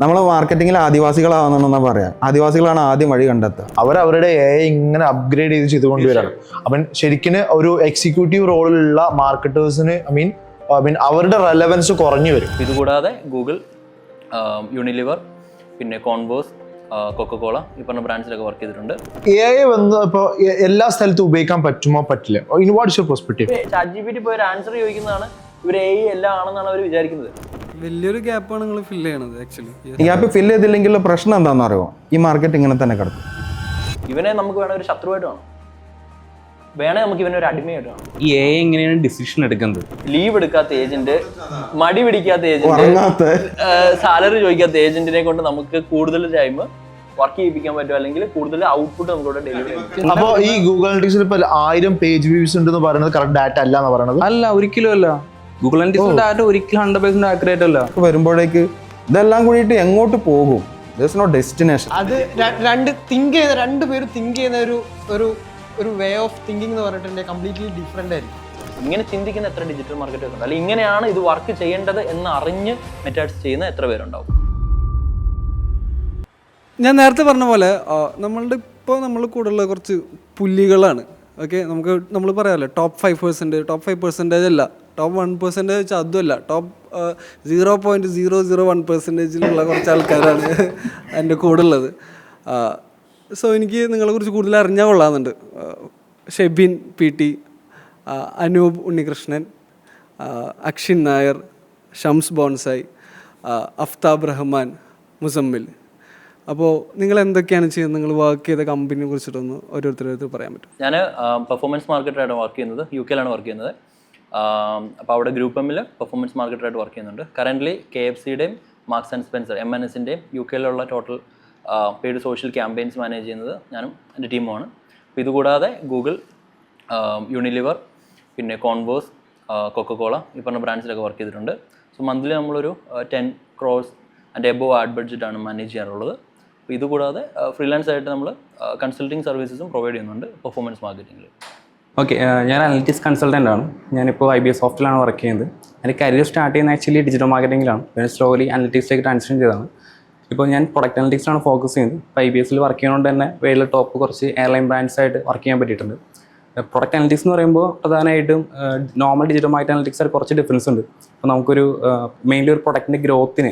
നമ്മൾ മാർക്കറ്റിംഗിൽ ആദിവാസികളാവുന്നെന്നാ പറയാം. ആദിവാസികളാണ് ആദ്യം വഴി കണ്ടെത്തുക. അവരുടെ AI ഇങ്ങനെ അപ്ഗ്രേഡ് ചെയ്തുകൊണ്ടുവരാണ്. അവൻ ശരിക്കും ഒരു എക്സിക്യൂട്ടീവ് റോളിലുള്ള മാർക്കറ്റേഴ്സിന് അവരുടെ റെലവൻസ് കുറഞ്ഞു വരും. ഇതുകൂടാതെ ഗൂഗിൾ, യൂണിലിവർ, പിന്നെ കോൺവേഴ്സ്, കൊക്കക്കോള ഈ പറഞ്ഞ ബ്രാൻഡ്സിലൊക്കെ വർക്ക് ചെയ്തിട്ടുണ്ട്. AI വന്ന് ഇപ്പോൾ എല്ലാ സ്ഥലത്തും ഉപയോഗിക്കാൻ പറ്റുമോ പറ്റില്ല? In what's your perspective? ChatGPT പോയി ഒരു ആൻസർ ചോദിക്കുന്നതാണ് ഇവർ AI എല്ലാം ആണെന്നാണ് അവർ വിചാരിക്കുന്നത്. വലിയൊരു ഗ്യാപ്പാണ് നിങ്ങൾ ഫില്ല് ചെയ്യണത്. ആക്ച്വലി ഈ ഗ്യാപ്പ് ഫില്ല് ചെയ്തില്ലെങ്കിലുള്ള പ്രശ്നം എന്താണെന്ന് അറിയോ? ഈ മാർക്കറ്റ് ഇങ്ങനെ തന്നെ കിടക്കും. ഇവനെ നമുക്ക് വേണേൽ ഒരു ശത്രുവായിട്ട് കാണാം, വേണേ നമുക്ക് ഇവനെ ഒരു അടിമയായിട്ട് കാണാം. ഈ AI എങ്ങനെയാണ് ഡിസിഷൻ എടുക്കുന്നത്? ലീവ് എടുക്കാത്ത ഏജന്റ്, മടി പിടിക്കാത്ത ഏജന്റ്, സാലറി ചോദിക്കാത്ത ഏജന്റിനെ കൊണ്ട് നമുക്ക് കൂടുതൽ ടൈം വർക്ക് ചെയ്യിപ്പിക്കാൻ പറ്റും, അല്ലെങ്കിൽ കൂടുതൽ ഔട്ട്പുട്ട് നമുക്കിവിടെ ഡെലിവറി ചെയ്യും. അപ്പോൾ ഈ ഗൂഗിൾ അനലിറ്റിക്സിൽ ഇപ്പോൾ 1000 പേജ് വ്യൂസ് ഉണ്ടെന്ന് പറയുന്നത് കറക്റ്റ് ഡാറ്റ അല്ല എന്ന് പറയുന്നത്? അല്ല, ഒരിക്കലും അല്ല. ഗൂഗിൾ അനലിറ്റിക്സ് ഡാറ്റ ഒരിക്കലും 100% ആക്യുറേറ്റ് അല്ല. വരുമ്പോഴേക്ക് ഇതെല്ലാം കൂടിയിട്ട് എങ്ങോട്ട് പോകും? No destination. അത് രണ്ടുപേരും തിങ്ക് ചെയ്യുന്ന ഒരു വേ ഓഫ് തിങ്കിങ് എന്ന് പറഞ്ഞിട്ടുണ്ടെങ്കിൽ കംപ്ലീറ്റ്ലി ഡിഫറെന്റ് ആയിരിക്കും. ഇങ്ങനെ ചിന്തിക്കുന്ന എത്ര ഡിജിറ്റൽ മാർക്കറ്റ് ഉണ്ട്, അല്ലെങ്കിൽ ഇങ്ങനെയാണ് ഇത് വർക്ക് ചെയ്യേണ്ടത് എന്ന് അറിഞ്ഞ് മെറ്റാഡ്സ് ചെയ്യുന്ന എത്ര പേരുണ്ടാവും? ഞാൻ നേരത്തെ പറഞ്ഞ പോലെ നമ്മൾ കൂടുതലുള്ള കുറച്ച് പുല്ലികളാണ്. ഓക്കെ, നമ്മൾ പറയാമല്ലോ ടോപ്പ് 5% അല്ല, ടോപ്പ് 1% അതുമല്ല, ടോപ്പ് 0.001%ലുള്ള കുറച്ച് ആൾക്കാരാണ് എൻ്റെ കൂടെ ഉള്ളത്. സോ എനിക്ക് നിങ്ങളെക്കുറിച്ച് കൂടുതൽ അറിഞ്ഞാൽ കൊള്ളാമെന്നുണ്ട്. Shebin PT, Anoop Unnikrishnan, Akshin Nair, Shams Bonsai, Aftab Rahman, Muzammil. അപ്പോൾ നിങ്ങൾ എന്തൊക്കെയാണ് ചെയ്യുന്നത്? നിങ്ങൾ വർക്ക് ചെയ്ത കമ്പനിയെ കുറിച്ചിട്ടൊന്ന് ഓരോരുത്തരോരുത്തർ പറയാൻ പറ്റും? ഞാൻ പെർഫോമൻസ് മാർക്കറ്ററായിട്ട് വർക്ക് ചെയ്യുന്നത്, UK വർക്ക് ചെയ്യുന്നത്. അപ്പോൾ അവിടെ ഗ്രൂപ്പ് എമ്മിൽ പെർഫോമൻസ് മാർക്കറ്ററായിട്ട് വർക്ക് ചെയ്യുന്നുണ്ട്. കറൻ്റ്ലി KFCയുടെയും മാർക്സ് ആൻഡ് സ്പെൻസർ MNSൻ്റെയും UK total paid social campaigns manage ചെയ്യുന്നത് ഞാനും എൻ്റെ ടീമുമാണ്. അപ്പോൾ ഇതുകൂടാതെ ഗൂഗിൾ, യൂണിലിവർ, പിന്നെ കോൺവേഴ്സ്, കൊക്കക്കോള ഈ പറഞ്ഞ ബ്രാൻഡ്സിലൊക്കെ വർക്ക് ചെയ്തിട്ടുണ്ട്. സോ മന്ത്ലി നമ്മളൊരു 10 crores ആൻഡ് എബോവ് ആഡ് ബഡ്ജറ്റാണ് മാനേജ് ചെയ്യാറുള്ളത്. അപ്പോൾ ഇതുകൂടാതെ ഫ്രീലാൻസ് ആയിട്ട് നമ്മൾ കൺസൾട്ടിങ് സർവീസസും പ്രൊവൈഡ് ചെയ്യുന്നുണ്ട് പെർഫോമൻസ് മാർക്കറ്റിംഗിൽ. ഓക്കെ, ഞാൻ അനലിറ്റിക്സ് കൺസൾട്ടൻ്റ് ആണ്. ഞാനിപ്പോൾ IBS സോഫ്റ്റിലാണ് വർക്ക് ചെയ്യുന്നത്. എൻ്റെ കരിയർ സ്റ്റാർട്ട് ചെയ്യുന്നത് ആക്ച്വലി ഡിജിറ്റൽ മാർക്കറ്റിംഗിലാണ്. പിന്നെ സ്ലോലി അനലിറ്റിക്സിലേക്ക് ട്രാൻസിഷൻ ചെയ്തതാണ്. ഇപ്പോൾ ഞാൻ പ്രൊഡക്റ്റ് അനലിറ്റിക്സാണ് ഫോക്കസ് ചെയ്യുന്നത്. ഇപ്പോൾ IBSൽ വർക്ക് ചെയ്യുന്നതുകൊണ്ട് തന്നെ വേൾഡ് ടോപ്പ് കുറച്ച് എയർലൈൻ ബ്രാൻഡ്സായിട്ട് വർക്ക് ചെയ്യാൻ പറ്റിയിട്ടുണ്ട്. പ്രൊഡക്റ്റ് അനലിറ്റിക്സ് എന്ന് പറയുമ്പോൾ പ്രധാനമായിട്ടും നോർമൽ ഡിജിറ്റൽ മാർക്കറ്റ് അനലിറ്റിക്സായിട്ട് കുറച്ച് ഡിഫറൻസ് ഉണ്ട്. അപ്പോൾ നമുക്കൊരു മെയിൻലി ഒരു പ്രൊഡക്റ്റിൻ്റെ ഗ്രോത്തിന്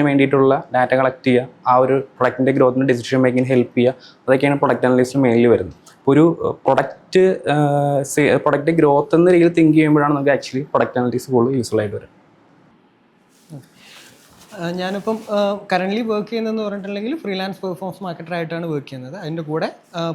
വേണ്ടിയിട്ടുള്ള ഡാറ്റ കളക്ട് ചെയ്യുക, ആ ഒരു പ്രൊഡക്റ്റിൻ്റെ ഗ്രോത്തിന് ഡിസിഷൻ മേക്കിങ്ങിന് ഹെൽപ്പ് ചെയ്യുക, അതൊക്കെയാണ് പ്രൊഡക്റ്റ് അനലിറ്റിക്സിൽ മെയിൻലി വരുന്നത്. ഒരു പ്രൊഡക്റ്റ് ഗ്രോത്ത് എന്ന രീതിയിൽ തിങ്ക് ചെയ്യുമ്പോഴാണ് നമുക്ക് ആക്ച്വലി പ്രൊഡക്റ്റ് അനലിറ്റിക്സ് കൂടുതൽ യൂസ്ഫുൾ ആയിട്ട് വരും. ഞാനിപ്പം കറൻ്റ്ലി വർക്ക് ചെയ്യുന്നതെന്ന് പറഞ്ഞിട്ടുണ്ടെങ്കിൽ ഫ്രീലാൻസ് പെർഫോമൻസ് മാർക്കറ്ററായിട്ടാണ് വർക്ക് ചെയ്യുന്നത്. അതിൻ്റെ കൂടെ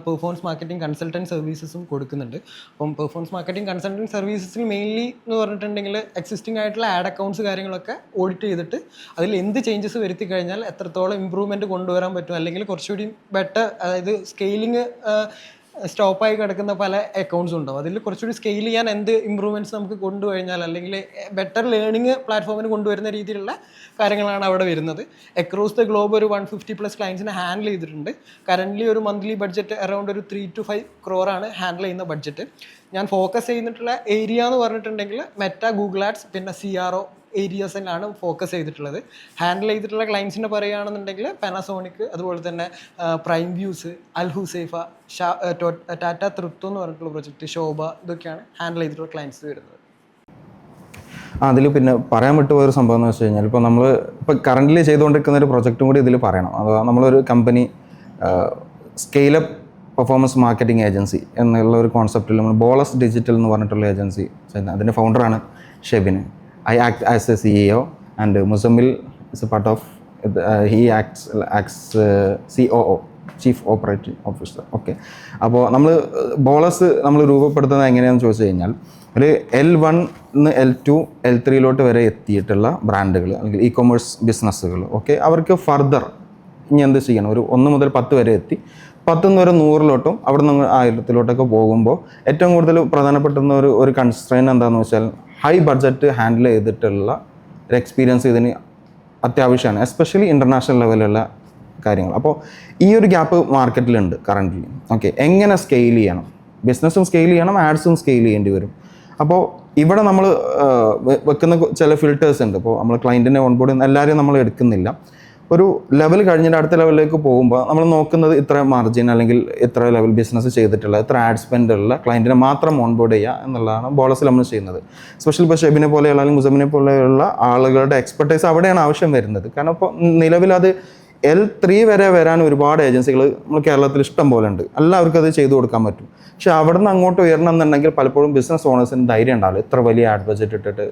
പെർഫോമൻസ് മാർക്കറ്റിംഗ് കൺസൾട്ടൻറ്റ് സർവീസസും കൊടുക്കുന്നുണ്ട്. അപ്പം പെർഫോമൻസ് മാർക്കറ്റിംഗ് കൺസൾട്ടൻറ്റ് സർവീസസിൽ മെയിൻലി എന്ന് പറഞ്ഞിട്ടുണ്ടെങ്കിൽ എക്സിസ്റ്റിംഗ് ആയിട്ടുള്ള ആഡ് അക്കൗണ്ട്സ് കാര്യങ്ങളൊക്കെ ഓഡിറ്റ് ചെയ്തിട്ട് അതിൽ എന്ത് ചേഞ്ചസ് വരുത്തി കഴിഞ്ഞാൽ എത്രത്തോളം ഇമ്പ്രൂവ്മെൻറ്റ് കൊണ്ടുവരാൻ പറ്റും, അല്ലെങ്കിൽ കുറച്ചുകൂടി ബെറ്റർ, അതായത് സ്കെയിലിംഗ് സ്റ്റോപ്പായി കിടക്കുന്ന പല അക്കൗണ്ട്സും ഉണ്ടാവും. അതിൽ കുറച്ചുകൂടി സ്കെയിൽ ചെയ്യാൻ എന്ത് ഇമ്പ്രൂവ്മെൻറ്റ്സ് നമുക്ക് കൊണ്ടുകഴിഞ്ഞാൽ, അല്ലെങ്കിൽ ബെറ്റർ ലേണിംഗ് പ്ലാറ്റ്ഫോമിന് കൊണ്ടുവരുന്ന രീതിയിലുള്ള കാര്യങ്ങളാണ് അവിടെ വരുന്നത്. അക്രോസ് ദ ഗ്ലോബ് ഒരു 150+ ക്ലയൻസിനെ ഹാൻഡിൽ ചെയ്തിട്ടുണ്ട്. കറൻ്റ്ലി ഒരു മന്ത്ലി ബഡ്ജറ്റ് അറൗണ്ട് ഒരു 3 to 5 crore ആണ് ഹാൻഡിൽ ചെയ്യുന്ന ബഡ്ജറ്റ്. ഞാൻ ഫോക്കസ് ചെയ്തിട്ടുള്ള ഏരിയ എന്ന് പറഞ്ഞിട്ടുണ്ടെങ്കിൽ മെറ്റ, ഗൂഗിൾ ആഡ്സ്, പിന്നെ CRO ഏരിയാസിലാണ് ഫോക്കസ് ചെയ്തിട്ടുള്ളത്. ഹാൻഡിൽ ചെയ്തിട്ടുള്ള ക്ലയൻസിനെ പറയുകയാണെന്നുണ്ടെങ്കിൽ പാനാസോണിക്, അതുപോലെ തന്നെ പ്രൈം വ്യൂസ്, അൽ ഹുസൈഫ, ടാറ്റ തൃത്വം എന്ന് പറഞ്ഞിട്ടുള്ള പ്രൊജക്റ്റ്, ശോഭ, ഇതൊക്കെയാണ് ഹാൻഡിൽ ചെയ്തിട്ടുള്ള ക്ലയൻസ് വരുന്നത്. അതിൽ പിന്നെ പറയാൻ വിട്ടുപോയൊരു സംഭവം എന്ന് വെച്ച് കഴിഞ്ഞാൽ, ഇപ്പോൾ നമ്മൾ കറൻ്റ്ലി ചെയ്തുകൊണ്ടിരിക്കുന്ന ഒരു പ്രൊജക്റ്റും കൂടി ഇതിൽ പറയണം. അഥവാ നമ്മളൊരു company scale up performance marketing agency എന്നുള്ള ഒരു കോൺസെപ്റ്റിൽ നമ്മൾ ബോളസ് ഡിജിറ്റൽ എന്ന് പറഞ്ഞിട്ടുള്ള ഏജൻസി, അതിൻ്റെ ഫൗണ്ടറാണ് Shebin. I act as a CEO and Muzammil is a part of he acts COO, Chief Operating Officer. Okay, അപ്പോൾ ബോളസ് നമ്മൾ രൂപപ്പെടുത്തുന്നത് എങ്ങനെയാണെന്ന് ചോദിച്ചു കഴിഞ്ഞാൽ, ഒരു L1 L2 L3 വരെ എത്തിയിട്ടുള്ള ബ്രാൻഡുകൾ അല്ലെങ്കിൽ ഇ-കൊമേഴ്സ് ബിസിനസ്സുകൾ, ഓക്കെ, അവർക്ക് ഫർദർ ഇനി എന്ത് ചെയ്യണം, ഒരു 1 മുതൽ 10 വരെ എത്തി, 10 വരെ 100 അവിടെ നിന്ന് 1000 പോകുമ്പോൾ ഏറ്റവും കൂടുതൽ പ്രധാനപ്പെടുന്ന ഒരു കൺസ്ട്രെയിൻ എന്താണെന്ന് വെച്ചാൽ, ഹൈ ബഡ്ജറ്റ് ഹാൻഡിൽ ചെയ്തിട്ടുള്ള ഒരു എക്സ്പീരിയൻസ് ഇതിന് അത്യാവശ്യമാണ്, എസ്പെഷ്യലി ഇൻ്റർനാഷണൽ ലെവലുള്ള കാര്യങ്ങൾ. അപ്പോൾ ഈ ഒരു ഗ്യാപ്പ് മാർക്കറ്റിലുണ്ട് കറൻ്റ്ലി. ഓക്കെ, എങ്ങനെ സ്കെയിൽ ചെയ്യണം? ബിസിനസ്സും സ്കെയിൽ ചെയ്യണം, ആഡ്സും സ്കെയിൽ ചെയ്യേണ്ടി വരും. അപ്പോൾ ഇവിടെ നമ്മൾ വെക്കുന്ന ചില ഫിൽറ്റേഴ്സ് ഉണ്ട്. ഇപ്പോൾ നമ്മൾ ക്ലയൻറ്റിനെ ഓൺബോർഡ് എല്ലാവരെയും നമ്മൾ എടുക്കുന്നില്ല. ഒരു ലെവൽ കഴിഞ്ഞിട്ട് അടുത്ത ലെവലിലേക്ക് പോകുമ്പോൾ നമ്മൾ നോക്കുന്നത് ഇത്ര മാർജിൻ അല്ലെങ്കിൽ ഇത്ര ലെവൽ ബിസിനസ് ചെയ്തിട്ടുള്ള ഇത്ര ആഡ് സ്പെൻഡ് ഉള്ള ക്ലയൻറ്റിനെ മാത്രം ഓൺബോർഡ് ചെയ്യുക എന്നുള്ളതാണ് ബോളസിൽ നമ്മൾ ചെയ്യുന്നത്. സ്പെഷ്യൽ ഇപ്പോൾ ഷെബിനെ പോലെയുള്ള അല്ലെങ്കിൽ മുസമിനെ പോലെയുള്ള ആളുകളുടെ എക്സ്പെർട്ടൈസ് അവിടെയാണ് ആവശ്യം വരുന്നത്. കാരണം ഇപ്പോൾ നിലവിൽ അത് L3 വരെ വരാൻ ഒരുപാട് ഏജൻസികൾ നമ്മൾ കേരളത്തിൽ ഇഷ്ടം പോലെ ഉണ്ട്. എല്ലാവർക്കും അത് ചെയ്തു കൊടുക്കാൻ പറ്റും. പക്ഷെ അവിടെ നിന്ന് അങ്ങോട്ട് ഉയരണം എന്നുണ്ടെങ്കിൽ പലപ്പോഴും ബിസിനസ് ഓണേഴ്സിന് ധൈര്യം ഉണ്ടാവില്ല. ഇത്ര വലിയ ആഡ് ബഡ്ജറ്റ് ഇട്ടിട്ട്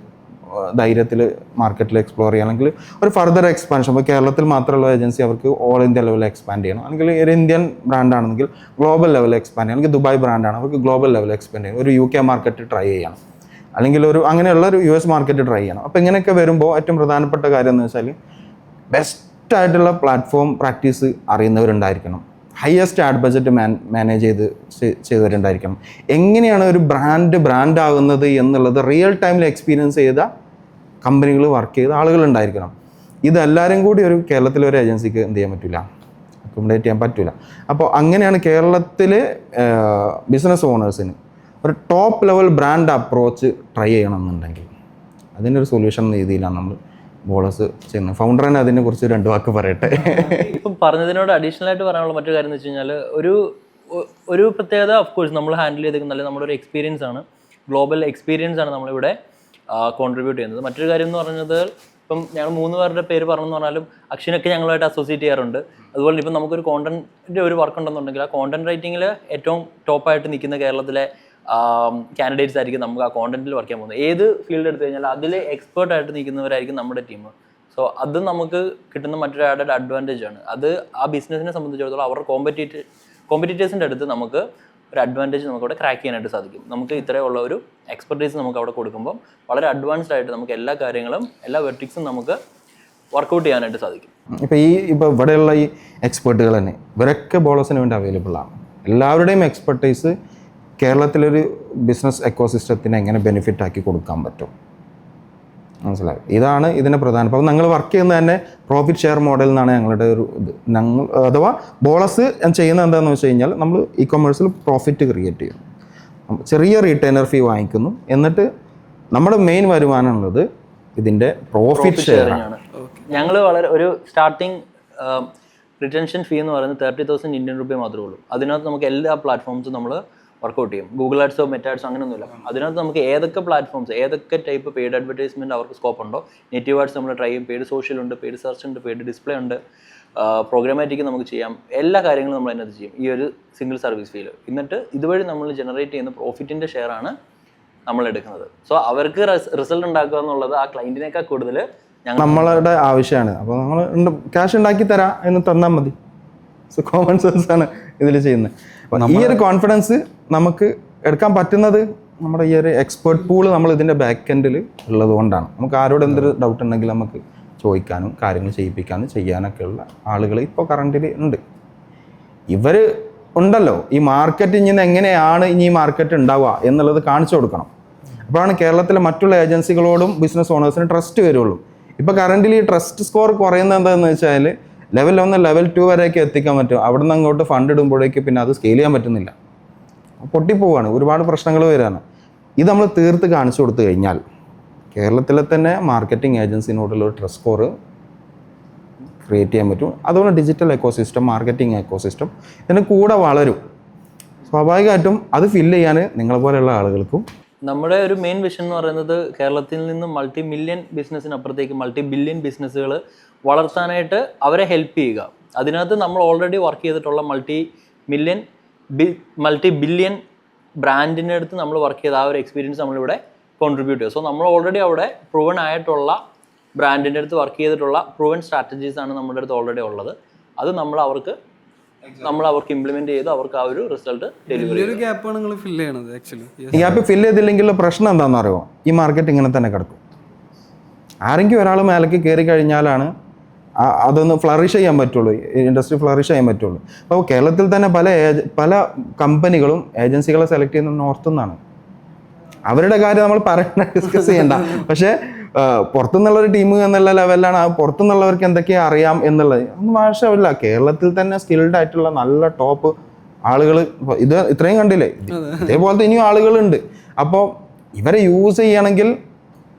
ധൈര്യത്തിൽ മാർക്കറ്റിൽ എക്സ്പ്ലോർ ചെയ്യുക, അല്ലെങ്കിൽ ഒരു ഫർദർ എക്സ്പാൻഷൻ. ഇപ്പോൾ കേരളത്തിൽ മാത്രമുള്ള ഏജൻസി അവർക്ക് ഓൾ ഇന്ത്യ ലെവലിൽ എക്സ്പാൻഡ് ചെയ്യണം, അല്ലെങ്കിൽ ഒരു ഇന്ത്യൻ ബ്രാൻഡാണെങ്കിൽ ഗ്ലോബൽ ലെവലിൽ എക്സ്പാൻഡ് ചെയ്യണം, അല്ലെങ്കിൽ ദുബായ് ബ്രാൻഡാണ് അവർക്ക് ഗ്ലോബൽ ലെവലിൽ എക്സ്പാൻഡ് ചെയ്യണം, ഒരു UK മാർക്കറ്റ് ട്രൈ ചെയ്യണം, അല്ലെങ്കിൽ അങ്ങനെയുള്ള ഒരു US മാർക്കറ്റ് ട്രൈ ചെയ്യണം. അപ്പോൾ ഇങ്ങനെയൊക്കെ വരുമ്പോൾ ഏറ്റവും പ്രധാനപ്പെട്ട കാര്യം എന്ന് വെച്ചാൽ ബെസ്റ്റ് ആയിട്ടുള്ള പ്ലാറ്റ്ഫോം പ്രാക്ടീസ് അറിയുന്നവരുണ്ടായിരിക്കണം, ഹയസ്റ്റ് ആഡ് ബഡ്ജറ്റ് മാനേജ് ചെയ്തവരുണ്ടായിരിക്കണം, എങ്ങനെയാണ് ഒരു ബ്രാൻഡ് ആകുന്നത് എന്നുള്ളത് റിയൽ ടൈമിൽ എക്സ്പീരിയൻസ് ചെയ്ത കമ്പനികൾ വർക്ക് ചെയ്ത ആളുകളുണ്ടായിരിക്കണം. ഇതെല്ലാവരും കൂടി ഒരു കേരളത്തിലെ ഒരു ഏജൻസിക്ക് എന്ത് ചെയ്യാൻ പറ്റില്ല, അക്കോമഡേറ്റ് ചെയ്യാൻ പറ്റില്ല. അപ്പോൾ അങ്ങനെയാണ് കേരളത്തിലെ ബിസിനസ് ഓണേഴ്സിന് ഒരു top level brand approach try ചെയ്യണമെന്നുണ്ടെങ്കിൽ അതിനൊരു സൊല്യൂഷൻ എന്ന രീതിയിലാണ് നമ്മൾ ബോളസ് ചെയ്യുന്നത്. ഫൗണ്ടർ തന്നെ അതിനെക്കുറിച്ച് 2 വാക്ക് പറയട്ടെ. ഇപ്പം പറഞ്ഞതിനോട് അഡീഷണൽ ആയിട്ട് പറയാനുള്ള മറ്റൊരു കാര്യം എന്ന് വെച്ച് കഴിഞ്ഞാൽ ഒരു പ്രത്യേകത ഓഫ്കോഴ്സ് നമ്മൾ ഹാൻഡിൽ ചെയ്തേക്കുന്ന നമ്മുടെ ഒരു എക്സ്പീരിയൻസ് ആണ്, ഗ്ലോബൽ എക്സ്പീരിയൻസ് ആണ് നമ്മളിവിടെ കോൺട്രിബ്യൂട്ട് ചെയ്യുന്നത്. മറ്റൊരു കാര്യം എന്ന് പറയുന്നത്, ഇപ്പം ഞങ്ങൾ 3 പേരുടെ പേര് പറഞ്ഞെന്ന് പറഞ്ഞാലും അക്ഷനൊക്കെ ഞങ്ങളുമായിട്ട് അസോസിയേറ്റ് ചെയ്യാറുണ്ട്. അതുപോലെ ഇപ്പം നമുക്കൊരു കോണ്ടന്റിൻ്റെ ഒരു വർക്ക് ഉണ്ടെന്നുണ്ടെങ്കിൽ ആ കോണ്ടന്റ് റൈറ്റിങ്ങിൽ ഏറ്റവും ടോപ്പായിട്ട് നിൽക്കുന്ന കേരളത്തിലെ കാൻഡിഡേറ്റ്സ് ആയിരിക്കും നമുക്ക് ആ കോണ്ടന്റിൽ വർക്ക് ചെയ്യാൻ പോകുന്നത്. ഏത് ഫീൽഡ് എടുത്തു കഴിഞ്ഞാൽ അതിൽ എക്സ്പേർട്ടായിട്ട് നിൽക്കുന്നവരായിരിക്കും നമ്മുടെ ടീം. സോ അത് നമുക്ക് കിട്ടുന്ന മറ്റൊരു ആഡഡ് അഡ്വാൻറ്റേജ് ആണ്. അത് ആ ബിസിനസ്സിനെ സംബന്ധിച്ചിടത്തോളം അവരുടെ കോമ്പറ്റീറ്റേഴ്സിൻ്റെ അടുത്ത് നമുക്ക് ഒരു അഡ്വാൻറ്റേജ് നമുക്കവിടെ ക്രാക്ക് ചെയ്യാനായിട്ട് സാധിക്കും. നമുക്ക് ഇത്രയുള്ള ഒരു എക്സ്പെർട്ടൈസ് നമുക്ക് അവിടെ കൊടുക്കുമ്പോൾ വളരെ അഡ്വാൻസ്ഡ് ആയിട്ട് നമുക്ക് എല്ലാ കാര്യങ്ങളും എല്ലാ വെർട്ടിക്സും നമുക്ക് വർക്കൗട്ട് ചെയ്യാനായിട്ട് സാധിക്കും. ഇപ്പോൾ ഇവിടെയുള്ള ഈ എക്സ്പേർട്ടുകൾ തന്നെ ഇവരൊക്കെ ബോളസിന് വേണ്ടി അവൈലബിൾ ആണ്. എല്ലാവരുടെയും എക്സ്പെർട്ടൈസ് കേരളത്തിലൊരു ബിസിനസ് എക്കോസിസ്റ്റത്തിന് എങ്ങനെ ബെനിഫിറ്റ് ആക്കി കൊടുക്കാൻ പറ്റും, മനസ്സിലായി. ഇതാണ് ഇതിൻ്റെ പ്രധാനം. അപ്പോൾ ഞങ്ങൾ വർക്ക് ചെയ്യുന്നത് തന്നെ പ്രോഫിറ്റ് ഷെയർ മോഡൽ എന്നാണ് ഞങ്ങളുടെ ഒരു ഇത്. ഞങ്ങൾ അഥവാ ബോളസ് ചെയ്യുന്നത് എന്താണെന്ന് വെച്ച് കഴിഞ്ഞാൽ നമ്മൾ ഇ കൊമേഴ്സിൽ പ്രോഫിറ്റ് ക്രിയേറ്റ് ചെയ്യും, ചെറിയ റീറ്റെയിനർ ഫീ വാങ്ങിക്കുന്നു, എന്നിട്ട് നമ്മുടെ മെയിൻ വരുമാനമുള്ളത് ഇതിൻ്റെ പ്രോഫിറ്റ് ഷെയർ ആണ്. ഞങ്ങൾ വളരെ ഒരു സ്റ്റാർട്ടിങ് റിട്ടൻഷൻ ഫീ എന്ന് പറയുന്നത് 30,000 ഇന്ത്യൻ രൂപ മാത്രമേ ഉള്ളൂ. അതിനകത്ത് നമുക്ക് എല്ലാ പ്ലാറ്റ്ഫോംസും നമ്മൾ വർക്കൗട്ട് ചെയ്യും. ഗൂഗിൾ ആഡ്സോ മെറ്റ ആഡ്സോ അങ്ങനെയൊന്നുമില്ല. അതിനകത്ത് നമുക്ക് ഏതൊക്കെ പ്ലാറ്റ്ഫോംസ്, ഏതൊക്കെ ടൈപ്പ് പെയ്ഡ് അഡ്വർടൈസ്മെൻറ്റ് അവർക്ക് സ്കോപ്പ് ഉണ്ടോ, നേറ്റീവ് ആഡ്സ് നമ്മൾ ട്രൈ ചെയ്യും, പെയ്ഡ് സോഷ്യൽ ഉണ്ട്, പെയ്ഡ് സെർച്ച് ഉണ്ട്, പെയ്ഡ് ഡിസ്പ്ലേ ഉണ്ട്, പ്രോഗ്രാമാറ്റിക് നമുക്ക് ചെയ്യാം. എല്ലാ കാര്യങ്ങളും നമ്മൾ അതിനകത്ത് ചെയ്യും ഈ ഒരു സിംഗിൾ സർവീസ് ഫീൽ. എന്നിട്ട് ഇതുവഴി നമ്മൾ ജനറേറ്റ് ചെയ്യുന്ന പ്രോഫിറ്റിൻ്റെ ഷെയറാണ് നമ്മൾ എടുക്കുന്നത്. സോ അവർക്ക് റിസൾട്ട് ഉണ്ടാക്കുക എന്നുള്ളത് ആ ക്ലയൻറ്റിനേക്കാൾ കൂടുതൽ നമ്മളുടെ ആവശ്യമാണ്. അപ്പോൾ നമ്മൾ ക്യാഷ് ഉണ്ടാക്കി തരാം എന്ന് തന്നാൽ മതി. സോ കോമൺ സെൻസ് ആണ് ഇതിൽ ചെയ്യുന്നത്. ഈ ഒരു കോൺഫിഡൻസ് നമുക്ക് എടുക്കാൻ പറ്റുന്നത് നമ്മുടെ ഈ ഒരു എക്സ്പേർട്ട് പൂള് നമ്മൾ ഇതിൻ്റെ ബാക്ക് എൻഡിൽ ഉള്ളത് കൊണ്ടാണ്. നമുക്ക് ആരോട് എന്തൊരു ഡൗട്ട് ഉണ്ടെങ്കിൽ നമുക്ക് ചോദിക്കാനും കാര്യങ്ങൾ ചെയ്യിപ്പിക്കാനും ചെയ്യാനൊക്കെ ഉള്ള ആളുകൾ ഇപ്പോൾ കറണ്ടിൽ ഉണ്ട്. ഇവർ ഉണ്ടല്ലോ, ഈ മാർക്കറ്റിൽ നിന്ന് എങ്ങനെയാണ് ഇനി ഈ മാർക്കറ്റ് ഉണ്ടാവുക എന്നുള്ളത് കാണിച്ചു കൊടുക്കണം. അപ്പോഴാണ് കേരളത്തിലെ മറ്റുള്ള ഏജൻസികളോടും ബിസിനസ് ഓണേഴ്സിന് ട്രസ്റ്റ് വരുള്ളൂ. ഇപ്പോൾ കറണ്ടിൽ ഈ ട്രസ്റ്റ് സ്കോർ കുറയുന്നത് എന്താണെന്ന് വെച്ചാൽ ലെവൽ 1 ലെവൽ 2 വരെയൊക്കെ എത്തിക്കാൻ പറ്റും. അവിടെ നിന്ന് അങ്ങോട്ട് ഫണ്ട് ഇടുമ്പോഴേക്ക് പിന്നെ അത് സ്കെയിൽ ചെയ്യാൻ പറ്റുന്നില്ല, പൊട്ടിപ്പോവാണ്, ഒരുപാട് പ്രശ്നങ്ങൾ വരികയാണ്. ഇത് നമ്മൾ തീർത്ത് കാണിച്ചു കൊടുത്തു കഴിഞ്ഞാൽ കേരളത്തിലെ തന്നെ മാർക്കറ്റിംഗ് ഏജൻസിനോടുള്ള ഒരു ട്രസ്റ്റ് സ്കോർ ക്രിയേറ്റ് ചെയ്യാൻ പറ്റും. അതുകൊണ്ട് ഡിജിറ്റൽ എക്കോസിസ്റ്റം, മാർക്കറ്റിംഗ് എക്കോസിസ്റ്റം ഇതിന് കൂടെ വളരും. സ്വാഭാവികമായിട്ടും അത് ഫില്ല് ചെയ്യാൻ നിങ്ങളെ പോലെയുള്ള ആളുകൾക്കും. നമ്മുടെ ഒരു മെയിൻ വിഷൻ എന്ന് പറയുന്നത് കേരളത്തിൽ നിന്നും മൾട്ടി മില്യൺ ബിസിനസ്സിനപ്പുറത്തേക്ക് മൾട്ടി ബില്യൺ ബിസിനസ്സുകൾ വളർത്താനായിട്ട് അവരെ ഹെൽപ്പ് ചെയ്യുക. അതിനകത്ത് നമ്മൾ ഓൾറെഡി വർക്ക് ചെയ്തിട്ടുള്ള മൾട്ടി ബില്യൺ ബ്രാൻഡിൻ്റെ അടുത്ത് നമ്മൾ വർക്ക് ചെയ്ത ആ ഒരു എക്സ്പീരിയൻസ് നമ്മളിവിടെ കോൺട്രിബ്യൂട്ട് ചെയ്യുക. സോ നമ്മൾ ഓൾറെഡി അവിടെ പ്രൂവൺ ആയിട്ടുള്ള ബ്രാൻഡിൻ്റെ അടുത്ത് വർക്ക് ചെയ്തിട്ടുള്ള പ്രൂവൺ സ്ട്രാറ്റജീസ് ആണ് നമ്മുടെ അടുത്ത് ഓൾറെഡി ഉള്ളത്. അത് നമ്മൾ അവർക്ക് ഇംപ്ലിമെന്റ് ചെയ്ത് അവർക്ക് ആ ഒരു റിസൾട്ട് ഡെലിവറി. ഒരു ഗ്യാപ്പാണ് നിങ്ങൾ ഫില്ല് ചെയ്യണത്. ആക്ച്വലി ഈ ഗ്യാപ്പ് ഫില്ല് ചെയ്തില്ലെങ്കിലുള്ള പ്രശ്നം എന്താണെന്ന് അറിയുമോ? ഈ മാർക്കറ്റ് ഇങ്ങനെ തന്നെ കിടക്കും. ആരെങ്കിലും ഒരാൾ മേലേക്ക് കയറി കഴിഞ്ഞാലാണ് അതൊന്ന് ഫ്ലറിഷ് ചെയ്യാൻ പറ്റുള്ളൂ, ഇൻഡസ്ട്രി ഫ്ലറിഷ് ചെയ്യാൻ പറ്റുള്ളൂ. അപ്പോൾ കേരളത്തിൽ തന്നെ പല കമ്പനികളും ഏജൻസികളെ സെലക്ട് ചെയ്യുന്നത് നോർത്ത് നിന്നാണ്. അവരുടെ കാര്യം നമ്മൾ ഡിസ്കസ് ചെയ്യണ്ട. പക്ഷേ പുറത്തുനിന്നുള്ളൊരു ടീം എന്നുള്ള ലെവലിലാണ്. ആ പുറത്തുനിന്നുള്ളവർക്ക് എന്തൊക്കെയാണ് അറിയാം എന്നുള്ളത് ഒന്നും ആവശ്യമില്ല. കേരളത്തിൽ തന്നെ സ്കിൽഡ് ആയിട്ടുള്ള നല്ല ടോപ്പ് ആളുകൾ ഇത് ഇത്രയും കണ്ടില്ലേ, ഇതേപോലത്തെ ഇനിയും ആളുകളുണ്ട്. അപ്പോൾ ഇവരെ യൂസ് ചെയ്യണമെങ്കിൽ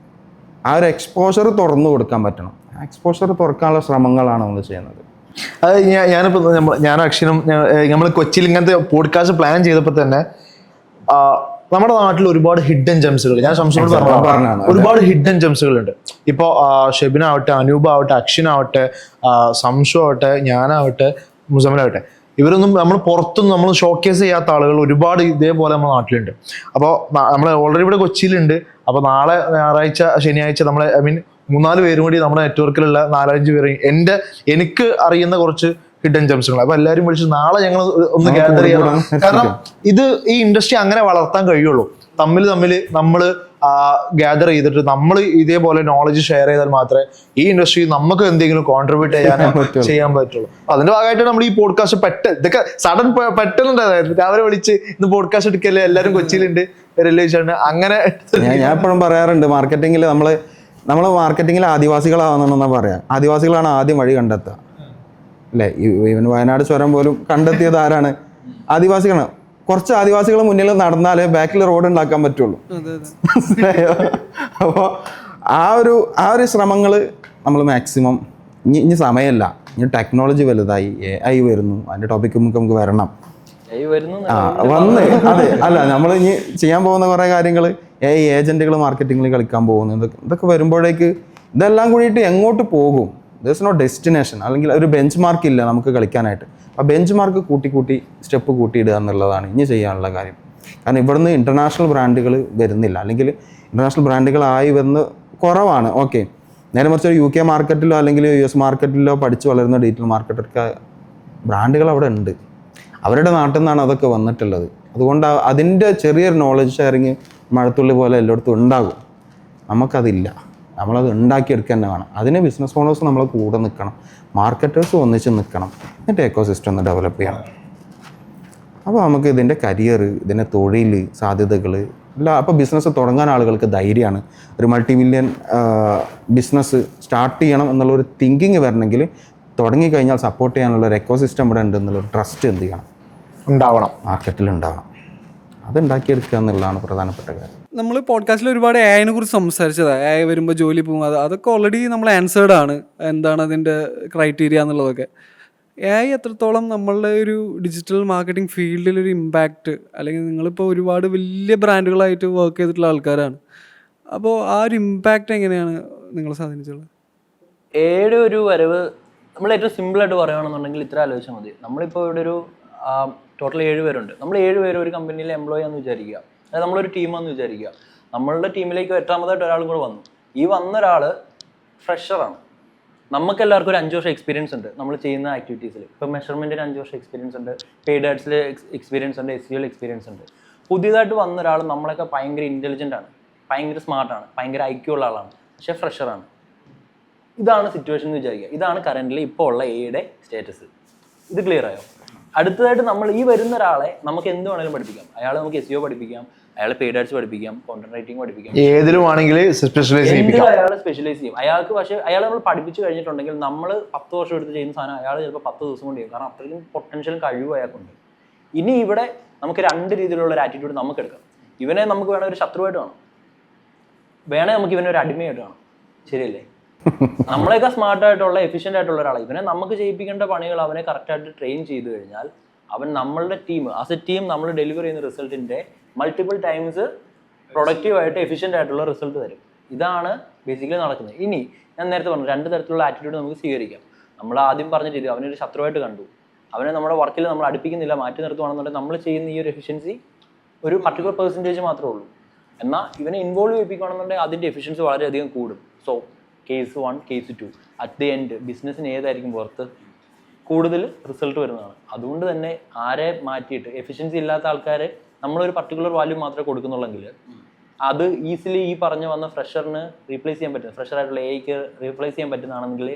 ആ ഒരു എക്സ്പോഷർ തുറന്നു കൊടുക്കാൻ പറ്റണം. എക്സ്പോഷർ തുറക്കാനുള്ള ശ്രമങ്ങളാണ് നമ്മൾ ചെയ്യുന്നത്. അത് ഞാനിപ്പോൾ ഞാൻ അക്ഷരം നമ്മൾ കൊച്ചിയിൽ ഇങ്ങനത്തെ പോഡ്കാസ്റ്റ് പ്ലാൻ ചെയ്തപ്പോൾ തന്നെ നമ്മുടെ നാട്ടിൽ ഒരുപാട് ഹിഡൻ ജംസുകൾ, ഞാൻ ശംസുനോട് പറഞ്ഞതാണ്, ഒരുപാട് ഹിഡൻ ജംസുകൾ ഉണ്ട്. ഇപ്പോൾ ഷെബിനാവട്ടെ, അനൂപാവട്ടെ, അക്ഷനാവട്ടെ, സംശു ആവട്ടെ, ഞാനാവട്ടെ, മുസമിലാവട്ടെ, ഇവരൊന്നും നമ്മൾ പുറത്തൊന്നും നമ്മൾ ഷോക്കേസ് ചെയ്യാത്ത ആളുകൾ ഒരുപാട് ഇതേപോലെ നമ്മുടെ നാട്ടിലുണ്ട്. അപ്പോൾ നമ്മൾ ഓൾറെഡി ഇവിടെ കൊച്ചിയിലുണ്ട്. അപ്പോൾ നാളെ ഞായറാഴ്ച ശനിയാഴ്ച നമ്മളെ മൂന്നാല് പേരും കൂടി നമ്മുടെ നെറ്റ്വർക്കിലുള്ള 4-5 പേര് എനിക്ക് അറിയുന്ന കുറച്ച് ഹിഡൻ ജംസുകൾ. അപ്പൊ എല്ലാവരും വിളിച്ച് നാളെ ഞങ്ങൾ ഒന്ന് ഗ്യാദർ ചെയ്യണം. കാരണം ഇത് ഈ ഇൻഡസ്ട്രി അങ്ങനെ വളർത്താൻ കഴിയുള്ളൂ. തമ്മിൽ നമ്മൾ ഗ്യാദർ ചെയ്തിട്ട് നമ്മൾ ഇതേപോലെ നോളജ് ഷെയർ ചെയ്താൽ മാത്രമേ ഈ ഇൻഡസ്ട്രി നമുക്ക് എന്തെങ്കിലും കോൺട്രിബ്യൂട്ട് ചെയ്യാൻ പറ്റുള്ളൂ. അതിന്റെ ഭാഗമായിട്ട് നമ്മൾ ഈ പോഡ്കാസ്റ്റ് ഇതൊക്കെ സഡൻ പെട്ടെന്നുണ്ടായിരുന്നു. രാവിലെ വിളിച്ച് ഇന്ന് പോഡ്കാസ്റ്റ് എടുക്കല്ലേ, എല്ലാവരും കൊച്ചിയിലുണ്ട് അങ്ങനെ. ഞാൻ എപ്പോഴും പറയാറുണ്ട്, മാർക്കറ്റിങ്ങിൽ നമ്മൾ മാർക്കറ്റിങ്ങിൽ ആദിവാസികളാവുന്നെന്നാ പറയാം. ആദിവാസികളാണ് ആദ്യം വഴി കണ്ടെത്തുക അല്ലേ? ഈവൻ വയനാട് ചുരം പോലും കണ്ടെത്തിയത് ആരാണ്? ആദിവാസികളാണ്. കുറച്ച് ആദിവാസികൾ മുന്നിൽ നടന്നാലേ ബാക്കിൽ റോഡ് ഉണ്ടാക്കാൻ പറ്റുള്ളൂ. അപ്പോൾ ആ ഒരു ശ്രമങ്ങൾ നമ്മൾ മാക്സിമം, ഇനി സമയമല്ല, ഇനി ടെക്നോളജി വലുതായി, AI വരുന്നു, അതിൻ്റെ ടോപ്പിക്ക് നമുക്ക് വരണം. അതെ, അല്ല നമ്മൾ ഇനി ചെയ്യാൻ പോകുന്ന കുറേ കാര്യങ്ങൾ, ഏജന്റുകൾ മാർക്കറ്റിങ്ങിൽ കളിക്കാൻ പോകുന്നു. ഇതൊക്കെ വരുമ്പോഴേക്ക് ഇതെല്ലാം കൂടിയിട്ട് എങ്ങോട്ട് പോകും? ദർസ് നോ ഡെസ്റ്റിനേഷൻ, അല്ലെങ്കിൽ ഒരു ബെഞ്ച് മാർക്ക് ഇല്ല നമുക്ക് കളിക്കാനായിട്ട്. ആ ബെഞ്ച് മാർക്ക് കൂട്ടി സ്റ്റെപ്പ് കൂട്ടിയിടുക എന്നുള്ളതാണ് ഇനി ചെയ്യാനുള്ള കാര്യം. കാരണം ഇവിടുന്ന് ഇൻ്റർനാഷണൽ ബ്രാൻഡുകൾ വരുന്നില്ല, അല്ലെങ്കിൽ ഇൻ്റർനാഷണൽ ബ്രാൻഡുകളായി വരുന്ന കുറവാണ്. ഓക്കെ, നേരെ മറിച്ച് ഒരു UK മാർക്കറ്റിലോ അല്ലെങ്കിൽ US മാർക്കറ്റിലോ പഠിച്ച് വളരുന്ന ഡിജിറ്റൽ മാർക്കറ്റർക്ക് ബ്രാൻഡുകൾ അവിടെ ഉണ്ട്. അവരുടെ നാട്ടിൽ നിന്നാണ് അതൊക്കെ വന്നിട്ടുള്ളത്. അതുകൊണ്ട് അതിൻ്റെ ചെറിയൊരു നോളജ് ഷെയറിങ് മഴത്തുള്ളി പോലെ എല്ലായിടത്തും ഉണ്ടാകും. നമുക്കതില്ല. നമ്മളത് ഉണ്ടാക്കിയെടുക്കുക തന്നെ വേണം. അതിന് ബിസിനസ് ഓണേഴ്സ് നമ്മൾ കൂടെ നിൽക്കണം, മാർക്കറ്റേഴ്സ് ഒന്നിച്ച് നിൽക്കണം, എന്നിട്ട് എക്കോസിസ്റ്റം ഒന്ന് ഡെവലപ്പ് ചെയ്യണം. അപ്പോൾ നമുക്ക് ഇതിൻ്റെ കരിയർ, ഇതിൻ്റെ തൊഴിൽ സാധ്യതകൾ എല്ലാം, അപ്പോൾ ബിസിനസ് തുടങ്ങാൻ ആളുകൾക്ക് ധൈര്യമാണ്. ഒരു മൾട്ടി-മില്യൺ ബിസിനസ് സ്റ്റാർട്ട് ചെയ്യണം എന്നുള്ളൊരു തിങ്കിങ് വരണമെങ്കിൽ തുടങ്ങിക്കഴിഞ്ഞാൽ സപ്പോർട്ട് ചെയ്യാനുള്ള ഒരു എക്കോസിസ്റ്റം ഇവിടെ ഉണ്ട് എന്നുള്ളൊരു ട്രസ്റ്റ് എന്ത് ചെയ്യണം? ഉണ്ടാവണം, മാർക്കറ്റിൽ ഉണ്ടാവണം. അതുണ്ടാക്കിയെടുക്കുക എന്നുള്ളതാണ് പ്രധാനപ്പെട്ട കാര്യം. നമ്മൾ പോഡ്കാസ്റ്റിൽ ഒരുപാട് AI കുറിച്ച് സംസാരിച്ചതാണ്. AI വരുമ്പോൾ ജോലി പോകും, അതൊക്കെ ഓൾറെഡി നമ്മൾ ആൻസേർഡ് ആണ്. എന്താണ് അതിൻ്റെ ക്രൈറ്റീരിയ എന്നുള്ളതൊക്കെ. AI എത്രത്തോളം നമ്മളുടെ ഒരു ഡിജിറ്റൽ മാർക്കറ്റിംഗ് ഫീൽഡിലൊരു ഇമ്പാക്റ്റ്, അല്ലെങ്കിൽ നിങ്ങളിപ്പോൾ ഒരുപാട് വലിയ ബ്രാൻഡുകളായിട്ട് വർക്ക് ചെയ്തിട്ടുള്ള ആൾക്കാരാണ്. അപ്പോൾ ആ ഒരു ഇമ്പാക്റ്റ് എങ്ങനെയാണ് നിങ്ങളെ സ്വാധീനിച്ചുള്ളത്? AI ഒരു വരവ് നമ്മൾ ഏറ്റവും സിമ്പിളായിട്ട് പറയുകയാണെന്നുണ്ടെങ്കിൽ ഇത്ര ആലോചിച്ചാൽ മതി. നമ്മളിപ്പോൾ ഇവിടെ ഒരു ടോട്ടൽ 7 പേരുണ്ട്. നമ്മൾ 7 പേര് ഒരു കമ്പനിയിൽ എംപ്ലോയി ആണെന്ന് വിചാരിക്കുക, അതായത് നമ്മളൊരു ടീമാണെന്ന് വിചാരിക്കുക. നമ്മളുടെ ടീമിലേക്ക് 8ാമതായിട്ട് ഒരാളും കൂടെ വന്നു. ഈ വന്ന ഒരാൾ ഫ്രഷറാണ്. നമുക്കെല്ലാവർക്കും ഒരു 5 വർഷം എക്സ്പീരിയൻസ് ഉണ്ട് നമ്മൾ ചെയ്യുന്ന ആക്ടിവിറ്റീസിൽ. ഇപ്പോൾ മെഷർമെൻറ്റിന് 5 വർഷം എക്സ്പീരിയൻസ് ഉണ്ട്, പെയ്ഡ് ആഡ്സിൽ എക്സ്പീരിയൻസ് ഉണ്ട്, SEO എക്സ്പീരിയൻസ് ഉണ്ട്. പുതിയതായിട്ട് വന്ന ഒരാൾ നമ്മളൊക്കെ ഭയങ്കര ഇൻ്റലിജൻ്റ് ആണ്, ഭയങ്കര സ്മാർട്ടാണ്, ഭയങ്കര IQ ഉള്ള ആളാണ്, പക്ഷേ ഫ്രഷറാണ്. ഇതാണ് സിറ്റുവേഷൻ എന്ന് വിചാരിക്കുക. ഇതാണ് കറൻ്റ്ലി ഇപ്പോൾ ഉള്ള AI സ്റ്റേറ്റസ്. ഇത് ക്ലിയർ ആയോ? അടുത്തതായിട്ട് നമ്മൾ ഈ വരുന്ന ഒരാളെ നമുക്ക് എന്ത് വേണമെങ്കിലും പഠിപ്പിക്കാം. അയാളെ നമുക്ക് SEO പഠിപ്പിക്കാം, അയാളെ പെയ്ഡ് ആഡ്സ് പഠിപ്പിക്കാം, കോണ്ടന്റ് റൈറ്റിംഗ് പഠിപ്പിക്കാം, ഏതിലും ആണെങ്കിൽ സ്പെഷ്യലൈസ് ചെയ്യും അയാൾക്ക്. പക്ഷേ അയാൾ നമ്മൾ പഠിപ്പിച്ചു കഴിഞ്ഞിട്ടുണ്ടെങ്കിൽ നമ്മൾ 10 വർഷം എടുത്ത് ചെയ്യുന്ന സാധനം അയാൾ ചിലപ്പോൾ 10 ദിവസം കൊണ്ട് ചെയ്യും. കാരണം അത്രയും പൊട്ടൻഷ്യൽ കഴിവ് അയാൾക്കുണ്ട്. ഇനി ഇവിടെ നമുക്ക് 2 രീതിയിലുള്ള ഒരു ആറ്റിറ്റ്യൂഡ് നമുക്ക് എടുക്കാം. ഇവനെ നമുക്ക് വേണേൽ ഒരു ശത്രുവായിട്ട് കാണാം, വേണേൽ നമുക്ക് ഇവനെ ഒരു അടിമയായിട്ട് കാണാം. ശരിയല്ലേ? നമ്മളെയൊക്കെ സ്മാർട്ടായിട്ടുള്ള എഫിഷ്യൻ്റ് ആയിട്ടുള്ള ഒരാളെ ഇവനെ നമുക്ക് ചെയ്യിപ്പിക്കേണ്ട പണികൾ അവനെ കറക്റ്റായിട്ട് ട്രെയിൻ ചെയ്ത് കഴിഞ്ഞാൽ അവൻ നമ്മളുടെ ടീം ആസ് എ ടീം നമ്മൾ ഡെലിവർ ചെയ്യുന്ന റിസൾട്ടിൻ്റെ മൾട്ടിപ്പിൾ ടൈംസ് പ്രൊഡക്റ്റീവായിട്ട് എഫിഷ്യൻ്റ് ആയിട്ടുള്ള റിസൾട്ട് തരും. ഇതാണ് ബേസിക്കലി നടക്കുന്നത്. ഇനി ഞാൻ നേരത്തെ പറഞ്ഞു 2 തരത്തിലുള്ള ആറ്റിറ്റ്യൂഡ് നമുക്ക് സ്വീകരിക്കാം. നമ്മൾ ആദ്യം പറഞ്ഞ രീതി അവനൊരു ശത്രുവായിട്ട് കണ്ടു, അവനെ നമ്മുടെ വർക്കിൽ നമ്മൾ അടുപ്പിക്കുന്നില്ല, മാറ്റി നിർത്തുവാണെന്നുണ്ടെങ്കിൽ നമ്മൾ ചെയ്യുന്ന ഈ ഒരു എഫിഷ്യൻസി ഒരു പർട്ടിക്കുലർ പെർസെൻറ്റേജ് മാത്രമേ ഉള്ളൂ. എന്നാൽ ഇവനെ ഇൻവോൾവ് ചെയ്യിപ്പിക്കുകയാണെന്നുണ്ടെങ്കിൽ അതിൻ്റെ എഫിഷ്യൻസി വളരെയധികം കൂടും. So case 1, case 2 at the end ബിസിനസ്സിന് ഏതായിരിക്കും പുറത്ത് കൂടുതൽ റിസൾട്ട് വരുന്നതാണ്. അതുകൊണ്ട് തന്നെ ആരെ മാറ്റിയിട്ട് എഫിഷ്യൻസി ഇല്ലാത്ത ആൾക്കാരെ നമ്മളൊരു പർട്ടിക്കുലർ വാല്യൂ മാത്രമേ കൊടുക്കുന്നുള്ളെങ്കിൽ അത് ഈസിലി ഈ പറഞ്ഞു വന്ന ഫ്രഷറിന് റീപ്ലേസ് ചെയ്യാൻ പറ്റും, ഫ്രഷറായിട്ടുള്ള AIക്ക് റീപ്ലേസ് ചെയ്യാൻ പറ്റുന്നതാണെങ്കിൽ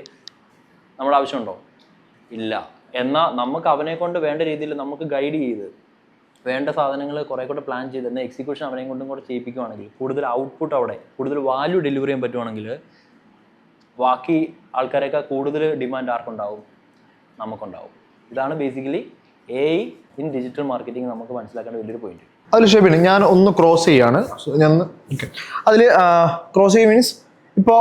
നമ്മുടെ ആവശ്യമുണ്ടോ? ഇല്ല. എന്നാൽ നമുക്ക് അവനെ കൊണ്ട് വേണ്ട രീതിയിൽ നമുക്ക് ഗൈഡ് ചെയ്ത് വേണ്ട സാധനങ്ങൾ കുറേ കൂടെ പ്ലാൻ ചെയ്ത് എന്നാൽ എക്സിക്യൂഷൻ അവനെ കൊണ്ടും കൂടെ ചെയ്യിപ്പിക്കുകയാണെങ്കിൽ കൂടുതൽ ഔട്ട്പുട്ട് അവിടെ കൂടുതൽ വാല്യൂ ഡെലിവർ ചെയ്യാൻ പറ്റുവാണെങ്കിൽ ബാക്കി ആൾക്കാരെക്കാൾ കൂടുതൽ ഡിമാൻഡ് ആർക്കുണ്ടാവും? നമുക്കുണ്ടാവും. ഇതാണ് basically AI in digital marketing നമുക്ക് മനസ്സിലാക്കേണ്ട വലിയൊരു പോയിന്റ്. അതിൽ ഷെബിന് ഞാൻ ഒന്ന് ക്രോസ് ചെയ്യാണ്. അതിൽ ക്രോസ് ചെയ്യുക മീൻസ് ഇപ്പോൾ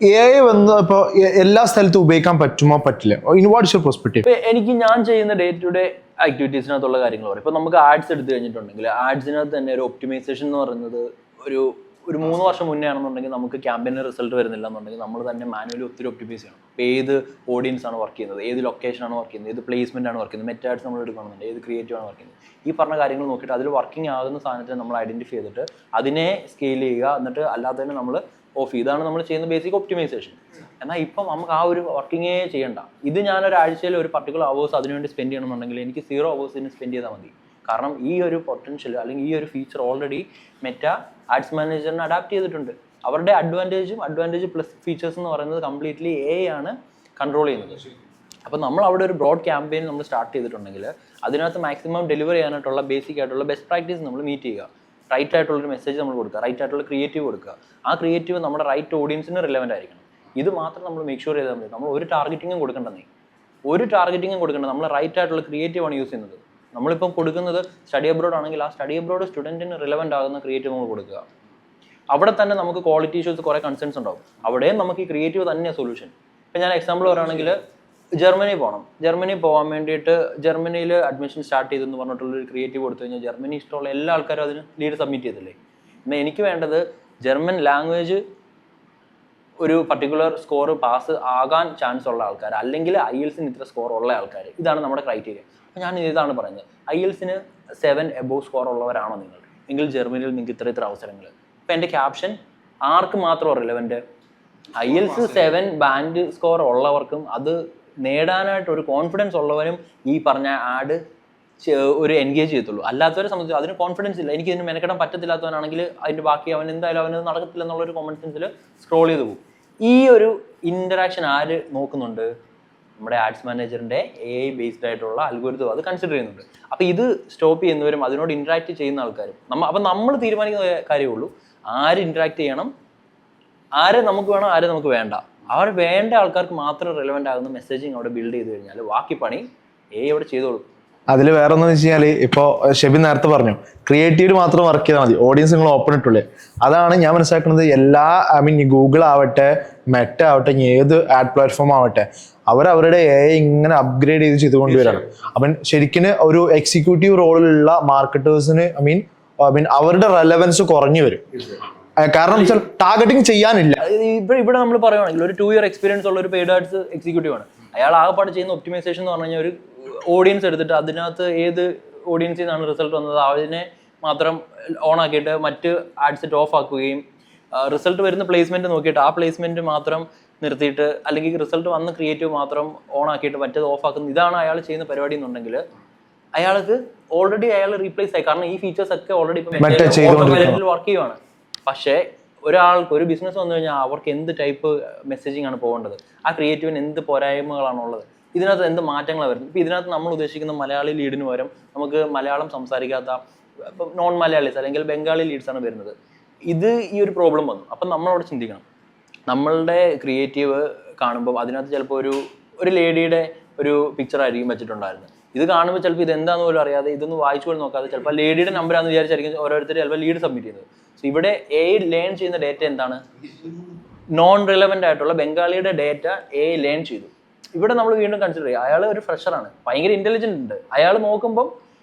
AI വന്ന് ഇപ്പോൾ എല്ലാ സ്ഥലത്തും ഉപയോഗിക്കാൻ പറ്റുമോ പറ്റില്ല? In what's your perspective? ഇപ്പൊ എനിക്ക് ഞാൻ ചെയ്യുന്ന ഡേ ടു ഡേ ആക്ടിവിറ്റീസിനകത്തുള്ള കാര്യങ്ങൾ പറയും. ഇപ്പൊ നമുക്ക് ആഡ്സ് എടുത്തു കഴിഞ്ഞിട്ടുണ്ടെങ്കിൽ ആഡ്സിനകത്ത് തന്നെ ഒരു ഒപ്റ്റിമൈസേഷൻ എന്ന് പറയുന്നത് ഒരു 3 വർഷം മുന്നേ ആണെന്നുണ്ടെങ്കിൽ നമുക്ക് ക്യാമ്പയിന് റിസൾട്ട് വരുന്നില്ല എന്നുണ്ടെങ്കിൽ നമ്മൾ തന്നെ മാനുവലി ഒത്തിരി ഒപ്റ്റിമൈസ് ചെയ്യണം. ഇപ്പോൾ ഏത് ഓഡിയൻസ് ആണ് വർക്ക് ചെയ്യുന്നത്, ഏത് ലൊക്കേഷൻ ആണ് വർക്ക് ചെയ്യുന്നത്, ഏത് പ്ലേസ്മെന്റ് ആണ് വർക്ക് ചെയ്യുന്നത്, മെറ്റാ ആഡ്സ് നമ്മൾ എടുക്കണമെന്നുണ്ട്, ഏത് ക്രിയേറ്റീവ് ആണ് വർക്ക് ചെയ്യുന്നത്, ഈ പറഞ്ഞ കാര്യങ്ങൾ നോക്കിയിട്ട് അതിൽ വർക്കിംഗ് ആകുന്ന സാധനത്തെ നമ്മൾ ഐഡന്റിഫൈ ചെയ്തിട്ട് അതിനെ സ്കെയിൽ ചെയ്യുക. എന്നിട്ട് അല്ലാതെ തന്നെ നമ്മൾ ഓഫ്, ഇതാണ് നമ്മൾ ചെയ്യുന്ന ബേസിക് ഒപ്റ്റിമൈസേഷൻ. എന്നാൽ ഇപ്പം നമുക്ക് ആ ഒരു വർക്കിങ്ങേ ചെയ്യണ്ട. ഇത് ഞാനൊരാഴ്ചയിൽ ഒരു പർട്ടിക്കുലർ അവേഴ്സ് അതിനുവേണ്ടി സ്പെൻഡ് ചെയ്യണമെന്നുണ്ടെങ്കിൽ എനിക്ക് 0 അവേഴ്സിന് സ്പെൻഡ് ചെയ്താൽ മതി. കാരണം ഈ ഒരു പൊട്ടൻഷ്യൽ അല്ലെങ്കിൽ ഈ ഒരു ഫീച്ചർ ഓൾറെഡി മെറ്റ ആഡ്സ് മാനേജറിന് അഡാപ്റ്റ് ചെയ്തിട്ടുണ്ട്. അവരുടെ അഡ്വാൻറ്റേജ് പ്ലസ് ഫീച്ചേഴ്സ് എന്ന് പറയുന്നത് കംപ്ലീറ്റ്ലി AI ആണ് കൺട്രോൾ ചെയ്യുന്നത്. അപ്പോൾ നമ്മൾ അവിടെ ഒരു ബ്രോഡ് ക്യാമ്പയിൻ നമ്മൾ സ്റ്റാർട്ട് ചെയ്തിട്ടുണ്ടെങ്കിൽ അതിനകത്ത് മാക്സിമം ഡെലിവർ ചെയ്യാനായിട്ടുള്ള ബേസിക് ആയിട്ടുള്ള ബെസ്റ്റ് പ്രാക്ടീസ് നമ്മൾ മീറ്റ് ചെയ്യുക. റൈറ്റ് ആയിട്ടുള്ളൊരു മെസ്സേജ് നമ്മൾ കൊടുക്കുക, റൈറ്റ് ആയിട്ടുള്ള ക്രിയേറ്റീവ് കൊടുക്കുക. ആ ക്രിയേറ്റീവ് നമ്മുടെ റൈറ്റ് ഓഡിയൻസിന് റിലവൻ്റ് ആയിരിക്കണം. ഇത് മാത്രം നമ്മൾ മേക്ക് ഷുവർ ചെയ്താൽ മതി. നമ്മൾ ഒരു ടാർഗറ്റിങ്ങും കൊടുക്കേണ്ടതേ, നമ്മൾ റൈറ്റ് ആയിട്ടുള്ള ക്രിയേറ്റീവാണ് യൂസ് ചെയ്യുന്നത്. നമ്മളിപ്പം കൊടുക്കുന്നത് സ്റ്റഡി അബ്രോഡ് ആണെങ്കിൽ ആ സ്റ്റഡി അബ്രോഡ് സ്റ്റുഡൻറ്റിന് റിലവൻ്റ് ആകുന്ന ക്രിയേറ്റീവ് നമ്മൾ കൊടുക്കുക. അവിടെ തന്നെ നമുക്ക് ക്വാളിറ്റി ഇഷ്യൂസ് കുറേ കൺസേൺസ് ഉണ്ടാവും. അവിടെയും നമുക്ക് ഈ ക്രിയേറ്റീവ് തന്നെയാണ് സൊല്യൂഷൻ. ഇപ്പം ഞാൻ എക്സാമ്പിൾ പറയുകയാണെങ്കിൽ ജർമ്മനി പോകാൻ വേണ്ടിയിട്ട് ജർമ്മനിയിൽ അഡ്മിഷൻ സ്റ്റാർട്ട് ചെയ്തെന്ന് പറഞ്ഞിട്ടുള്ളൊരു ക്രിയേറ്റീവ് കൊടുത്തു കഴിഞ്ഞാൽ ജർമ്മനി ഇഷ്ടമുള്ള എല്ലാ ആൾക്കാരും അതിന് ലീഡ് സബ്മിറ്റ് ചെയ്തില്ലേ. എന്നാൽ എനിക്ക് വേണ്ടത് ജർമ്മൻ ലാംഗ്വേജ് ഒരു പർട്ടിക്കുലർ സ്കോർ പാസ് ആകാൻ ചാൻസ് ഉള്ള ആൾക്കാർ, അല്ലെങ്കിൽ IELTS ഇത്ര സ്കോർ ഉള്ള ആൾക്കാർ. ഇതാണ് നമ്മുടെ ക്രൈറ്റീരിയ. അപ്പോൾ ഞാൻ ഇതാണ് പറയുന്നത്, IELTS 7 എബോവ് സ്കോർ ഉള്ളവരാണോ നിങ്ങൾ, എങ്കിൽ ജർമ്മനിയിൽ നിങ്ങൾക്ക് ഇത്ര അവസരങ്ങൾ. ഇപ്പം എൻ്റെ ക്യാപ്ഷൻ ആർക്ക് മാത്രമോ റിലവൻറ്റ്, IELTS 7 ബാൻഡ് സ്കോർ ഉള്ളവർക്കും അത് നേടാനായിട്ട് ഒരു കോൺഫിഡൻസ് ഉള്ളവരും ഈ പറഞ്ഞ ആഡ് ഒരു എൻഗേജ് ചെയ്യത്തുള്ളൂ. അല്ലാത്തവരെ സംബന്ധിച്ച് അതിന് കോൺഫിഡൻസ് ഇല്ല, എനിക്ക് ഇതിന് മെനക്കെടാൻ പറ്റത്തില്ലാത്തവനാണെങ്കിൽ അതിൻ്റെ ബാക്കി അവൻ എന്തായാലും അവന് നടക്കത്തില്ല എന്നുള്ളൊരു കോമൺ സെൻസിൽ സ്ക്രോൾ ചെയ്ത് പോകും. ഈ ഒരു ഇൻറ്ററാക്ഷൻ ആര് നോക്കുന്നുണ്ട്? നമ്മുടെ ആഡ്സ് മാനേജറിൻ്റെ AI ബേസ്ഡ് ആയിട്ടുള്ള അൽഗോരിതം അത് കൺസിഡർ ചെയ്യുന്നുണ്ട്. അപ്പോൾ ഇത് സ്റ്റോപ്പ് ചെയ്യുന്നവരും അതിനോട് ഇൻറ്ററാക്ട് ചെയ്യുന്ന ആൾക്കാരും അപ്പം നമ്മൾ തീരുമാനിക്കുന്ന കാര്യമേ ഉള്ളൂ ആര് ഇൻറ്ററാക്ട് ചെയ്യണം, ആരെ നമുക്ക് വേണം, ആരെ നമുക്ക് വേണ്ട. അവർ വേണ്ട ആൾക്കാർക്ക് മാത്രം റിലവൻ്റ് ആകുന്ന മെസ്സേജിങ് അവിടെ ബിൽഡ് ചെയ്ത് കഴിഞ്ഞാൽ ബാക്കി പണി AI അവിടെ ചെയ്തോളും. അതിൽ വേറെ ഒന്നെന്ന് വെച്ച് കഴിഞ്ഞാൽ ഇപ്പോൾ ഷെബിൻ നേരത്തെ പറഞ്ഞു ക്രിയേറ്റീവ് മാത്രം വർക്ക് ചെയ്താൽ മതി, ഓഡിയൻസ് നിങ്ങൾ ഓപ്പൺ ഇട്ടുള്ളേ. അതാണ് ഞാൻ മനസ്സിലാക്കുന്നത്. എല്ലാ ഗൂഗിൾ ആവട്ടെ, മെറ്റ ആവട്ടെ, ഏത് ആഡ് പ്ലാറ്റ്ഫോം ആവട്ടെ, അവരവരുടെ AI ഇങ്ങനെ അപ്ഗ്രേഡ് ചെയ്തുകൊണ്ടുവരാണ്. അപ്പം ശരിക്കും ഒരു എക്സിക്യൂട്ടീവ് റോളിലുള്ള മാർക്കറ്റേഴ്സിന് അവരുടെ റെലവൻസ് കുറഞ്ഞു വരും. കാരണം ടാർഗറ്റിംഗ് ചെയ്യാനില്ല. ഇവിടെ നമ്മൾ പറയുവാണെങ്കിൽ ഒരു 2 year എക്സ്പീരിയൻസ് ഉള്ള ഒരു പെയ്ഡ് ആഡ്സ് എക്സിക്യൂട്ടീവ് ആണ്. അയാൾ ആകെപ്പാട് ചെയ്യുന്ന ഒപ്റ്റിമൈസേഷൻ എന്ന് പറഞ്ഞു കഴിഞ്ഞാൽ ഒരു ഓഡിയൻസ് എടുത്തിട്ട് അതിനകത്ത് ഏത് ഓഡിയൻസിൽ നിന്നാണ് റിസൾട്ട് വന്നത് അതിനെ മാത്രം ഓൺ ആക്കിയിട്ട് മറ്റ് ആഡ്സ് ഓഫ് ആക്കുകയും റിസൾട്ട് വരുന്ന പ്ലേസ്മെന്റ് നോക്കിയിട്ട് ആ പ്ലേസ്മെന്റ് മാത്രം നിർത്തിയിട്ട്, അല്ലെങ്കിൽ റിസൾട്ട് വന്ന ക്രിയേറ്റീവ് മാത്രം ഓൺ ആക്കിയിട്ട് മറ്റേത് ഓഫ് ആക്കുന്നത്, ഇതാണ് അയാൾ ചെയ്യുന്ന പരിപാടി എന്നുണ്ടെങ്കിൽ അയാൾക്ക് ഓൾറെഡി അയാൾ റീപ്ലേസ് ആയി. കാരണം ഈ ഫീച്ചേഴ്സ് ഒക്കെ ഓൾറെഡി വർക്ക് ചെയ്യുവാണ്. പക്ഷേ ഒരാൾക്ക് ഒരു ബിസിനസ് വന്നു കഴിഞ്ഞാൽ അവർക്ക് എന്ത് ടൈപ്പ് മെസ്സേജിങ് ആണ് പോകേണ്ടത്, ആ ക്രിയേറ്റീവിന് എന്ത് പോരായ്മകളാണുള്ളത്, ഇതിനകത്ത് എന്ത് മാറ്റങ്ങളാണ് വരുന്നത്. ഇപ്പോൾ ഇതിനകത്ത് നമ്മൾ ഉദ്ദേശിക്കുന്ന മലയാളി ലീഡിന് പകരം നമുക്ക് മലയാളം സംസാരിക്കാത്ത ഇപ്പം നോൺ മലയാളീസ് അല്ലെങ്കിൽ ബംഗാളി ലീഡ്സാണ് വരുന്നത്. ഇത് ഈ ഒരു പ്രോബ്ലം വന്നു. അപ്പം നമ്മളവിടെ ചിന്തിക്കണം, നമ്മളുടെ ക്രിയേറ്റീവ് കാണുമ്പോൾ അതിനകത്ത് ചിലപ്പോൾ ഒരു ലേഡിയുടെ ഒരു പിക്ചർ ആയിരിക്കും വെച്ചിട്ടുണ്ടായിരുന്നത്. ഇത് കാണുമ്പോൾ ചിലപ്പോൾ ഇത് എന്താണെന്ന് പോലും അറിയാതെ ഇതൊന്നും വായിച്ചു പോലും നോക്കാതെ ചിലപ്പോൾ ലേഡിയുടെ നമ്പറാണെന്ന് വിചാരിച്ചായിരിക്കും ഓരോരുത്തർ ചിലപ്പോൾ ലീഡ് സബ്മിറ്റ് ചെയ്യുന്നത്. സോ ഇവിടെ AI ലേൺ ചെയ്യുന്ന ഡേറ്റ എന്താണ്? നോൺ റിലവൻ്റ് ആയിട്ടുള്ള ബംഗാളിയുടെ ഡേറ്റ AI ലേൺ ചെയ്തു. ഇവിടെ നമ്മൾ വീണ്ടും കൺസിഡർ ചെയ്യുക, അയാൾ ഒരു ഫ്രഷറാണ്, ഭയങ്കര ഇൻ്റലിജൻ്റ് ഉണ്ട്. അയാൾ നോക്കുമ്പം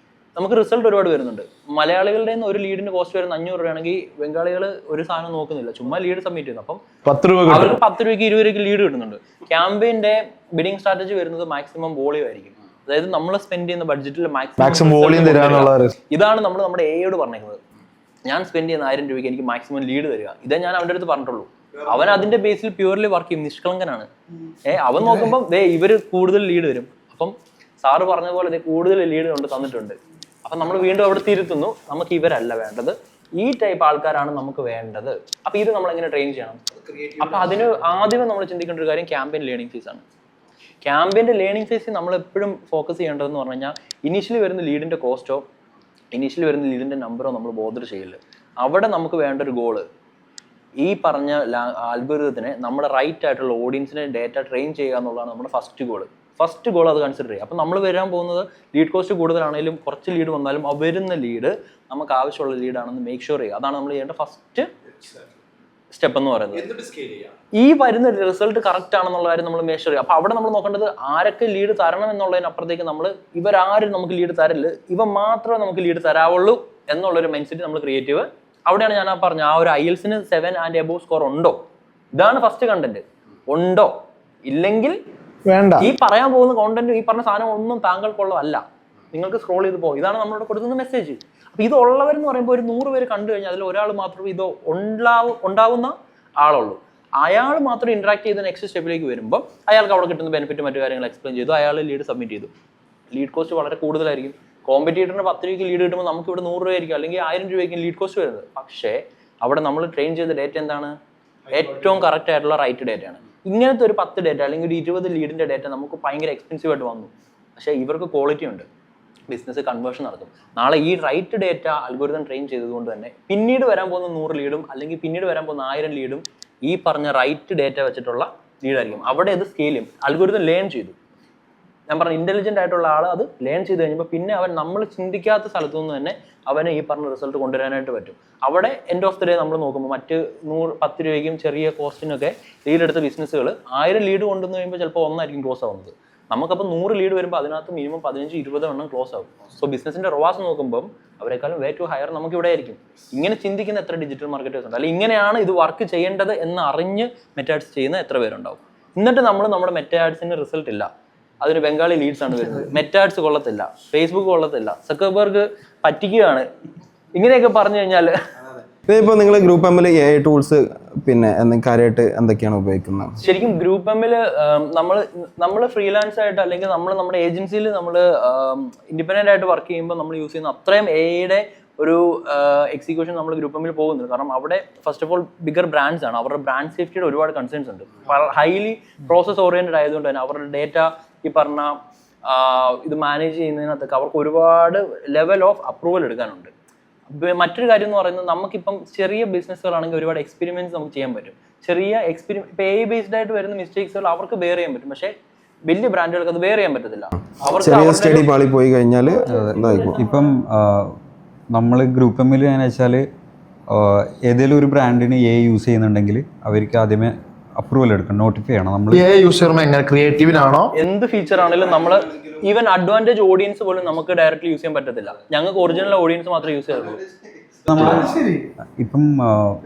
നമുക്ക് റിസൾട്ട് ഒരുപാട് വരുന്നുണ്ട്. മലയാളികളുടെ നിന്ന് ഒരു ലീഡിന് കോസ്റ്റ് വരുന്ന 500 രൂപയാണെങ്കിൽ ബംഗാളികൾ ഒരു സാധനം നോക്കുന്നില്ല, ചുമ്മാ ലീഡ് സബ്മിറ്റ് ചെയ്യുന്നു. അപ്പം 10 രൂപയ്ക്ക് 10 രൂപയ്ക്ക് 20 രൂപയ്ക്ക് ലീഡ് കിട്ടുന്നുണ്ട്. ക്യാമ്പയിൻ്റെ ബിഡിങ് സ്ട്രാറ്റജി വരുന്നത് മാക്സിമം വോളിയം ആയിരിക്കും. അതായത് നമ്മൾ സ്പെൻഡ് ചെയ്യുന്ന ബഡ്ജറ്റിൽ മാക്സിമം വോളിയം തരാനുള്ള. ഇതാണ് നമ്മൾ നമ്മുടെ AIയോട് പറഞ്ഞേക്കുന്നത്. ഞാൻ സ്പെൻഡ് ചെയ്യുന്ന 1000 രൂപയ്ക്ക് എനിക്ക് മാക്സിമം ലീഡ് തരിക. ഇതേ ഞാൻ അവൻ്റെ അടുത്ത് പറഞ്ഞിട്ടുള്ളൂ. അവൻ അതിന്റെ ബേസിൽ പ്യൂർലി വർക്ക് ചെയ്യും, നിഷ്കളങ്കനാണ്. അവൻ നോക്കുമ്പോൾ ഇവര് കൂടുതൽ ലീഡ് വരും. അപ്പം സാറ് പറഞ്ഞ പോലെ കൂടുതൽ ലീഡ് കൊണ്ട് തന്നിട്ടുണ്ട്. അപ്പം നമ്മൾ വീണ്ടും അവിടെ തിരുത്തുന്നു, നമുക്ക് ഇവരല്ല വേണ്ടത്, ഈ ടൈപ്പ് ആൾക്കാരാണ് നമുക്ക് വേണ്ടത്. അപ്പം ഇത് നമ്മൾ എങ്ങനെ ട്രെയിൻ ചെയ്യണം? അപ്പം അതിന് ആദ്യമേ നമ്മൾ ചിന്തിക്കേണ്ട ഒരു കാര്യം ക്യാമ്പയിൻ ലേണിംഗ് ഫേസ് ആണ്. ക്യാമ്പയിൻ്റെ ലേണിംഗ് ഫേസിൽ നമ്മൾ എപ്പോഴും ഫോക്കസ് ചെയ്യേണ്ടതെന്ന് പറഞ്ഞു കഴിഞ്ഞാൽ ഇനീഷ്യലി വരുന്ന ലീഡിൻ്റെ കോസ്റ്റോ ഇനീഷ്യലി വരുന്ന ലീഡിൻ്റെ നമ്പറോ നമ്മൾ ബോദർ ചെയ്യില്ല. അവിടെ നമുക്ക് വേണ്ട ഒരു ഗോള് ഈ പറഞ്ഞ അൽഗോരിതത്തിനെ നമ്മുടെ റൈറ്റ് ആയിട്ടുള്ള ഓഡിയൻസിനെ ഡേറ്റ ട്രെയിൻ ചെയ്യുക എന്നുള്ളതാണ് നമ്മുടെ ഫസ്റ്റ് ഗോൾ അത് കൺസിഡർ ചെയ്യുക. അപ്പം നമ്മൾ വരാൻ പോകുന്നത് ലീഡ് കോസ്റ്റ് കൂടുതലാണെങ്കിലും കുറച്ച് ലീഡ് വന്നാലും ആ വരുന്ന ലീഡ് നമുക്ക് ആവശ്യമുള്ള ലീഡാണെന്ന് മേക്ക് ഷുവർ ചെയ്യുക. അതാണ് നമ്മൾ ചെയ്യേണ്ട ഫസ്റ്റ് സ്റ്റെപ്പ് എന്ന് പറയുന്നത്. ഈ വരുന്ന റിസൾട്ട് കറക്റ്റ് ആണെന്നുള്ള കാര്യം നമ്മൾ മെഷർ ചെയ്യും. അപ്പോൾ അവിടെ നമ്മൾ നോക്കേണ്ടത് ആരൊക്കെ ലീഡ് തരണം എന്നുള്ളതിനപ്പുറത്തേക്ക് നമ്മൾ ഇവരാരും നമുക്ക് ലീഡ് തരില്ല, ഇവ മാത്രമേ നമുക്ക് ലീഡ് തരാവുള്ളൂ എന്നുള്ളൊരു മൈൻഡ് സെറ്റ് നമ്മൾ ക്രിയേറ്റീവ്. അവിടെയാണ് ഞാൻ പറഞ്ഞ ആ ഒരു IELTS-ന് 7 and above സ്കോർ ഉണ്ടോ, ഇതാണ് ഫസ്റ്റ് കണ്ടന്റ്. ഉണ്ടോ, ഇല്ലെങ്കിൽ വേണ്ട. ഈ പറയാൻ പോകുന്ന കോണ്ടന്റ്, ഈ പറഞ്ഞ സാധനം ഒന്നും താങ്കൾക്കുള്ളതല്ല, നിങ്ങൾക്ക് സ്ക്രോൾ ചെയ്ത് പോകും. ഇതാണ് നമ്മളോട് കൊടുക്കുന്ന മെസ്സേജ്. അപ്പൊ ഇത് ഉള്ളവരെന്ന് പറയുമ്പോൾ ഒരു 100 പേര് കണ്ടു കഴിഞ്ഞാൽ അതിൽ ഒരാൾ മാത്രമേ ഇത് ഉണ്ടാവുന്ന ആളുള്ളൂ. അയാൾ മാത്രം ഇന്ററാക്ട് ചെയ്ത് നെക്സ്റ്റ് സ്റ്റെപ്പിലേക്ക് വരുമ്പോൾ അയാൾക്ക് അവിടെ കിട്ടുന്ന ബെനിഫിറ്റ് മറ്റു കാര്യങ്ങൾ എക്സ്പ്ലെയിൻ ചെയ്തു, അയാൾ ലീഡ് സബ്മിറ്റ് ചെയ്തു. ലീഡ് കോസ്റ്റ് വളരെ കൂടുതലായിരിക്കും. കോമ്പറ്റീറ്ററിന് 10 രൂപയ്ക്ക് ലീഡ് കിട്ടുമ്പോൾ നമുക്ക് ഇവിടെ 100 രൂപയായിരിക്കും, അല്ലെങ്കിൽ 1000 രൂപയ്ക്കും ലീഡ് കോസ്റ്റ് വരുന്നത്. പക്ഷേ അവിടെ നമ്മൾ ട്രെയിൻ ചെയ്ത ഡേറ്റ എന്താണ്? ഏറ്റവും കറക്റ്റ് ആയിട്ടുള്ള റൈറ്റ് ഡേറ്റ ആണ്. ഇങ്ങനത്തെ ഒരു 10 ഡേറ്റ അല്ലെങ്കിൽ ഒരു 20 ലീഡിന്റെ ഡേറ്റ നമുക്ക് ഭയങ്കര എക്സ്പെൻസീവ് ആയിട്ട് വന്നു. പക്ഷേ ഇവർക്ക് ക്വാളിറ്റി ഉണ്ട്, ബിസിനസ് കൺവേർഷൻ നടത്തും. നാളെ ഈ റൈറ്റ് ഡേറ്റ അൽഗോരിതം ട്രെയിൻ ചെയ്തതുകൊണ്ട് തന്നെ പിന്നീട് വരാൻ പോകുന്ന 100 ലീഡും അല്ലെങ്കിൽ പിന്നീട് വരാൻ പോകുന്ന 1000 ലീഡും ഈ പറഞ്ഞ റൈറ്റ് ഡേറ്റ വെച്ചിട്ടുള്ള ലീഡായിരിക്കും. അവിടെ ഇത് സ്കെയിൽ ചെയ്യും. അൽഗോരിതം ലേൺ ചെയ്തു. ഞാൻ പറഞ്ഞ ഇന്റലിജന്റ് ആയിട്ടുള്ള ആൾ അത് ലേൺ ചെയ്ത് കഴിഞ്ഞപ്പോൾ പിന്നെ അവൻ നമ്മൾ ചിന്തിക്കാത്ത സ്ഥലത്തു നിന്ന് തന്നെ അവന് ഈ പറഞ്ഞ റിസൾട്ട് കൊണ്ടുവരാനായിട്ട് പറ്റും. അവിടെ എൻഡ് ഓഫ് ദി ഡേ നമ്മൾ നോക്കുമ്പോൾ മറ്റ് 10 രൂപയ്ക്കും ചെറിയ കോസ്റ്റിനൊക്കെ ലീഡ് എടുത്ത ബിസിനസ്സുകൾ 1000 ലീഡ് കൊണ്ടുവന്ന് കഴിയുമ്പോൾ ചിലപ്പോൾ ഒന്നായിരിക്കും ക്ലോസ് ആവുന്നത്. നമുക്കപ്പോൾ 100 ലീഡ് വരുമ്പോൾ അതിനകത്ത് മിനിമം 15-20 എണ്ണം ക്ലോസ് ആവും. സോ ബിസിനസിന്റെ റോവാസ് നോക്കുമ്പോൾ അവരെക്കാളും വേ ടു ഹയർ നമുക്ക് ഇവിടെ ആയിരിക്കും. ഇങ്ങനെ ചിന്തിക്കുന്ന എത്ര ഡിജിറ്റൽ മാർക്കറ്റേഴ്സ് ഉണ്ട്, അല്ലെങ്കിൽ ഇങ്ങനെയാണ് ഇത് വർക്ക് ചെയ്യേണ്ടത് എന്ന് അറിഞ്ഞ് മെറ്റാഡ്സ് ചെയ്യുന്ന എത്ര പേരുണ്ടാവും. എന്നിട്ട് നമ്മൾ നമ്മുടെ മെറ്റാഡ്സിന് റിസൾട്ട് ഇല്ല, അതിന് ബംഗാളി ലീഡ്സ് ആണ് വരുന്നത്, മെറ്റാഡ്സ് കൊള്ളത്തില്ല, ഫേസ്ബുക്ക് കൊള്ളത്തില്ല, സക്കർബർഗ് പറ്റിക്കുകയാണ്, ഇങ്ങനെയൊക്കെ പറഞ്ഞു കഴിഞ്ഞാൽ. ഇപ്പോൾ നിങ്ങൾ ഗ്രൂപ്പ് എമ്മിൽ AI ടൂൾസ് പിന്നെ കാര്യമായിട്ട് എന്തൊക്കെയാണ് ഉപയോഗിക്കുന്നത്? ശരിക്കും ഗ്രൂപ്പ് എമ്മിൽ നമ്മൾ ഫ്രീലാൻസ് ആയിട്ട് അല്ലെങ്കിൽ നമ്മുടെ ഏജൻസിയിൽ നമ്മൾ ഇൻഡിപെൻഡന്റ് ആയിട്ട് വർക്ക് ചെയ്യുമ്പോൾ നമ്മൾ യൂസ് ചെയ്യുന്ന അത്രയും AI-യുടെ ഒരു എക്സിക്യൂഷൻ നമ്മൾ ഗ്രൂപ്പ് എമ്മിൽ പോകുന്നുണ്ട്. കാരണം അവിടെ first of all bigger brands ആണ്, അവരുടെ ബ്രാൻഡ് സേഫ്റ്റിയുടെ ഒരുപാട് കൺസേൺസ് ഉണ്ട്. ഹൈലി പ്രോസസ് ഓറിയന്റഡ് ആയതുകൊണ്ട് തന്നെ അവരുടെ ഡേറ്റ ഈ പറഞ്ഞ ഇത് മാനേജ് ചെയ്യുന്നതിനകത്തൊക്കെ അവർക്ക് ഒരുപാട് ലെവൽ ഓഫ് അപ്രൂവൽ എടുക്കാനുണ്ട്. മറ്റൊരു കാര്യം എന്ന് പറയുന്നത് നമുക്കിപ്പം ചെറിയ ബിസിനസ്സുകളാണെങ്കിൽ ഒരുപാട് എക്സ്പെരിമെന്റ്സ് നമുക്ക് ചെയ്യാൻ പറ്റും. ചെറിയ ഇപ്പം AI ബേസ്ഡ് ആയിട്ട് വരുന്ന മിസ്റ്റേക്സുകൾ അവർക്ക് ബെയർ ചെയ്യാൻ പറ്റും, പക്ഷേ വലിയ ബ്രാൻഡുകൾക്ക് അത് ബെയർ ചെയ്യാൻ പറ്റത്തില്ല. സ്റ്റഡി പാളി പോയി കഴിഞ്ഞാൽ ഇപ്പം നമ്മൾ ഗ്രൂപ്പ് എമ്മിൽ എങ്ങനെ വെച്ചാൽ ഏതെങ്കിലും ഒരു ബ്രാൻഡിന് AI യൂസ് ചെയ്യുന്നുണ്ടെങ്കിൽ അവർക്ക് ആദ്യമേ അപ്രൂവൽ എടുക്കണം, നോട്ടിഫൈ ചെയ്യണം. നമ്മൾ AI യൂസ് ചെയ്യുമ്പോൾ എങ്ങനെ ക്രിയേറ്റീവിനാണോ എന്ത് ഫീച്ചർ ആണെങ്കിലും നമ്മൾ ഈവൻ അഡ്വാൻറ്റേജ് ഓഡിയൻസ് പോലും നമുക്ക് ഡയറക്റ്റ്ലി യൂസ് ചെയ്യാൻ പറ്റത്തില്ല. ഞങ്ങൾക്ക് ഒറിജിനൽ ഓഡിയൻസ് മാത്രമേ യൂസ് ചെയ്യാറുള്ളൂ. നമ്മൾ ഇപ്പം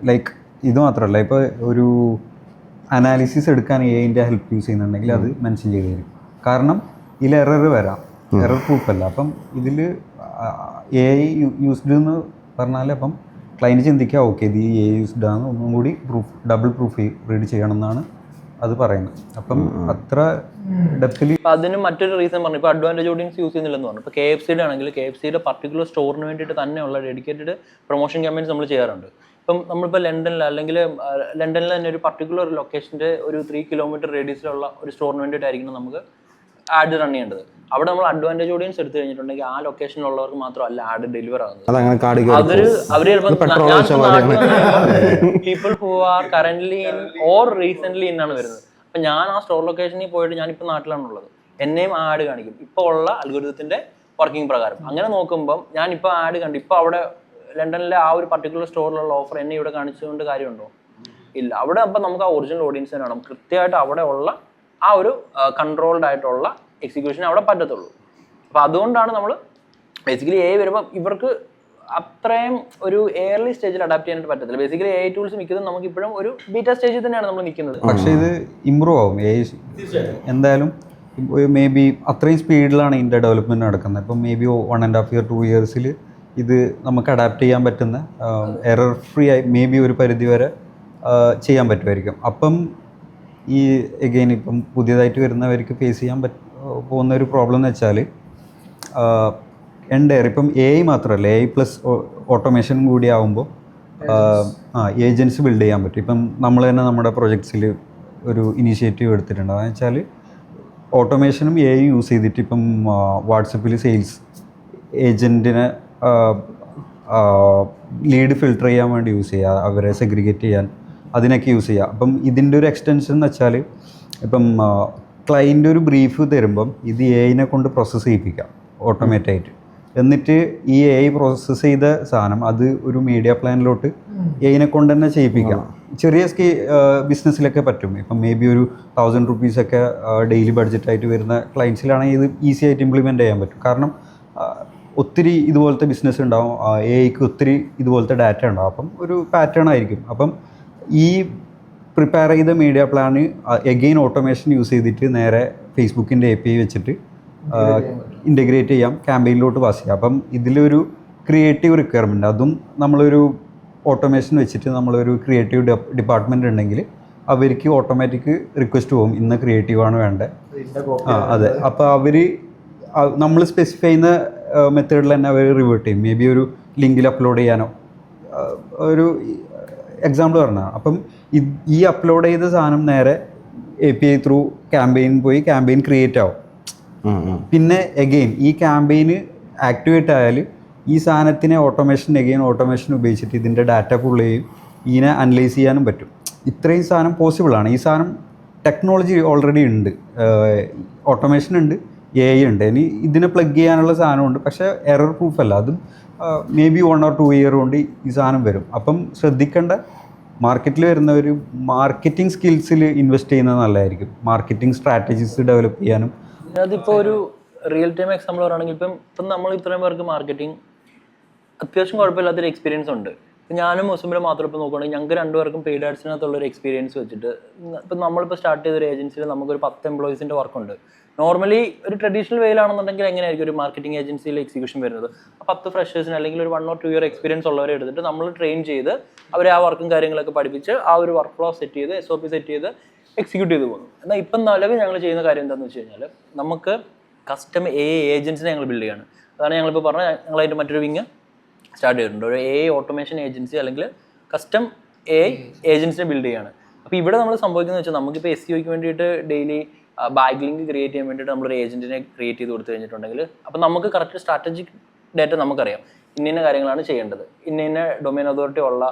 ലൈക്ക് ഇത് മാത്രമല്ല, ഇപ്പോൾ ഒരു അനാലിസിസ് എടുക്കാൻ AI-ൻ്റെ ഹെൽപ്പ് യൂസ് ചെയ്യുന്നുണ്ടെങ്കിൽ അത് മെൻഷൻ ചെയ്ത് തരും. കാരണം ഇതിൽ എറർ വരാം, എറർ പ്രൂഫ് അല്ല. അപ്പം ഇതിൽ AI യൂസ്ഡ് എന്ന് പറഞ്ഞാൽ അപ്പം ക്ലയൻറ്റ് ചിന്തിക്കുക ഓക്കെ ഇത് AI യൂസ്ഡ് ആണ്, ഒന്നും കൂടി ഡബിൾ പ്രൂഫ് റീഡ് ചെയ്യണം എന്നാണ് അത് പറയുന്നത്. അപ്പം അത്ര ഡെപ്തിൽ അതിന് മറ്റൊരു റീസൺ പറഞ്ഞു, ഇപ്പോൾ അഡ്വാൻറ്റേജ് ഓഡിയൻസ് യൂസ് ചെയ്യുന്നില്ലെന്ന് പറഞ്ഞു. ഇപ്പോൾ KFCയുടെ ആണെങ്കിൽ KFCയുടെ പർട്ടിക്കുലർ സ്റ്റോറിന് വേണ്ടിയിട്ട് തന്നെയുള്ള ഡെഡിക്കേറ്റഡ് പ്രൊമോഷൻ ക്യാമ്പയിൻസ് നമ്മൾ ചെയ്യാറുണ്ട്. ഇപ്പം നമ്മളിപ്പോൾ ലണ്ടനിൽ അല്ലെങ്കിൽ ലണ്ടനിൽ തന്നെ ഒരു പർട്ടിക്കുലർ ലൊക്കേഷൻ്റെ ഒരു 3 കിലോമീറ്റർ റേഡിയസിലുള്ള ഒരു സ്റ്റോറിന് വേണ്ടിയിട്ടായിരിക്കണം നമുക്ക് ആഡ് റൺ ചെയ്യേണ്ടത്. അവിടെ നമ്മൾ അഡ്വാൻറ്റേജ് ഓഡിയൻസ് എടുത്തു കഴിഞ്ഞിട്ടുണ്ടെങ്കിൽ ആ ലൊക്കേഷനിലുള്ളവർക്ക് മാത്രമല്ല ആഡ് ഡെലിവർ ആകുന്നത്. അവര് people who are currently in or recent in ആണ് വരുന്നത്. അപ്പൊ ഞാൻ ആ സ്റ്റോർ ലൊക്കേഷനിൽ പോയിട്ട് ഞാനിപ്പോൾ നാട്ടിലാണുള്ളത്, എന്നെയും ആഡ് കാണിക്കും ഇപ്പോൾ ഉള്ള അൽഗോരിതത്തിന്റെ വർക്കിംഗ് പ്രകാരം. അങ്ങനെ നോക്കുമ്പം ഞാനിപ്പോൾ ആഡ് കണ്ടു, ഇപ്പോൾ അവിടെ ലണ്ടനിലെ ആ ഒരു പർട്ടിക്കുലർ സ്റ്റോറിലുള്ള ഓഫർ എന്നെ ഇവിടെ കാണിച്ചുകൊണ്ട് കാര്യമുണ്ടോ? ഇല്ല. അവിടെ അപ്പം നമുക്ക് ആ ഒറിജിനൽ ഓഡിയൻസിനെ വേണം, കൃത്യമായിട്ട് അവിടെ ഉള്ള ആ ഒരു കൺട്രോൾഡ് ആയിട്ടുള്ള എക്സിക്യൂഷൻ അവിടെ പറ്റത്തുള്ളൂ. അപ്പം അതുകൊണ്ടാണ് നമ്മൾ ബേസിക്കലി AI വരുമ്പോൾ ഇവർക്ക് അത്രയും ഒരു എയർലി സ്റ്റേജിൽ അഡാപ്റ്റ് ചെയ്യാനായിട്ട് പറ്റത്തില്ല. ബേസിക്കലി AI ടൂൾസ് മിക്കതും നമുക്ക് ഇപ്പോഴും ഒരു ബീറ്റ സ്റ്റേജിൽ തന്നെയാണ് നമ്മൾ നിൽക്കുന്നത്. പക്ഷേ ഇത് ഇമ്പ്രൂവ് ആവും. AI എന്തായാലും മേ ബി അത്രയും സ്പീഡിലാണ് ഇതിൻ്റെ ഡെവലപ്മെൻറ്റ് നടക്കുന്നത്. ഇപ്പം മേ ബി 1.5 year 2 years ഇത് നമുക്ക് അഡാപ്റ്റ് ചെയ്യാൻ പറ്റുന്ന എറർ ഫ്രീ ആയി മേ ബി ഒരു പരിധി വരെ ചെയ്യാൻ പറ്റുമായിരിക്കും. അപ്പം ഈ എഗെയിൻ ഇപ്പം പുതിയതായിട്ട് വരുന്നവർക്ക് ഫേസ് ചെയ്യാൻ പോകുന്ന ഒരു പ്രോബ്ലം എന്ന് വെച്ചാൽ ഇപ്പം AI മാത്രമല്ല, AI പ്ലസ് ഓട്ടോമേഷൻ കൂടി ആകുമ്പോൾ ഏജൻസി ബിൽഡ് ചെയ്യാൻ പറ്റും. ഇപ്പം നമ്മൾ തന്നെ നമ്മുടെ പ്രൊജക്ട്സിൽ ഒരു ഇനീഷ്യേറ്റീവ് എടുത്തിട്ടുണ്ട്. അതെന്ന് വെച്ചാൽ ഓട്ടോമേഷനും AI യൂസ് ചെയ്തിട്ട് ഇപ്പം വാട്സപ്പിൽ സെയിൽസ് ഏജൻറ്റിനെ ലീഡ് ഫിൽട്ടർ ചെയ്യാൻ വേണ്ടി യൂസ് ചെയ്യുക, അവരെ സെഗ്രിഗേറ്റ് ചെയ്യാൻ അതിനൊക്കെ യൂസ് ചെയ്യുക. അപ്പം ഇതിൻ്റെ ഒരു എക്സ്റ്റൻഷൻ എന്ന് വെച്ചാൽ ഇപ്പം ക്ലയൻ്റ് ഒരു ബ്രീഫ് തരുമ്പം ഇത് AI-നെ കൊണ്ട് പ്രോസസ്സ് ചെയ്യിപ്പിക്കാം ഓട്ടോമേറ്റായിട്ട്. എന്നിട്ട് ഈ AI പ്രോസസ്സ് ചെയ്ത സാധനം അത് ഒരു മീഡിയ പ്ലാനിലോട്ട് AI കൊണ്ട് തന്നെ ചെയ്യിപ്പിക്കാം. ചെറിയ ബിസിനസ്സിലൊക്കെ പറ്റും. ഇപ്പം മേ ബി ഒരു 1000 റുപ്പീസൊക്കെ ഡെയിലി ബഡ്ജറ്റായിട്ട് വരുന്ന ക്ലയൻസിലാണെങ്കിൽ ഇത് ഈസി ആയിട്ട് ഇംപ്ലിമെൻറ്റ് ചെയ്യാൻ പറ്റും. കാരണം ഒത്തിരി ഇതുപോലത്തെ ബിസിനസ് ഉണ്ടാവും, AI-ക്ക് ഒത്തിരി ഇതുപോലത്തെ ഡാറ്റ ഉണ്ടാവും. അപ്പം ഒരു പാറ്റേൺ ആയിരിക്കും. അപ്പം ഈ പ്രിപ്പയർ ചെയ്ത media plan again automation use ചെയ്തിട്ട് നേരെ ഫേസ്ബുക്കിൻ്റെ API വെച്ചിട്ട് ഇൻ്റഗ്രേറ്റ് ചെയ്യാം, ക്യാമ്പയിനിലോട്ട് പാസ് ചെയ്യാം. അപ്പം ഇതിലൊരു ക്രിയേറ്റീവ് റിക്വയർമെൻറ്റ്, അതും നമ്മളൊരു ഓട്ടോമേഷൻ വെച്ചിട്ട് നമ്മളൊരു ക്രിയേറ്റീവ് ഡിപ്പാർട്ട്മെൻറ്റ് ഉണ്ടെങ്കിൽ അവർക്ക് ഓട്ടോമാറ്റിക് റിക്വസ്റ്റ് പോകും, ഇന്ന ക്രിയേറ്റീവാണ് വേണ്ടത്. അതെ. അപ്പോൾ അവർ നമ്മൾ സ്പെസിഫൈ ചെയ്യുന്ന മെത്തേഡിൽ തന്നെ അവർ റിവേർട്ട് ചെയ്യും. മേ ബി ഒരു ലിങ്കിൽ അപ്ലോഡ് ചെയ്യാനോ ഒരു എക്സാമ്പിൾ പറഞ്ഞതാണ്. അപ്പം ഈ അപ്ലോഡ് ചെയ്ത സാധനം നേരെ API ത്രൂ ക്യാമ്പയിൻ പോയി ക്യാമ്പയിൻ ക്രിയേറ്റ് ആവും. പിന്നെ എഗെയിൻ ഈ ക്യാമ്പയിന് ആക്ടിവേറ്റ് ആയാൽ ഈ സാധനത്തിനെ ഓട്ടോമേഷൻ ഉപയോഗിച്ചിട്ട് ഇതിൻ്റെ ഡാറ്റ പുൾ ചെയ്യും, ഇതിനെ അനലൈസ് ചെയ്യാനും പറ്റും. ഇത്രയും സാധനം പോസിബിളാണ്. ഈ സാധനം ടെക്നോളജി ഓൾറെഡി ഉണ്ട്, ഓട്ടോമേഷൻ ഉണ്ട്, AI ഉണ്ട്. ഇനി ഇതിനെ പ്ലഗ് ചെയ്യാനുള്ള സാധനമുണ്ട്, പക്ഷേ എറർ പ്രൂഫ് അല്ല. അതും മേ ബി 1 or 2 ഇയർ കൊണ്ട് ഈ സാധനം വരും. അപ്പം ശ്രദ്ധിക്കേണ്ട, മാർക്കറ്റിൽ വരുന്നവർ മാർക്കറ്റിംഗ് സ്കിൽസിൽ ഇൻവെസ്റ്റ് ചെയ്യുന്നത് നല്ലതായിരിക്കും. മാർക്കറ്റിംഗ് സ്ട്രാറ്റജീസ് ഡെവലപ്പ് ചെയ്യാനും. അതിപ്പോൾ ഒരു റിയൽ ടൈം എക്സാമ്പിൾ പറയുകയാണെങ്കിൽ ഇപ്പം നമ്മൾ ഇത്രയും പേർക്ക് മാർക്കറ്റിംഗ് അത്യാവശ്യം കുഴപ്പമില്ലാത്തൊരു എക്സ്പീരിയൻസ് ഉണ്ട്. ഞാനും മുസ്ലിമിലും മാത്രം ഇപ്പോൾ നോക്കുകയാണെങ്കിൽ ഞങ്ങൾക്ക് രണ്ടുപേർക്കും പെയ്ഡ് ആഡ്സിനകത്തുള്ളൊരു എക്സ്പീരിയൻസ് വെച്ചിട്ട് ഇപ്പം നമ്മളിപ്പോൾ സ്റ്റാർട്ട് ചെയ്തൊരു ഏജൻസിയിൽ നമുക്കൊരു 10 എംപ്ലോയീസിൻ്റെ വർക്കുണ്ട്. നോർമലി ഒരു ട്രഡീഷണൽ വേയിലാണെന്നുണ്ടെങ്കിൽ എങ്ങനെയായിരിക്കും ഒരു മാർക്കറ്റിംഗ് ഏജൻസിയിൽ എക്സിക്യൂഷൻ വരുന്നത്? 10 ഫ്രഷേഴ്സിന് അല്ലെങ്കിൽ ഒരു 1 or 2 ഇയർ എക്സ്പീരിയൻസ് ഉള്ളവരെ എടുത്തിട്ട് നമ്മൾ ട്രെയിൻ ചെയ്ത് അവരെ ആ വർക്കും കാര്യങ്ങളൊക്കെ പഠിപ്പിച്ച് ആ ഒരു വർക്ക് ഫ്ലോ സെറ്റ് ചെയ്ത് SOP സെറ്റ് ചെയ്ത് എക്സിക്യൂട്ട് ചെയ്ത് പോകുന്നു. എന്നാൽ ഇപ്പം നിലവിൽ ഞങ്ങൾ ചെയ്യുന്ന കാര്യം എന്താണെന്ന് വെച്ച് കഴിഞ്ഞാൽ നമുക്ക് കസ്റ്റം AI ഏജൻസിനെ ഞങ്ങൾ ബിൽഡ് ചെയ്യാണ്. അതാണ് ഞങ്ങളിപ്പോൾ പറഞ്ഞാൽ ഞങ്ങളതിൻ്റെ മറ്റൊരു വിങ് സ്റ്റാർട്ട് ചെയ്തിട്ടുണ്ട്. ഒരു AI ഓട്ടോമേഷൻ ഏജൻസി അല്ലെങ്കിൽ കസ്റ്റം AI ഏജൻസിനെ ബിൽഡ് ചെയ്യാണ്. അപ്പോൾ ഇവിടെ നമ്മൾ സംഭവിക്കുന്നത് വെച്ചാൽ നമുക്കിപ്പോൾ SEOയ്ക്ക് വേണ്ടിയിട്ട് ഡെയിലി ബാക്ക് ലിങ്ക് ക്രിയേറ്റ് ചെയ്യാൻ വേണ്ടിയിട്ട് നമ്മളൊരു ഏജൻറ്റിനെ ക്രിയേറ്റ് ചെയ്ത് കൊടുത്തു കഴിഞ്ഞിട്ടുണ്ടെങ്കിൽ അപ്പോൾ നമുക്ക് കറക്റ്റ് സ്ട്രാറ്റജിക് ഡേറ്റ നമുക്കറിയാം. ഇന്ന കാര്യങ്ങളാണ് ചെയ്യേണ്ടത്, ഇന്ന ഡൊമൈൻ അതോറിറ്റി ഉള്ള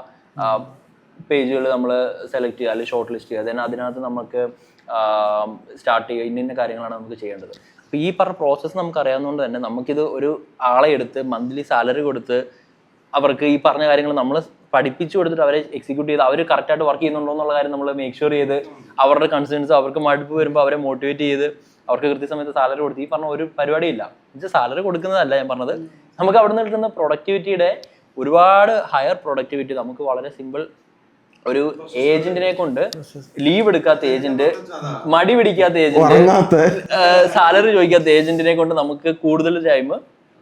പേജുകൾ നമ്മൾ സെലക്ട് ചെയ്യുക അല്ലെങ്കിൽ ഷോർട്ട് ലിസ്റ്റ് ചെയ്യുക. അതിനകത്ത് നമുക്ക് സ്റ്റാർട്ട് ചെയ്യുക, ഇന്ന കാര്യങ്ങളാണ് നമുക്ക് ചെയ്യേണ്ടത്. അപ്പോൾ ഈ പറഞ്ഞ പ്രോസസ്സ് നമുക്ക് അറിയാവുന്നതുകൊണ്ട് തന്നെ നമുക്കിത് ഒരു ആളെ എടുത്ത് മന്ത്ലി സാലറി കൊടുത്ത് അവർക്ക് ഈ പറഞ്ഞ കാര്യങ്ങൾ നമ്മൾ പഠിപ്പിച്ചു കൊടുത്തിട്ട് അവരെ എക്സിക്യൂട്ട് ചെയ്ത് അവർ കറക്റ്റായിട്ട് വർക്ക് ചെയ്യുന്നുണ്ടോ എന്നുള്ള കാര്യം നമ്മൾ മേക്ക് ഷുവർ ചെയ്ത് അവരുടെ കൺസേൺസ് അവർക്ക് മടുപ്പ് വരുമ്പോൾ അവരെ മോട്ടിവേറ്റ് ചെയ്ത് അവർക്ക് കൃത്യസമയത്ത് സാലറി കൊടുത്ത് ഈ പറഞ്ഞ ഒരു പരിപാടിയില്ല. എന്നുവെച്ചാൽ സാലറി കൊടുക്കുന്നതല്ല ഞാൻ പറഞ്ഞത്, നമുക്ക് അവിടെ നിന്ന് കിട്ടുന്ന പ്രൊഡക്ടിവിറ്റിയുടെ ഒരുപാട് ഹയർ പ്രൊഡക്ടിവിറ്റി നമുക്ക് വളരെ സിമ്പിൾ ഒരു ഏജന്റിനെ കൊണ്ട് ലീവ് എടുക്കാത്ത ഏജന്റ്, മടി പിടിക്കാത്ത ഏജന്റ്, സാലറി ചോദിക്കാത്ത ഏജന്റിനെ കൊണ്ട് നമുക്ക് കൂടുതൽ ടൈം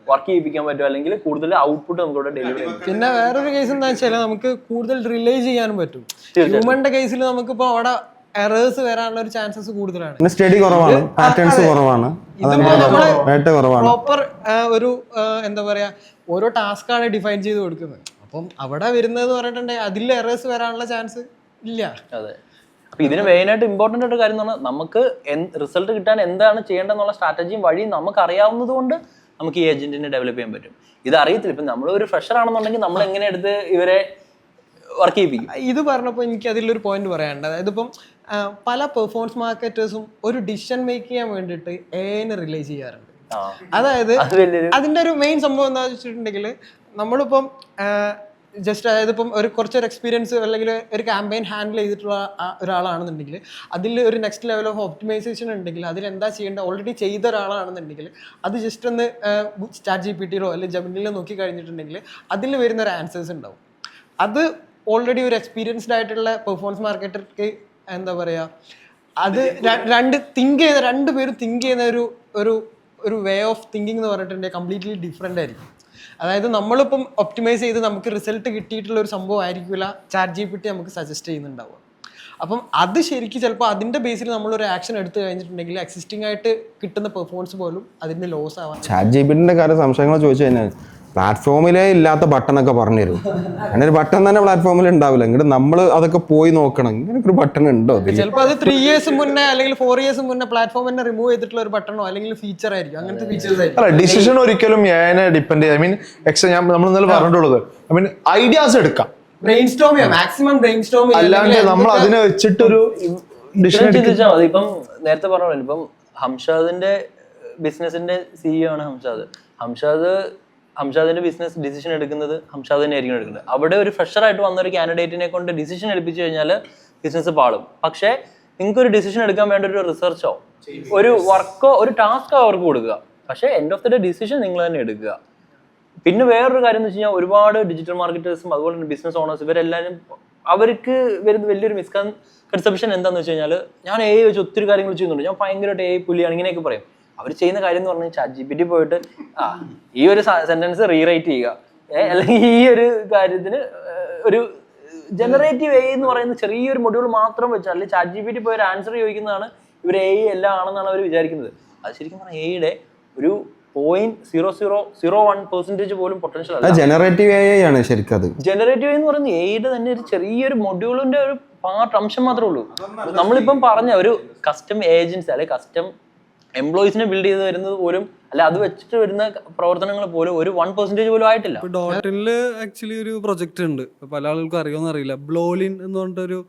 വർക്ക് ചെയ്യിപ്പിക്കാൻ പറ്റും, അല്ലെങ്കിൽ കൂടുതൽ ഔട്ട്പുട്ട് നമുക്ക് ഡെലിവറി ചെയ്യും. പിന്നെ വേറൊരു കേസ് എന്താ വെച്ചാൽ നമുക്ക് കൂടുതൽ റിലേ ചെയ്യാനും പറ്റും. ഹ്യൂമന്റെ കേസിൽ നമുക്കിപ്പോ അവിടെ എറേഴ്സ് വരാനുള്ള ഒരു ചാൻസസ് കൂടുതലാണ്. സ്റ്റഡി കുറവാണ്, പാറ്റേൺസ് കുറവാണ്, പ്രോപ്പർ ഒരു എന്താ പറയാ ഓരോ ടാസ്ക് ആണ് ഡിഫൈൻ ചെയ്ത് കൊടുക്കുന്നത്. അപ്പം അവിടെ വരുന്നത് പറഞ്ഞിട്ടുണ്ടെങ്കിൽ അതിൽ എറേഴ്സ് വരാനുള്ള ചാൻസ് ഇല്ല. അതെ. അപ്പൊ ഇതിന് മെയിനായിട്ട് ഇമ്പോർട്ടൻ്റ് ആയിട്ട് കാര്യം എന്ന് പറഞ്ഞാൽ നമുക്ക് റിസൾട്ട് കിട്ടാൻ എന്താണ് ചെയ്യേണ്ടതെന്നുള്ള സ്ട്രാറ്റജിയും വഴിയും നമുക്ക് അറിയാവുന്നത് കൊണ്ട് നമുക്ക് ഈ ഏജന്റിനെ ഡെവലപ്പ് ചെയ്യാൻ പറ്റും. ഇത് അറിയത്തില്ല. ഇപ്പം നമ്മൾ ഒരു ഫ്രഷർ ആണെന്നുണ്ടെങ്കിൽ നമ്മൾ എങ്ങനെ എടുത്ത് ഇവരെ വർക്ക് ചെയ്യിപ്പിക്കും. ഇത് പറഞ്ഞപ്പോൾ എനിക്ക് അതിലൊരു പോയിന്റ് പറയാനുണ്ട്. അതായത് ഇപ്പം പല പെർഫോമൻസ് മാർക്കറ്റേഴ്സും ഒരു ഡിസിഷൻ മേക്ക് ചെയ്യാൻ വേണ്ടിയിട്ട് AI-നെ റിലേ ചെയ്യാറുണ്ട്. അതായത് അതിൻ്റെ ഒരു മെയിൻ സംഭവം എന്താ വെച്ചിട്ടുണ്ടെങ്കിൽ നമ്മളിപ്പം ജസ്റ്റ് അതായത് ഇപ്പം കുറച്ചൊരു എക്സ്പീരിയൻസ് അല്ലെങ്കിൽ ഒരു ക്യാമ്പയിൻ ഹാൻഡിൽ ചെയ്തിട്ടുള്ള ഒരാളാണെന്നുണ്ടെങ്കിൽ അതിൽ ഒരു നെക്സ്റ്റ് ലെവൽ ഓഫ് ഒപ്റ്റിമൈസേഷൻ ഉണ്ടെങ്കിൽ അതിലെന്താ ചെയ്യേണ്ടത് ഓൾറെഡി ചെയ്ത ഒരാളാണെന്നുണ്ടെങ്കിൽ അത് ജസ്റ്റ് ഒന്ന് ChatGPT-യിലോ അല്ലെങ്കിൽ ജെമിനിയിലോ നോക്കി കഴിഞ്ഞിട്ടുണ്ടെങ്കിൽ അതിൽ വരുന്നൊരു ആൻസേഴ്സ് ഉണ്ടാവും. അത് ഓൾറെഡി ഒരു എക്സ്പീരിയൻസ്ഡ് ആയിട്ടുള്ള പെർഫോമൻസ് മാർക്കറ്റർക്ക് എന്താ പറയുക, അത് രണ്ടുപേരും തിങ്ക് ചെയ്യുന്ന ഒരു വേ ഓഫ് തിങ്കിങ് എന്ന് പറഞ്ഞിട്ടുണ്ടെങ്കിൽ കംപ്ലീറ്റ്ലി ഡിഫറെൻ്റ് ആയിരിക്കും. അതായത് നമ്മളിപ്പം ഒപ്റ്റിമൈസ് ചെയ്ത് നമുക്ക് റിസൾട്ട് കിട്ടിയിട്ടുള്ള ഒരു സംഭവം ആയിരിക്കില്ല ChatGPT നമുക്ക് സജസ്റ്റ് ചെയ്യുന്നുണ്ടാവുക. അപ്പം അത് ശരിക്കും ചിലപ്പോൾ അതിൻ്റെ ബേസിൽ നമ്മളൊരു ആക്ഷൻ എടുത്തു കഴിഞ്ഞിട്ടുണ്ടെങ്കിൽ എക്സിസ്റ്റിംഗ് ആയിട്ട് കിട്ടുന്ന പെർഫോമൻസ് പോലും അതിൻ്റെ ലോസ് ആവാൻ. ChatGPT-ന്റെ കാര്യം സംശയങ്ങൾ ചോദിച്ചു കഴിഞ്ഞാൽ പ്ലാറ്റ്ഫോമിലേ ഇല്ലാത്ത ബട്ടണൊക്കെ പറഞ്ഞു തരും. അങ്ങനെ ഒരു ബട്ടൺ തന്നെ പ്ലാറ്റ്ഫോമിൽ ഉണ്ടാവില്ല. എങ്കിലും നമ്മൾ അതൊക്കെ പോയി നോക്കണം, ഇങ്ങനെ ഒരു ബട്ടൺ ഉണ്ടോ? ചിലപ്പോൾ അത് 3 years മുന്നേ അല്ലെങ്കിൽ 4 years മുന്നേ പ്ലാറ്റ്ഫോം തന്നെ റിമൂവ് ചെയ്തിട്ടുള്ള ഒരു ബട്ടണോ അല്ലെങ്കിൽ ഫീച്ചർ ആയിരിക്കും. അങ്ങനത്തെ ഫീച്ചേഴ്സ് ആയിരിക്കും. അല്ല, ഡിസിഷൻ ഒരിക്കലും AI-നെ ഡിപ്പെൻഡ് ചെയ്യും. ഐ മീൻ നമ്മൾ ഇന്നലെ പറഞ്ഞിട്ടുള്ളത് ഐ മീൻ ഐഡിയാസ് എടുക്കാം, ബ്രെയിൻ സ്റ്റോം ചെയ്യാം, മാക്സിമം ബ്രെയിൻ സ്റ്റോം ചെയ്യാം. അല്ലാണ്ട് നമ്മൾ അതിനെ വെച്ചിട്ടൊരു ഡിസിഷൻ ചിന്തിച്ചാൽ മതി. ഇപ്പം നേരത്തെ പറഞ്ഞ ഇപ്പം ഹംഷാദിന്റെ ബിസിനസിന്റെ CEO ആണ് ഹംഷാദ്. ഹംഷാദിന്റെ ബിസിനസ് ഡിസിഷൻ എടുക്കുന്നത് ഹംഷാദ് തന്നെ ആയിരിക്കും എടുക്കുന്നത്. അവിടെ ഒരു ഫ്രഷറായിട്ട് വന്ന ഒരു കാൻഡിഡേറ്റിനെ കൊണ്ട് ഡിസിഷൻ എടുപ്പിച്ചു കഴിഞ്ഞാൽ ബിസിനസ് പാളും. പക്ഷേ നിങ്ങൾക്ക് ഒരു ഡിസിഷൻ എടുക്കാൻ വേണ്ട ഒരു റിസർച്ചോ ഒരു വർക്കോ ഒരു ടാസ്കോ അവർക്ക് കൊടുക്കുക. പക്ഷേ end of the day decision നിങ്ങൾ തന്നെ എടുക്കുക. പിന്നെ വേറൊരു കാര്യം എന്ന് വെച്ച് കഴിഞ്ഞാൽ ഒരുപാട് ഡിജിറ്റൽ മാർക്കറ്റേഴ്സും അതുപോലെ തന്നെ ബിസിനസ് ഓണേഴ്സ് ഇവരെല്ലാവരും അവർക്ക് വരുന്ന വലിയൊരു മിസ്കൺസെപ്ഷൻ എന്താണെന്ന് വെച്ച് കഴിഞ്ഞാൽ ഞാൻ AI വെച്ച് ഒത്തിരി കാര്യങ്ങൾ ചെയ്യുന്നുണ്ട്, ഞാൻ ഭയങ്കരമായിട്ട് AI പുലിയാണ് ഇങ്ങനെയൊക്കെ പറയും. അവർ ചെയ്യുന്ന കാര്യം എന്ന് പറഞ്ഞാൽ ChatGPT പോയിട്ട് ഈ ഒരു സെന്റൻസ് റീറൈറ്റ് ചെയ്യുക, അല്ലെങ്കിൽ ഈ ഒരു കാര്യത്തിന് ഒരു ജനറേറ്റീവ് AI എന്ന് പറയുന്ന ചെറിയൊരു മൊഡ്യൂൾ മാത്രം വെച്ച് അല്ലെങ്കിൽ ChatGPT പോയി ഒരു ആൻസർ ചോദിക്കുന്നതാണ് ഇവർ AI എല്ലാം ആണെന്നാണ് അവർ വിചാരിക്കുന്നത്. അത് ശരിക്കും പറഞ്ഞാൽ AI-യുടെ ഒരു 0.0001% പോലും പൊട്ടൻഷ്യൽ അല്ല. ജനറേറ്റീവ് AI ആണ് ശരിക്കും. അത് ജനറേറ്റീവ് എന്ന് പറയുന്നത് AI-യുടെ തന്നെ ഒരു ചെറിയൊരു മൊഡ്യൂളിന്റെ ഒരു അംശം മാത്രമേ ഉള്ളൂ. നമ്മളിപ്പം പറഞ്ഞ ഒരു കസ്റ്റം ഏജൻസി അല്ലെങ്കിൽ കസ്റ്റം എംപ്ലോയീസിനെ ബിൽഡ് ചെയ്ത് വരുന്നത് പോലും അല്ല, അത് വെച്ചിട്ട് വരുന്ന പ്രവർത്തനങ്ങൾ പോലും ഒരു 1% പോലും ആയിട്ടില്ല. ഇപ്പോൾ ഡോട്ടിനില് ആക്ച്വലി ഒരു പ്രൊജക്റ്റ് ഉണ്ട്, പല ആളുകൾക്കും അറിയുമെന്ന് അറിയില്ല. ബ്ലോലിൻ എന്ന് പറഞ്ഞിട്ടൊരു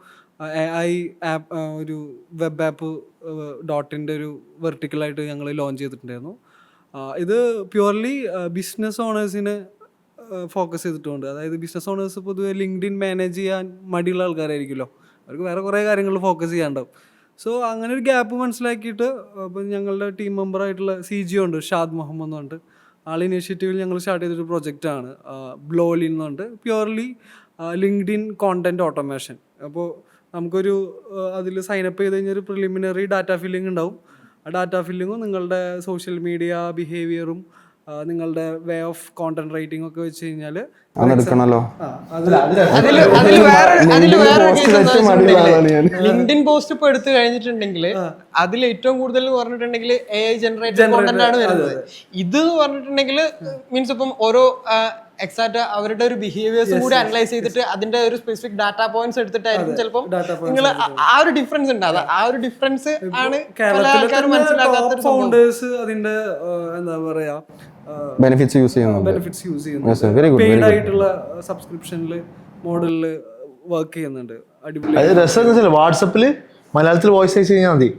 AI ആപ്പ്, ഒരു വെബ് ആപ്പ് ഡോട്ടിൻ്റെ ഒരു വെർട്ടിക്കലായിട്ട് ഞങ്ങൾ ലോഞ്ച് ചെയ്തിട്ടുണ്ടായിരുന്നു. ഇത് പ്യുവർലി ബിസിനസ് ഓണേഴ്സിനെ ഫോക്കസ് ചെയ്തിട്ടുണ്ട്. അതായത് ബിസിനസ് ഓണേഴ്സ് പൊതുവെ ലിങ്ക്ഡിൻ മാനേജ് ചെയ്യാൻ മടിയുള്ള ആൾക്കാരായിരിക്കുമല്ലോ, അവർക്ക് വേറെ കുറേ കാര്യങ്ങളിൽ ഫോക്കസ് ചെയ്യാണ്ടാവും. സോ അങ്ങനെ ഒരു ഗ്യാപ്പ് മനസ്സിലാക്കിയിട്ട് അപ്പം ഞങ്ങളുടെ ടീം മെമ്പറായിട്ടുള്ള CGO ഉണ്ട്, ഷാദ് മുഹമ്മദ് എന്ന് പറഞ്ഞിട്ട്, ആൾ ഇനീഷ്യേറ്റീവിൽ ഞങ്ങൾ സ്റ്റാർട്ട് ചെയ്തൊരു പ്രൊജക്റ്റാണ് ബ്ലോലിൻ എന്ന് പറഞ്ഞിട്ട്, പ്യുവർലി ലിങ്ക്ഡിൻ കോണ്ടന്റ് ഓട്ടോമേഷൻ. അപ്പോൾ നമുക്കൊരു അതിൽ സൈനപ്പ് ചെയ്ത് കഴിഞ്ഞാൽ ഒരു പ്രിലിമിനറി ഡാറ്റ ഫില്ലിംഗ് ഉണ്ടാവും. ആ ഡാറ്റ ഫില്ലിങ്ങും നിങ്ങളുടെ സോഷ്യൽ മീഡിയ ബിഹേവിയറും നിങ്ങളുടെ വേ ഓഫ് കോണ്ടന്റ് റൈറ്റിംഗ് ഒക്കെ വെച്ച് കഴിഞ്ഞാൽ ലിങ്ക്ഡിൻ പോസ്റ്റ് ഇപ്പൊ എടുത്തു കഴിഞ്ഞിട്ടുണ്ടെങ്കിൽ അതിൽ ഏറ്റവും കൂടുതൽ പറഞ്ഞിട്ടുണ്ടെങ്കിൽ AI ജനറേറ്റഡ് കോണ്ടന്റ് ആണ് വരുന്നത്. ഇത് പറഞ്ഞിട്ടുണ്ടെങ്കിൽ മീൻസ് ഇപ്പം ഓരോ എക്സാക്ട് അവരുടെ ഒരു ബിഹേവിയേഴ്സും കൂടി അനലൈസ് ചെയ്തിട്ട് അതിന്റെ ഒരു സ്പെസിഫിക് ഡാറ്റ പോയിന്റ്സ് എടുത്തിട്ടായിരിക്കും ചിലപ്പോൾ നിങ്ങൾ ആ ഒരു ഡിഫറൻസ് ഉണ്ട്. ആ ഒരു ഡിഫറൻസ് ആണ് ആൾക്കാർ മനസ്സിലാക്കാത്ത ഫൗണ്ടേഴ്സ് അതിന്റെ എന്താ പറയാ ബെനിഫിറ്റ്സ് യൂസ് ചെയ്യുന്നു. പെയ്ഡ് ആയിട്ടുള്ള സബ്സ്ക്രിപ്ഷനിൽ മോഡലിൽ വർക്ക് ചെയ്യുന്നുണ്ട്. അടിപൊളി. വാട്സപ്പില് മലയാളത്തിൽ വോയിസ് അയച്ചു കഴിഞ്ഞാൽ മതി.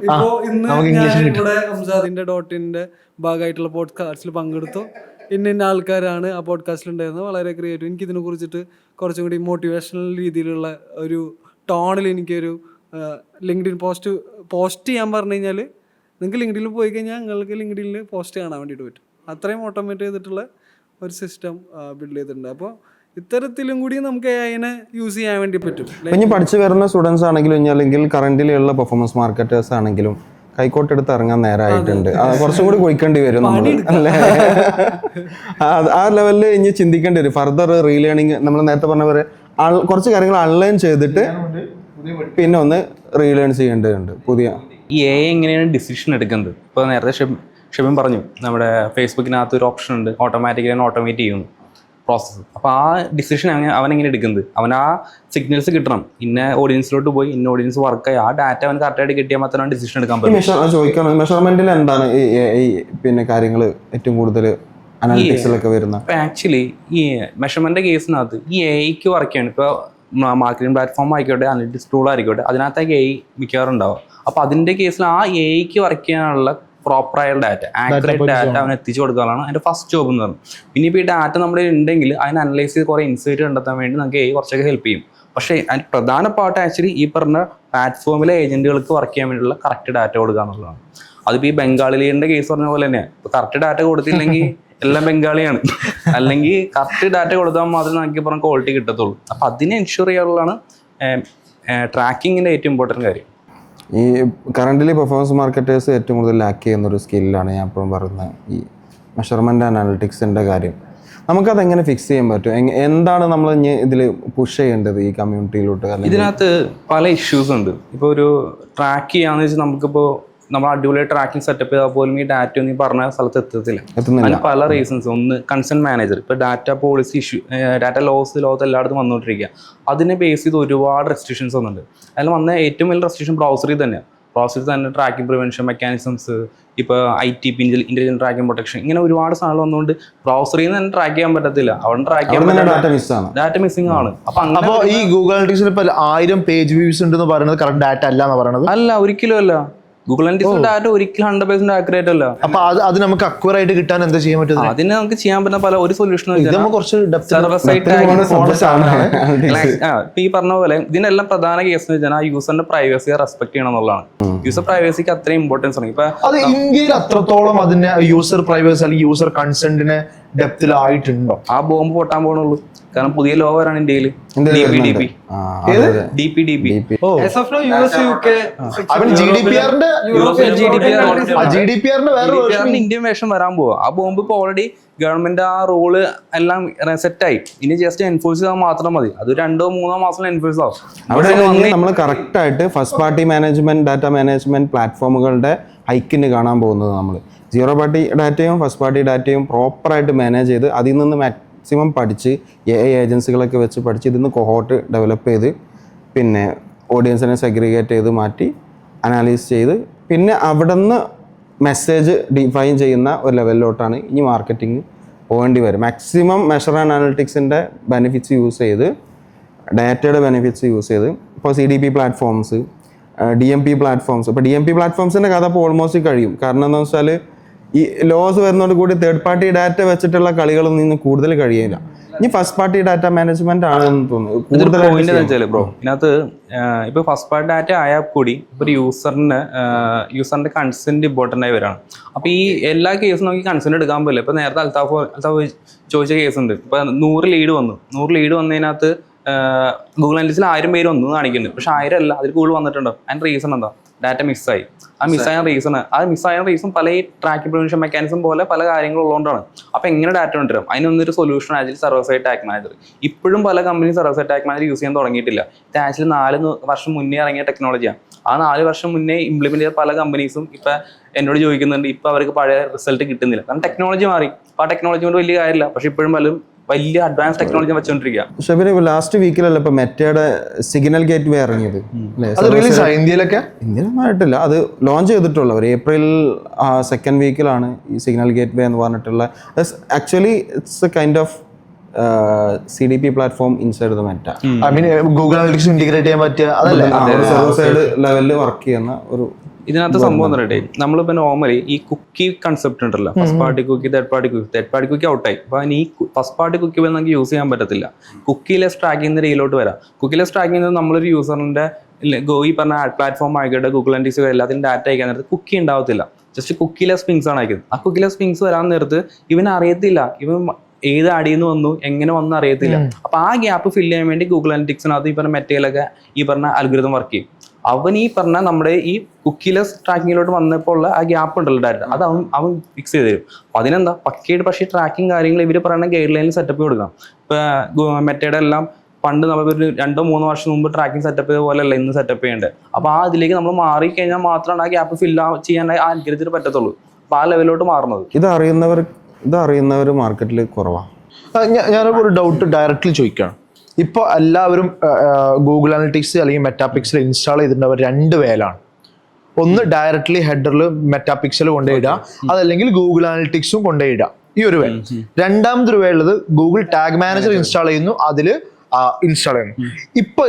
ഇപ്പോ ഇന്ന് ഞാൻ ഇവിടെ ഹംസാദിന്റെ ഡോട്ടിന്റെ ഭാഗമായിട്ടുള്ള പോഡ്കാസ്റ്റിൽ പങ്കെടുത്തു. ഇന്ന ആൾക്കാരാണ് ആ പോഡ്കാസ്റ്റിൽ ഉണ്ടായിരുന്നത്, വളരെ ക്രിയേറ്റീവ്. എനിക്ക് ഇതിനെ കുറിച്ചിട്ട് കുറച്ചും കൂടി മോട്ടിവേഷണൽ രീതിയിലുള്ള ഒരു ടോണിൽ എനിക്കൊരു ലിങ്ക്ഡിൻ പോസ്റ്റ് ചെയ്യാൻ പറഞ്ഞു കഴിഞ്ഞാൽ നിങ്ങൾക്ക് ലിങ്ക്ഡിനിൽ പോയി കഴിഞ്ഞാൽ നിങ്ങൾക്ക് ലിങ്ക്ഡിനിൽ പോസ്റ്റ് കാണാൻ വേണ്ടിയിട്ട് പറ്റും. അത്രയും ഓട്ടോമേറ്റ് ചെയ്തിട്ടുള്ള ഒരു സിസ്റ്റം ബിൽഡ് ചെയ്തിട്ടുണ്ട്. അപ്പോൾ ഇത്തരത്തിലും കൂടി നമുക്ക് AI-നെ യൂസ് ചെയ്യാൻ വേണ്ടി പറ്റും. ഇനി പഠിച്ചു വരുന്ന സ്റ്റുഡൻസ് ആണെങ്കിലും ഇനി അല്ലെങ്കിൽ കറന്റിലുള്ള പെർഫോമൻസ് മാർക്കറ്റേഴ്സ് ആണെങ്കിലും കൈക്കോട്ടെടുത്ത് ഇറങ്ങാൻ നേരമായിട്ടുണ്ട്. കുറച്ചും കൂടി കുഴിക്കേണ്ടി വരും നമ്മൾ, അല്ലേ? ആ ലെവലിൽ ഇനി ചിന്തിക്കേണ്ടി വരും. ഫർദർ റീലേണിങ് നമ്മൾ നേരത്തെ പറഞ്ഞ പോലെ കുറച്ച് കാര്യങ്ങൾ അൺലേൺ ചെയ്തിട്ട് പിന്നെ ഒന്ന് റീലേൺ ചെയ്യേണ്ടതുണ്ട്. പുതിയ ഈ AI എങ്ങനെയാണ് ഡിസിഷൻ എടുക്കുന്നത്? ഇപ്പോൾ നേരത്തെ ഷെബിൻ പറഞ്ഞു, നമ്മുടെ ഫേസ്ബുക്കിനകത്ത് ഒരു ഓപ്ഷൻ ഉണ്ട്, ഓട്ടോമാറ്റിക്കലി ഓട്ടോമേറ്റ് ചെയ്യുന്നു പ്രോസസ്സ്. അപ്പോൾ ആ ഡിസിഷൻ അവനെങ്ങനെ എടുക്കുന്നത്? അവൻ ആ സിഗ്നൽസ് കിട്ടണം, ഇന്ന ഓഡിയൻസിലോട്ട് പോയി ഇന്ന ഓഡിയൻസ് വർക്കായി ആ ഡാറ്റ അവൻ കറക്റ്റായിട്ട് കിട്ടിയാൽ മാത്രമാണ് ഡിസിഷൻ എടുക്കാൻ പറ്റും. ചോദിക്കണം, മെഷർമെന്റിൽ എന്താണ് ഈ പിന്നെ കാര്യങ്ങൾ ഏറ്റവും കൂടുതൽ അനാലിറ്റിക്സിലൊക്കെ വരുന്നത്? ഇപ്പോൾ ആക്ച്വലി ഈ മെഷർമെന്റ് കേസിനകത്ത് ഈ AI-ക്ക് വർക്ക് ചെയ്യണം. ഇപ്പോൾ മാർക്കറ്റിംഗ് പ്ലാറ്റ്ഫോം ആയിക്കോട്ടെ, അനലിറ്റിക്സ് ടൂൾ ആയിക്കോട്ടെ, അതിനകത്തേക്ക് AI മിക്കവാറും ഉണ്ടാവും. അപ്പോൾ അതിൻ്റെ കേസിൽ ആ AI-ക്ക് വർക്ക് ചെയ്യാനുള്ള പ്രോപ്പറായ ഡാറ്റ, ആക്യുറേറ്റ് ഡാറ്റ അവന് എത്തിച്ചു കൊടുക്കാനാണ് അതിൻ്റെ ഫസ്റ്റ് ജോബ് എന്ന് പറയുന്നത്. പിന്നെ ഇപ്പോൾ ഈ ഡാറ്റ നമ്മുടെ ഉണ്ടെങ്കിൽ അതിനെ അനലൈസ് ചെയ്ത് കുറേ ഇൻസൈറ്റ് കണ്ടെത്താൻ വേണ്ടി നമുക്ക് AI കുറച്ചൊക്കെ ഹെൽപ്പ് ചെയ്യും. പക്ഷേ അതിന് പ്രധാന പാർട്ട് ആക്ച്വലി ഈ പറഞ്ഞ പ്ലാറ്റ്ഫോമിലെ ഏജന്റുകൾക്ക് വർക്ക് ചെയ്യാൻ വേണ്ടിയുള്ള കറക്റ്റ് ഡാറ്റ കൊടുക്കുക എന്നുള്ളതാണ്. അതിപ്പോൾ ഈ ബംഗാളിയുടെ കേസ് പറഞ്ഞ പോലെ തന്നെയാണ്. ഇപ്പോൾ കറക്റ്റ് ഡാറ്റ കൊടുത്തില്ലെങ്കിൽ എല്ലാം ബംഗാളിയാണ്, അല്ലെങ്കിൽ കറക്റ്റ് ഡാറ്റ കൊടുത്താൽ മാത്രമേ നമുക്ക് പറഞ്ഞ ക്വാളിറ്റി കിട്ടത്തുള്ളൂ. അപ്പോൾ അതിനെ എൻഷുർ ചെയ്യാനുള്ളതാണ് ട്രാക്കിങ്ങിൻ്റെ ഏറ്റവും ഇമ്പോർട്ടൻറ്റ് കാര്യം. ഈ കറൻ്റിലി പെർഫോമൻസ് മാർക്കറ്റേഴ്സ് ഏറ്റവും കൂടുതൽ ലാക്ക് ചെയ്യുന്നൊരു സ്കില്ലാണ് ഞാൻ ഇപ്പം പറയുന്നത്, ഈ മെഷർമെൻറ്റ് അനാലിറ്റിക്സിൻ്റെ കാര്യം. നമുക്കതെങ്ങനെ ഫിക്സ് ചെയ്യാൻ പറ്റും? എന്താണ് നമ്മൾ ഇനി ഇതിൽ പുഷ് ചെയ്യേണ്ടത് ഈ കമ്മ്യൂണിറ്റിയിലോട്ട്? ഇതിനകത്ത് പല ഇഷ്യൂസ് ഉണ്ട്. ഇപ്പോൾ ഒരു ട്രാക്ക് ചെയ്യാന്ന് വെച്ചാൽ നമുക്കിപ്പോൾ നമ്മൾ അടിപൊളിയായി ട്രാക്കിംഗ് സെറ്റപ്പ് ചെയ്താൽ പോലും ഈ ഡാറ്റ ഒന്നും ഈ പറഞ്ഞ സ്ഥലത്ത് എത്തത്തില്ല. അതിന് പല റീസൺസ്. ഒന്ന്, കൺസെൻറ്റ് മാനേജർ. ഇപ്പോൾ ഡാറ്റ പോളിസി ഇഷ്യൂ, ഡാറ്റ ലോകത്ത് എല്ലായിടത്തും വന്നുകൊണ്ടിരിക്കുക. അതിനെ ബേസ് ചെയ്ത് ഒരുപാട് റെസ്ട്രിക്ഷൻസ് വന്നിട്ടുണ്ട്. അതിൽ വന്ന ഏറ്റവും വലിയ റെസ്ട്രിക്ഷൻ ബ്രൗസറിൽ തന്നെയാണ്. ബ്രൗസറിൽ തന്നെ ട്രാക്കിംഗ് പ്രിവെൻഷൻ മെക്കാനിസംസ്, ഇപ്പോൾ ITP ഇൻ്റലിജൻറ്റ് ട്രാക്കിംഗ് പ്രൊട്ടക്ഷൻ, ഇങ്ങനെ ഒരുപാട് സാധനങ്ങൾ വന്നുകൊണ്ട് ബ്രൗസറിൽ നിന്ന് തന്നെ ട്രാക്ക് ചെയ്യാൻ പറ്റത്തില്ല. അവിടെ ട്രാക്ക് ചെയ്യാൻ ഡാറ്റ മിസ്സിംഗ് ആണ്. അപ്പോൾ ഈ ഗൂഗിൾ അനലിറ്റിക്സിൽ ഇപ്പോൾ 1000 പേജ് വ്യൂസ് ഉണ്ടെന്ന് പറയുന്നത് കറക്റ്റ് ഡാറ്റ അല്ല എന്ന് പറയുന്നത്? അല്ല, ഒരിക്കലും അല്ല. ഗൂഗിൾ അനലിറ്റിക്സ് ഡാറ്റ ഒരിക്കലും 100% ആക്യുറേറ്റ് അല്ല. അപ്പൊ അത് നമുക്ക് അക്വയർ ആയിട്ട് കിട്ടാൻ എന്താ ചെയ്യാൻ പറ്റും? അതിന് നമുക്ക് ചെയ്യാൻ പറ്റുന്ന ഒരു സൊല്യൂഷനും കുറച്ച് സെർവർ സൈഡ് ഈ പറഞ്ഞ പോലെ ഇതിനെല്ലാം പ്രധാന കേസ് എന്ന് വെച്ചാൽ ആ യൂസറിന്റെ പ്രൈവസിയെ റെസ്പെക്ട് ചെയ്യണം എന്നുള്ളതാണ്. യൂസർ പ്രൈവസിക്ക് അത്രയും ഇമ്പോർട്ടൻസ് ആണ്. ഇപ്പൊ അത് ഇന്ത്യയിൽ അത്രത്തോളം അതിന്റെ യൂസർ പ്രൈവസി അല്ലെങ്കിൽ യൂസർ കൺസെന്റിന് ഡെപ്തിലായിട്ടുണ്ടോ? ആ ബോംബ് പൊട്ടാൻ പോകണുള്ളൂ. കാരണം പുതിയ ലോ വരാണ് ഇന്ത്യയിൽ ഇന്ത്യൻ വേഷം വരാൻ പോവാ. ആ ബോംബ് ഇപ്പൊ ഓൾറെഡി ഗവൺമെന്റ് ആ റൂള് എല്ലാം സെറ്റായി. ഇനി ജസ്റ്റ് എൻഫോഴ്സ് ചെയ്താൽ മാത്രം മതി. അത് 2-3 മാസം എൻഫോഴ്സ് ആവും. അവിടെ നമ്മൾ കറക്റ്റ് ആയിട്ട് first party management data management പ്ലാറ്റ്ഫോമുകളുടെ ഹൈക്കിന് കാണാൻ പോകുന്നത്. നമ്മൾ സീറോ പാർട്ടി ഡാറ്റയും ഫസ്റ്റ് പാർട്ടി ഡാറ്റയും പ്രോപ്പറായിട്ട് മാനേജ് ചെയ്ത് അതിൽ നിന്ന് മാക്സിമം പഠിച്ച് AI ഏജൻസികളൊക്കെ വെച്ച് പഠിച്ച് ഇതിൽ നിന്ന് കൊഹോട്ട് ഡെവലപ്പ് ചെയ്ത് പിന്നെ ഓഡിയൻസിനെ സെഗ്രിഗേറ്റ് ചെയ്ത് മാറ്റി അനാലിസ് ചെയ്ത് പിന്നെ അവിടെ നിന്ന് മെസ്സേജ് ഡിഫൈൻ ചെയ്യുന്ന ഒരു ലെവലിലോട്ടാണ് ഇനി മാർക്കറ്റിംഗ് പോകേണ്ടി വരും. മാക്സിമം മെഷർ ആൻഡ് അനലിറ്റിക്സിൻ്റെ ബെനിഫിറ്റ്സ് യൂസ് ചെയ്ത് ഡാറ്റയുടെ ബെനിഫിറ്റ്സ് യൂസ് ചെയ്ത് ഇപ്പോൾ CDP പ്ലാറ്റ്ഫോംസ്, DMP പ്ലാറ്റ്ഫോംസ്. ഇപ്പോൾ DMP പ്ലാറ്റ്ഫോംസിൻ്റെ കഥ ഇപ്പോൾ ഓൾമോസ്റ്റ് കഴിയും. കാരണം എന്താണെന്ന് വെച്ചാൽ ഈ ലോസ് വരുന്നതോട് കൂടി തേർഡ് പാർട്ടി ഡാറ്റ വെച്ചിട്ടുള്ള കളികളൊന്നും ഇന്ന് കൂടുതൽ കഴിയില്ല. ഇനി ഫസ്റ്റ് പാർട്ടി ഡാറ്റ മാനേജ്മെന്റ് ആണെന്ന് തോന്നുന്നു. ബ്രോ ഇതിനകത്ത് ഇപ്പൊ ഫസ്റ്റ് പാർട്ടി ഡാറ്റ ആയാൽ കൂടി ഇപ്പൊ ഒരു യൂസറിന്റെ കൺസെന്റ് ഇമ്പോർട്ടന്റ് ആയി വരാണ്. അപ്പൊ ഈ എല്ലാ കേസും നമുക്ക് കൺസെന്റ് എടുക്കാൻ പറ്റില്ല. ഇപ്പൊ നേരത്തെ അൽത്താഫ് ചോദിച്ച കേസ് ഉണ്ട്. ഇപ്പൊ 100 ലീഡ് വന്നതിനകത്ത് ഗൂഗിൾ അനലിറ്റിക്സിൽ 1000 പേര് വന്നു കാണിക്കുന്നുണ്ട്. പക്ഷെ 1000 അല്ല, അതിൽ കൂടുതൽ വന്നിട്ടുണ്ടോ? അതിന്റെ റീസൺ എന്താ? ഡാറ്റ മിസ്സായി. ആ മിസ്സായ റീസൺ പല ഈ ട്രാക്ക് പ്രിവെൻഷൻ മെക്കാനിസം പോലെ പല കാര്യങ്ങളും ഉള്ളതുകൊണ്ടാണ്. അപ്പൊ എങ്ങനെ ഡാറ്റ കൊണ്ടുവരും? അതിനൊന്നൊരു solution actually server side tag manager. ഇപ്പോഴും പല company server side tag manager use ചെയ്യാൻ തുടങ്ങിയിട്ടില്ല. ഇത് ആക്ച്വലി 4 വർഷം മുന്നേ ഇറങ്ങിയ ടെക്നോളജിയാണ്. ആ 4 വർഷം മുന്നേ ഇംപ്ലിമെന്റ് ചെയ്ത പല കമ്പനീസും ഇപ്പൊ എന്നോട് ചോദിക്കുന്നുണ്ട്. ഇപ്പൊ അവർക്ക് പഴയ റിസൾട്ട് കിട്ടുന്നില്ല. കാരണം ടെക്നോളജി മാറി. അപ്പൊ ആ ടെക്നോളജി കൊണ്ട് വലിയ കാര്യമില്ല. പക്ഷെ ഇപ്പോഴും പലരും വലിയ അഡ്വാൻസ് ടെക്നോളജി വെച്ചോണ്ടിരിക്കുക. പക്ഷെ പിന്നെ ലാസ്റ്റ് വീക്കിലല്ല ഇപ്പൊ മെറ്റയുടെ സിഗ്നൽ ഗേറ്റ് വേ ഇറങ്ങിയത്. ഇന്ത്യയിലൊന്നും ആയിട്ടില്ല, അത് ലോഞ്ച് ചെയ്തിട്ടുള്ള ഒരു April 2nd വീക്കിലാണ് ഈ സിഗ്നൽ ഗേറ്റ് വേ എന്ന് പറഞ്ഞിട്ടുള്ള. Actually it's A kind of CDP platform inside the Meta. Google analytics integrate ചെയ്യാൻ പറ്റിയ സർവർ സൈഡ് ലെവലിൽ വർക്ക് ചെയ്യുന്ന ഒരു ഇതിനകത്ത് സംഭവം എന്ന് പറയട്ടെ, നമ്മളിപ്പോൾ നോർമലി ഈ കുക്കി കൺസെപ്റ്റ് ഉണ്ടല്ലോ, first party cookie, third party cookie ഔട്ടായി. അപ്പോൾ ഈ ഫസ്റ്റ് പാർട്ടി കുക്കി നമുക്ക് യൂസ് ചെയ്യാൻ പറ്റത്തില്ല. കുക്കിലെസ് ട്രാക്കിംഗ് രീതിയിലോട്ട് വരാം. കുക്കിലെസ് ട്രാക്കിംഗ് നമ്മളൊരു യൂസറിന്റെ ഈ പറഞ്ഞ പ്ലാറ്റ്ഫോം ആയിക്കോട്ടെ, ഗൂഗിൾ അനലിറ്റിക്സ് എല്ലാത്തിനും ഡാറ്റ അയക്കാൻ നേരത്ത് കുക്കി ഉണ്ടാവത്തില്ല. ജസ്റ്റ് കുക്കിലെസ് പിങ്സ് ആണ് അയക്കുന്നത്. ആ കുക്കിലെസ് പിങ്സ് വരാൻ നേരത്ത് ഇവൻ അറിയത്തില്ല ഇവൻ ഏത് അടിയിൽ വന്നു എങ്ങനെ വന്നു അറിയത്തില്ല. അപ്പൊ ആ ഗ്യാപ്പ് ഫില്ല് ചെയ്യാൻ വേണ്ടി ഗൂഗിൾ അനലിറ്റിക്സിനകത്ത് ഈ പറഞ്ഞ മെറ്റയിലൊക്കെ ഈ പറഞ്ഞ അൽഗോരിതം വർക്ക് ചെയ്യും. അവൻ ഈ പറഞ്ഞ നമ്മുടെ ഈ കുക്കിലെസ് ട്രാക്കിങ്ങിലോട്ട് വന്നപ്പോൾ ഉള്ള ആ ഗ്യാപ്പ് ഉണ്ടല്ലോ ഡാറ്റ, അത് അവൻ ഫിക്സ് ചെയ്ത് തരും. അപ്പൊ അതിനെന്താ പക്കയായിട്ട് പക്ഷേ ട്രാക്കിങ് കാര്യങ്ങൾ ഇവർ പറയുന്ന ഗൈഡ് ലൈനിൽ സെറ്റപ്പ് കൊടുക്കണം. ഇപ്പൊ മെറ്റയുടെ എല്ലാം പണ്ട് നമ്മളൊരു 2-3 വർഷം മുമ്പ് ട്രാക്കിംഗ് സെറ്റപ്പ് ചെയ്ത പോലെ അല്ല ഇന്ന് സെറ്റപ്പ് ചെയ്യേണ്ടത്. അപ്പൊ ആ അതിലേക്ക് നമ്മൾ മാറി കഴിഞ്ഞാൽ മാത്രമാണ് ആ ഗ്യാപ്പ് ഫില്ല് ചെയ്യാൻ ആ അൽഗോരിതത്തിന് പറ്റത്തുള്ളൂ. അപ്പൊ ആ ലെവലിലോട്ട് മാറുന്നത്. ഇതറിയുന്നവർ മാർക്കറ്റിൽ കുറവാണ്. ഞാനൊക്കെ ഒരു ഡൗട്ട് ഡയറക്റ്റ്ലി ചോദിക്കുകയാണ്. ഇപ്പോൾ എല്ലാവരും ഗൂഗിൾ അനലിറ്റിക്സ് അല്ലെങ്കിൽ മെറ്റാപിക്സൽ ഇൻസ്റ്റാൾ ചെയ്തിട്ടുണ്ടവർ 2 വേലാണ്. ഒന്ന് ഡയറക്റ്റ്ലി ഹെഡറിൽ മെറ്റാപിക്സൽ കൊണ്ടുപോയിടുക, അതല്ലെങ്കിൽ ഗൂഗിൾ അനലിറ്റിക്സും കൊണ്ടുപോയിടുക. ഈ ഒരു വേ. രണ്ടാമതൊരു വേ ഉള്ളത് ഗൂഗിൾ ടാഗ് മാനേജർ ഇൻസ്റ്റാൾ ചെയ്യുന്നു, അതിൽ ഇൻസ്റ്റാൾ ചെയ്യുന്നു. ഇപ്പൊ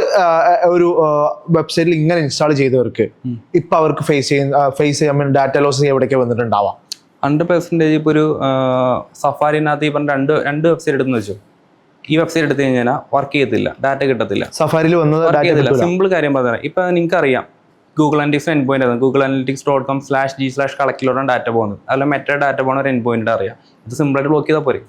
ഒരു വെബ്സൈറ്റിൽ ഇങ്ങനെ ഇൻസ്റ്റാൾ ചെയ്തവർക്ക് ഇപ്പൊ അവർക്ക് ഫേസ് ചെയ്യാൻ ഡാറ്റ ലോസ് എവിടേക്ക് വന്നിട്ടുണ്ടാവാം? 100% ഇപ്പോൾ ഒരു സഫാരിനകത്ത് ഈ പറഞ്ഞ രണ്ട് വെബ്സൈറ്റ് എടുത്തെന്ന് വെച്ചു. ഈ വെബ്സൈറ്റ് എടുത്തു കഴിഞ്ഞാൽ വർക്ക് ചെയ്യത്തില്ല, ഡാറ്റ കിട്ടത്തില്ല. സഫാരിയിൽ വന്നത് സിമ്പിൾ കാര്യം പറഞ്ഞാൽ ഇപ്പൊ നിങ്ങൾക്ക് അറിയാം ഗൂഗിൾ അനലിറ്റിക്സ് എൻഡ് പോയിന്റ് ആണ് google-analytics.com/g/കളക്കിലോട്ടാണ് ഡാറ്റ പോകുന്നത്. അതിൽ മെറ്റ ഡാറ്റ പോകുന്ന ഒരു എൻഡ് പോയിന്റ് അറിയാം. ഇത് സിമ്പിളായിട്ട് ബ്ലോക്ക് ചെയ്താൽ പോരെ.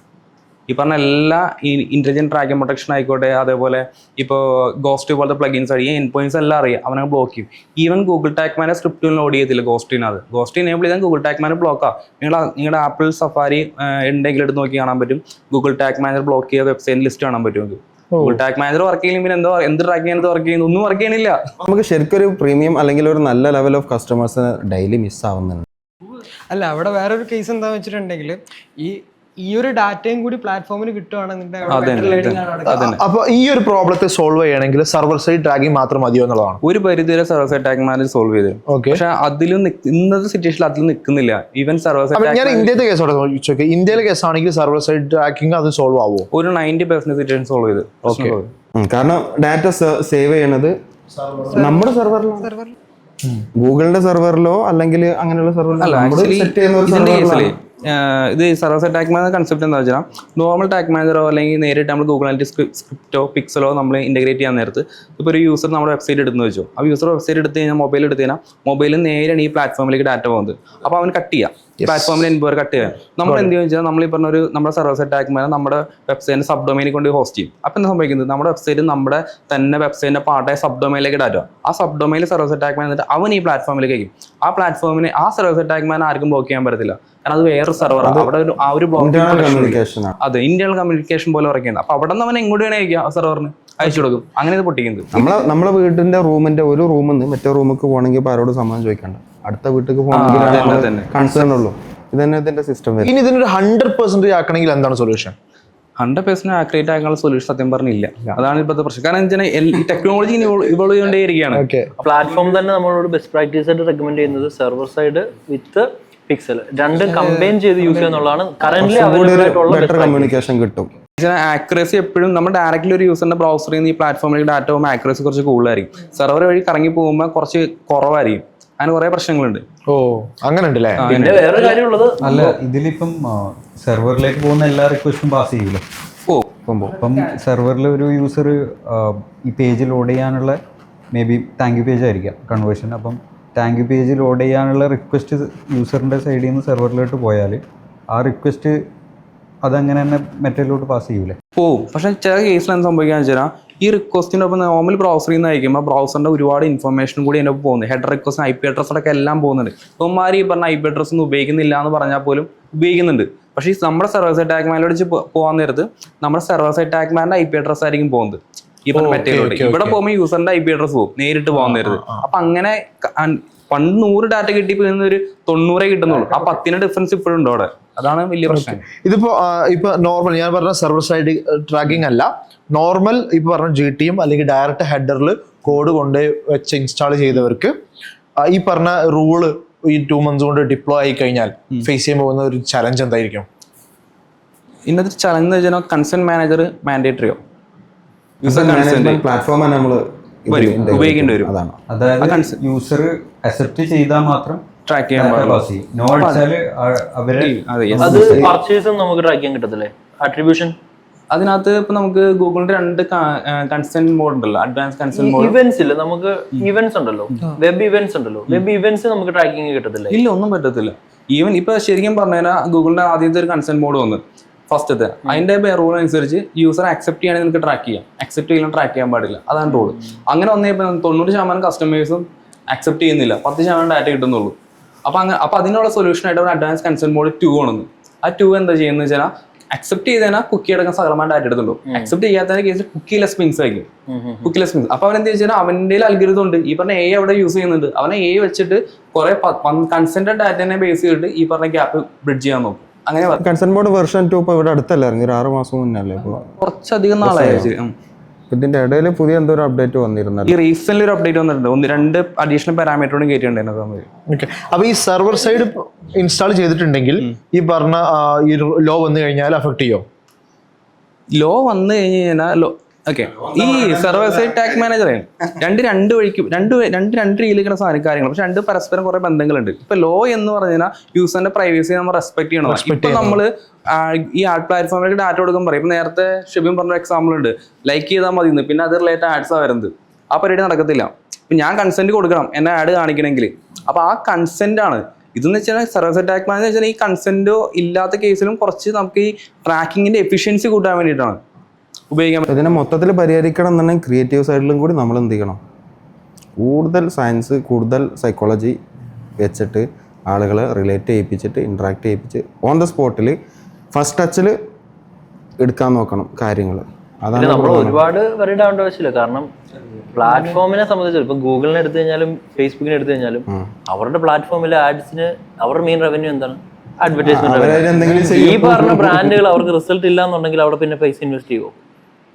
ഈ പറഞ്ഞ എല്ലാ ഈ ഇന്റലിജന്റ് ട്രാക്കിംഗ് പ്രൊട്ടക്ഷൻ ആയിക്കോട്ടെ, അതേപോലെ ഇപ്പോൾ ഗോസ്റ്റ് പോലത്തെ പ്ലഗിൻസ് ആയി എൻഡ് പോയിന്റ്സ് എല്ലാം അറിയാം, അവനെ ബ്ലോക്ക് ചെയ്യും. Even Google tag manager script load ചെയ്യത്തില്ല ഗോസ്റ്റിനകത്ത്. ഗോസ്റ്റ് എനേബിൾ ചെയ്താൽ ഗൂഗിൾ ടാഗ് മാനേജർ ബ്ലോക്കാ. നിങ്ങളുടെ ആപ്പിൾ സഫാരി ഉണ്ടെങ്കിൽ എടുത്ത് നോക്കി കാണാൻ പറ്റും. ഗൂഗിൾ ടാഗ് മാനേജർ ബ്ലോക്ക് ചെയ്ത വെബ്സൈറ്റ് ലിസ്റ്റ് കാണാൻ പറ്റും. ഗൂഗിൾ ടാഗ് മാനേജർ വർക്ക് ചെയ്യില്ലെങ്കിൽ പിന്നെ എന്ത് ട്രാക്കിംഗ് വർക്ക് ചെയ്യുന്നു? ഒന്നും വർക്ക് ചെയ്യണില്ല. നമുക്ക് ശരിക്കും ഒരു പ്രീമിയം അല്ലെങ്കിൽ ഒരു നല്ല level of customers daily miss ആവുന്നുണ്ട്. അല്ല, അവിടെ വേറൊരു കേസ് എന്താണെന്ന് വെച്ചിട്ടുണ്ടെങ്കിൽ ഈ ഒരു ഡാറ്റയും കൂടി പ്ലാറ്റ്ഫോമിന് കിട്ടുവാണെന്നുണ്ടെങ്കിൽ അപ്പൊ ഈ ഒരു പ്രോബ്ലത്തെ സോൾവ് ചെയ്യണമെങ്കിൽ സർവർ സൈഡ് ട്രാക്കിംഗ് മാത്രം മതിയോ എന്നുള്ളതാണ്. ഒരു പരിധി വരെ server side tracking manager solve ചെയ്തു. പക്ഷെ അതിലും ഇന്നത്തെ സിറ്റുവേഷനിൽ അതിൽ നിൽക്കുന്നില്ല. ഈവൻ സർവർ സൈഡ് ഞാൻ ഇന്ത്യത്തെ കേസോടെ ചോദിച്ചോക്കെ, ഇന്ത്യയിലെ കേസ് ആണെങ്കിൽ സർവർ സൈഡ് ട്രാക്കിംഗ് അത് സോൾവ് ആവുമോ? ഒരു 90% സിറ്റുവേഷൻ സോൾവ് ചെയ്തു. കാരണം ഡാറ്റ സേവ് ചെയ്യണത് നമ്മുടെ സെർവറിലാണ്. ഗൂഗിളിന്റെ സെർവറിലോ അല്ലെങ്കിൽ അങ്ങനെയുള്ള സെർവറിലോ അല്ല നമ്മൾ ആക്ച്വലി സെറ്റ് ചെയ്യുന്ന ഒരു ഇതിന്റെ കേസിൽ സെർവറിലാണ്. ഇത് server side tag manager concept എന്താ വെച്ചാൽ നോർമൽ ടാഗ് മാനേജറോ അല്ലെങ്കിൽ നേരിട്ട് നമ്മൾ ഗൂഗിൾ അനലിറ്റിക്സ് സ്ക്രിപ്റ്റോ പിക്സലോ നമ്മൾ ഇന്റഗ്രേറ്റ് ചെയ്യാൻ നേരത്ത് ഇപ്പോൾ ഒരു യൂസർ നമ്മുടെ വെബ്സൈറ്റ് എടുത്തെന്ന് വെച്ചോ, ആ യൂസർ വെബ്സൈറ്റ് എടുത്ത് കഴിഞ്ഞാൽ മൊബൈൽ എടുത്ത് കഴിഞ്ഞാൽ മൊബൈലിൽ നേരെയാണ് ഈ പ്ലാറ്റ്ഫോമിലേക്ക് ഡാറ്റ പോകുന്നത്. അപ്പോൾ അവന് കട്ട് ചെയ്യാം, പ്ലാറ്റ്ഫോമിൽ എൻപവർ കട്ട് ചെയ്യാം. നമ്മൾ എന്ത് വെച്ചാൽ നമ്മൾ ഈ പറഞ്ഞ ഒരു നമ്മുടെ സർവർ സൈഡ് ടാഗ് മാനേജർ നമ്മുടെ വെബ്സൈറ്റിന്റെ സബ് ഡൊമൈനിൽ കൊണ്ട് ഹോസ്റ്റ് ചെയ്യും. അപ്പോൾ എന്താ സംഭവിക്കുന്നത്, നമ്മുടെ വെബ്സൈറ്റ് നമ്മുടെ തന്നെ വെബ്സൈറ്റിന്റെ പാർട്ടായ സബ് ഡൊമൈനിലേക്ക് ഡാറ്റ, ആ സബ് ഡൊമൈനിൽ സർവർ സൈഡ് ടാഗ് മാനേജർ അവൻ ഈ പ്ലാറ്റ്ഫോമിലേക്ക് അയക്കും. ആ പ്ലാറ്റ്ഫോമിന് ആ സർവർ സൈഡ് ടാഗ് മാനേജർ ആർക്കും ബ്ലോക്ക് ചെയ്യാൻ പറ്റത്തില്ല, കാരണം അത് വേറെ സെർവറാണ്. അവിടെ ആ ഒരു കമ്മ്യൂണിക്കേഷൻ അതെ ഇന്റേണൽ കമ്മ്യൂണിക്കേഷൻ പോലെ ഉറക്കുന്നത്. അപ്പൊ അവിടെ നിന്ന് അവൻ എങ്ങോട്ട് വേണേ അയക്കാം, സെർവറിന് അയച്ചു കൊടുക്കും. അങ്ങനെ ഇത് പൊട്ടിക്കുന്നത്. നമ്മളെ വീടിന്റെ റൂമിന്റെ ഒരു റൂമിൽ നിന്ന് മറ്റേ റൂമിലേക്ക് പോകണമെങ്കിൽ ഇപ്പോൾ ആരോട് സമ്മതം ചോദിക്കണ്ട, അടുത്ത വീട്ടിലേക്ക് പോകണമെങ്കിൽ കൺസേൺ ഉള്ളൂ. ഇത് തന്നെ ഇതിന്റെ സിസ്റ്റം വരും. ഇനി ഇതിനൊരു 100% ആക്കണമെങ്കിൽ എന്താണ് സൊല്യൂഷൻ? 100% ആക്യുറേറ്റ് ആക്കാനുള്ള സൊല്യൂഷൻ സത്യം പറഞ്ഞില്ല. അതാണ് ഇപ്പോഴത്തെ പ്രശ്നം. കാരണം ഈ ടെക്നോളജി ഇവോൾവ് ചെയ്തുകൊണ്ടേയിരിക്കുകയാണ്. പ്ലാറ്റ്ഫോം തന്നെ നമ്മളോട് ബെസ്റ്റ് പ്രാക്ടീസ് ആയിട്ട് റെക്കമെൻഡ് ചെയ്യുന്നത് സെർവർ സൈഡ് വിത്ത് പിക്സൽ രണ്ടും കമ്പൈൻ ചെയ്ത് യൂസ് ചെയ്യുന്നുള്ളതാണ് കറന്റ്ലി അവൈലബിൾ ആയിട്ടുള്ള ബെറ്റർ കമ്മ്യൂണിക്കേഷൻ കിട്ടും. ആക്യുറസി എപ്പോഴും നമ്മൾ ഡയറക്റ്റ്ലി ഒരു യൂസറിന്റെ ബ്രൗസറിൽ നിന്ന് ഈ പ്ലാറ്റ്ഫോമിലേക്ക് ഡാറ്റ പോകുമ്പോൾ ആക്യുറസി കുറച്ച് കൂടുതലായിരിക്കും. സെർവർ വഴി കറങ്ങി പോകുമ്പോൾ കുറച്ച് കുറവായിരിക്കും. അങ്ങനെ കുറെ പ്രശ്നങ്ങളുണ്ട്. ഓ അങ്ങനെ ഉണ്ടല്ലേ. പിന്നെ വേറൊരു കാര്യമുള്ളത്, അല്ല ഇതിലിപ്പം സെർവറിലേക്ക് പോകുന്ന എല്ലാ റിക്വസ്റ്റും പാസ് ചെയ്യൂല. അപ്പം സെർവറിൽ ഒരു യൂസർ ഈ പേജ് ലോഡ് ചെയ്യാനുള്ള may be thank you page ആയിരിക്കാം കൺവേർഷൻ. അപ്പം താങ്ക് യു പേജ് ലോഡ് ചെയ്യാനുള്ള റിക്വസ്റ്റ് യൂസറിൻ്റെ സൈഡിൽ നിന്ന് സെർവറിലോട്ട് പോയാൽ ആ റിക്വസ്റ്റ് അതങ്ങനെ തന്നെ മെറ്റീരിയലോട്ട് പാസ് ചെയ്യൂലേ? പോവും. പക്ഷെ ചില കേസിൽ എന്താ സംഭവിക്കാന്ന് വെച്ചാൽ ഈ റിക്വസ്റ്റിൻ്റെ ഒപ്പം നോർമൽ ബ്രൗസറിൽ നിന്ന് അയക്കുമ്പോൾ ബ്രൗസറിൻ്റെ ഒരുപാട് ഇൻഫർമേഷൻ കൂടി അതിൻ്റെ ഒപ്പം പോകുന്നത്. ഹെഡർ റിക്വസ്റ്റ് IP അഡ്രസ് അടക്കം എല്ലാം പോകുന്നുണ്ട്. ഇവന്മാർ ഈ പറഞ്ഞ IP അഡ്രസ് ഒന്നും ഉപയോഗിക്കുന്നില്ല എന്ന് പറഞ്ഞാൽ പോലും ഉപയോഗിക്കുന്നുണ്ട്. പക്ഷേ ഈ നമ്മുടെ സെർവർ സൈഡ് ടാഗ് മാനോട് പോകാൻ നേരത്ത് നമ്മുടെ സെർവർ സൈഡ് ടാഗ് മാൻ്റെ IP അഡ്രസ് ആയിരിക്കും പോകുന്നത്. ഈ പറഞ്ഞ മെറ്റീരിയലോട്ട് ഇവിടെ പോകുമ്പോൾ യൂസറിന്റെ IP അഡ്രസ് പോകും, നേരിട്ട് പോകാൻ നേരത്ത്. അപ്പൊ അങ്ങനെ പണ്ട് 100 ഡാറ്റ കിട്ടിയപ്പോൾ ഒരു 90 കിട്ടുന്നുള്ളൂ. ആ 10 ഡിഫറൻസ് ഇപ്പോഴും ഉണ്ട് അവിടെ. അതാണ് വലിയ പ്രശ്നം. ഇപ്പൊ നോർമൽ ഞാൻ പറഞ്ഞ സെർവർ സൈഡ് ട്രാക്കിംഗ് അല്ല, നോർമൽ ഇപ്പൊ പറഞ്ഞ GTM അല്ലെങ്കിൽ ഡയറക്റ്റ് ഹെഡറിൽ കോഡ് കൊണ്ട് വെച്ച് ഇൻസ്റ്റാൾ ചെയ്തവർക്ക് ഈ പറഞ്ഞ റൂള് ഈ 2 months കൊണ്ട് ഡിപ്ലോയ് ആയി കഴിഞ്ഞാൽ ഫേസ് ചെയ്യാൻ പോകുന്ന ഒരു ചലഞ്ച് എന്തായിരിക്കും? ഇന്നത്തെ ചലഞ്ച് എന്ന് വെച്ചാൽ കൺസെന്റ് മാനേജർ മാൻഡേറ്ററിയോ പ്ലാറ്റ്ഫോം നമ്മൾ ഉപയോഗിക്കേണ്ടി വരും. അതായത് യൂസർ അക്സെപ്റ്റ് ചെയ്താൽ മാത്രം ട്രാക്ക് ചെയ്യാൻ അത് പർച്ചേസും നമുക്ക് ട്രാക്ക് ചെയ്യാൻ കിട്ടത്തില്ലേ അട്രിബ്യൂഷൻ? അതിനകത്ത് ഇപ്പൊ നമുക്ക് ഗൂഗിളിന്റെ 2 കൺസെന്റ് മോഡ് ഉണ്ടല്ലോ, അഡ്വാൻസ് കൺസെന്റ് മോഡ്. ഇവന്റ്സ് ഇല്ല, നമുക്ക് ഇവന്റ്സ് ഉണ്ടല്ലോ, വെബ് ഇവന്റ്സ് ഉണ്ടല്ലോ. വെബ് ഇവന്റ്സ് നമുക്ക് ട്രാക്കിംഗ് കിട്ടത്തില്ല. ഇല്ല, ഒന്നും പറ്റത്തില്ല. ഈവൻ ഇപ്പൊ ശരിക്കും പറഞ്ഞാൽ ഗൂഗിളിന്റെ ആദ്യത്തെ ഒരു കൺസെന്റ് മോഡ് വന്നു ഫസ്റ്റത്തെ, അതിന്റെ റൂൾ അനുസരിച്ച് യൂസർ അക്സെപ്റ്റ് ചെയ്യണമെങ്കിൽ നിങ്ങൾക്ക് ട്രാക്ക് ചെയ്യാം, അക്സെപ്റ്റ് ചെയ്യാൻ ട്രാക്ക് ചെയ്യാൻ പാടില്ല. അതാണ് റൂൾ. അങ്ങനെ വന്നപ്പോൾ 90% കസ്റ്റമേഴ്സും അക്സെപ്റ്റ് ചെയ്യുന്നില്ല, 10% ഡാറ്റ കിട്ടുന്നുള്ളൂ. അപ്പൊ അതിനുള്ള സൊല്യൂഷൻ ആയിട്ട് ഒരു അഡ്വാൻസ് കൺസെന്റ് മോഡ് 2 ആണെന്ന്. ആ 2 എന്താ ചെയ്യുന്നത് വെച്ചാൽ അക്സെപ്റ്റ് ചെയ്തതിനാൽ കുക്കി അടക്കം സകലമായ ഡാറ്റ എടുത്തുള്ളൂ. അക്സെപ്റ്റ് ചെയ്യാത്തതിന്റെ കേസിൽ കുക്കി ലെസ് പിങ്സ് ആയിരിക്കും, കുക്കി ലെസ് പിങ്സ്. അപ്പൊ അവൻ എന്താ വെച്ചാൽ അവന്റെ അൽഗരിതം ഉണ്ട്, ഈ പറഞ്ഞ AI അവിടെ യൂസ് ചെയ്യുന്നുണ്ട്. അവനെ AI വെച്ചിട്ട് കുറെ കൺസെന്റഡ് ഡാറ്റനെ ബേസ് ചെയ്തിട്ട് ഈ പറഞ്ഞ ഗ്യാപ്പ് ബ്രിഡ്ജ് ചെയ്യാൻ നോക്കും. അങ്ങനെ കൺസെന്റ് ബോർഡ് വെർഷൻ 2 ഇപ്പോൾ ഇവിടെ അടുത്തല്ല ഇറങ്ങി, 6 മാസം മുന്നേ അല്ലേ? ഇപ്പോൾ കുറച്ചധികം നാളായി. ഇതിന്റെ ഇടയിൽ പുതിയ എന്തോ ഒരു അപ്ഡേറ്റ് വന്നിരുന്നു. ഈ റീസെന്റ് ഒരു അപ്ഡേറ്റ് വന്നിട്ടുണ്ട്, 1-2 അഡീഷണൽ പാരാമീറ്ററോടും കയറ്റിയിട്ടുണ്ടായിരുന്നു. ഓക്കെ. അപ്പൊ ഈ സെർവർ സൈഡ് ഇൻസ്റ്റാൾ ചെയ്തിട്ടുണ്ടെങ്കിൽ ഈ പറഞ്ഞ ഈ ലോ വന്നു കഴിഞ്ഞാൽ അഫക്ട് ചെയ്യോ? ലോ വന്നു കഴിഞ്ഞാൽ ഓക്കെ, ഈ സെർവർ സൈഡ് ടാഗ് മാനേജർ രണ്ട് വഴിക്കും രണ്ട് രീതിയിലേക്കുള്ള സാധനം കാര്യങ്ങൾ, പക്ഷെ 2 പരസ്പരം കുറെ ബന്ധങ്ങളുണ്ട്. ഇപ്പൊ ലോ എന്ന് പറഞ്ഞാൽ യൂസറിന്റെ പ്രൈവസി നമ്മൾ റെസ്പെക്ട് ചെയ്യണം. ഇപ്പൊ നമ്മള് ഈ ആഡ് പ്ലാറ്റ്ഫോമിലേക്ക് ഡാറ്റ കൊടുക്കാൻ പറയും. ഇപ്പൊ നേരത്തെ ഷിബിൻ പറഞ്ഞ എക്സാമ്പിൾ ഉണ്ട്, ലൈക്ക് ചെയ്താൽ മതി, പിന്നെ അത് റിലേറ്റഡ് ആഡ്സാണ് വരുന്നത്. ആ പരിപാടി നടക്കത്തില്ല. ഇപ്പൊ ഞാൻ കൺസെന്റ് കൊടുക്കണം എന്നെ ആഡ് കാണിക്കണമെങ്കിൽ. അപ്പൊ ആ കൺസെന്റ് ആണ് ഇതെന്ന് വെച്ചാൽ സെർവർ സൈഡ് ടാഗ് മാനേജർ വെച്ചാൽ ഈ കൺസെന്റോ ഇല്ലാത്ത കേസിലും കുറച്ച് നമുക്ക് ഈ ട്രാക്കിങ്ങിന്റെ എഫിഷ്യൻസി കൂട്ടാൻ വേണ്ടിയിട്ടാണ് ഉപയോഗിക്കാൻ. ഇതിനെ മൊത്തത്തിൽ പരിഹരിക്കണം എന്നുണ്ടെങ്കിൽ ക്രിയേറ്റീവ് സൈഡിലും കൂടി നമ്മൾ എന്ത് ചെയ്യണം, കൂടുതൽ സയൻസ്, കൂടുതൽ സൈക്കോളജി വെച്ചിട്ട് ആളുകളെ റിലേറ്റ് ചെയ്യിപ്പിച്ചിട്ട് ഇൻട്രാക്ട് ചെയ്യിപ്പിച്ച് ഓൺ ദ സ്പോട്ടിൽ ഫസ്റ്റ് ടച്ചിൽ എടുക്കാൻ നോക്കണം കാര്യങ്ങൾ. അതാണ് നമ്മൾ ഒരുപാട് വറീഡ് ആവേണ്ട ആവശ്യമില്ല. കാരണം പ്ലാറ്റ്ഫോമിനെ സംബന്ധിച്ച് ഇപ്പൊ ഗൂഗിളിനെ എടുത്തു കഴിഞ്ഞാലും ഫേസ്ബുക്കിനെ എടുത്തു കഴിഞ്ഞാലും അവരുടെ പ്ലാറ്റ്ഫോമിലെ ആഡ്സിന് അവരുടെ മെയിൻ റവന്യൂ എന്താണ്? അഡ്വർടൈസ്മെന്റ്. ഈ പറഞ്ഞ ബ്രാൻഡുകൾ അവർക്ക് റിസൾട്ട് ഇല്ല എന്നുണ്ടെങ്കിൽ അവിടെ പിന്നെ പൈസ ഇൻവെസ്റ്റ് ചെയ്യുമോ?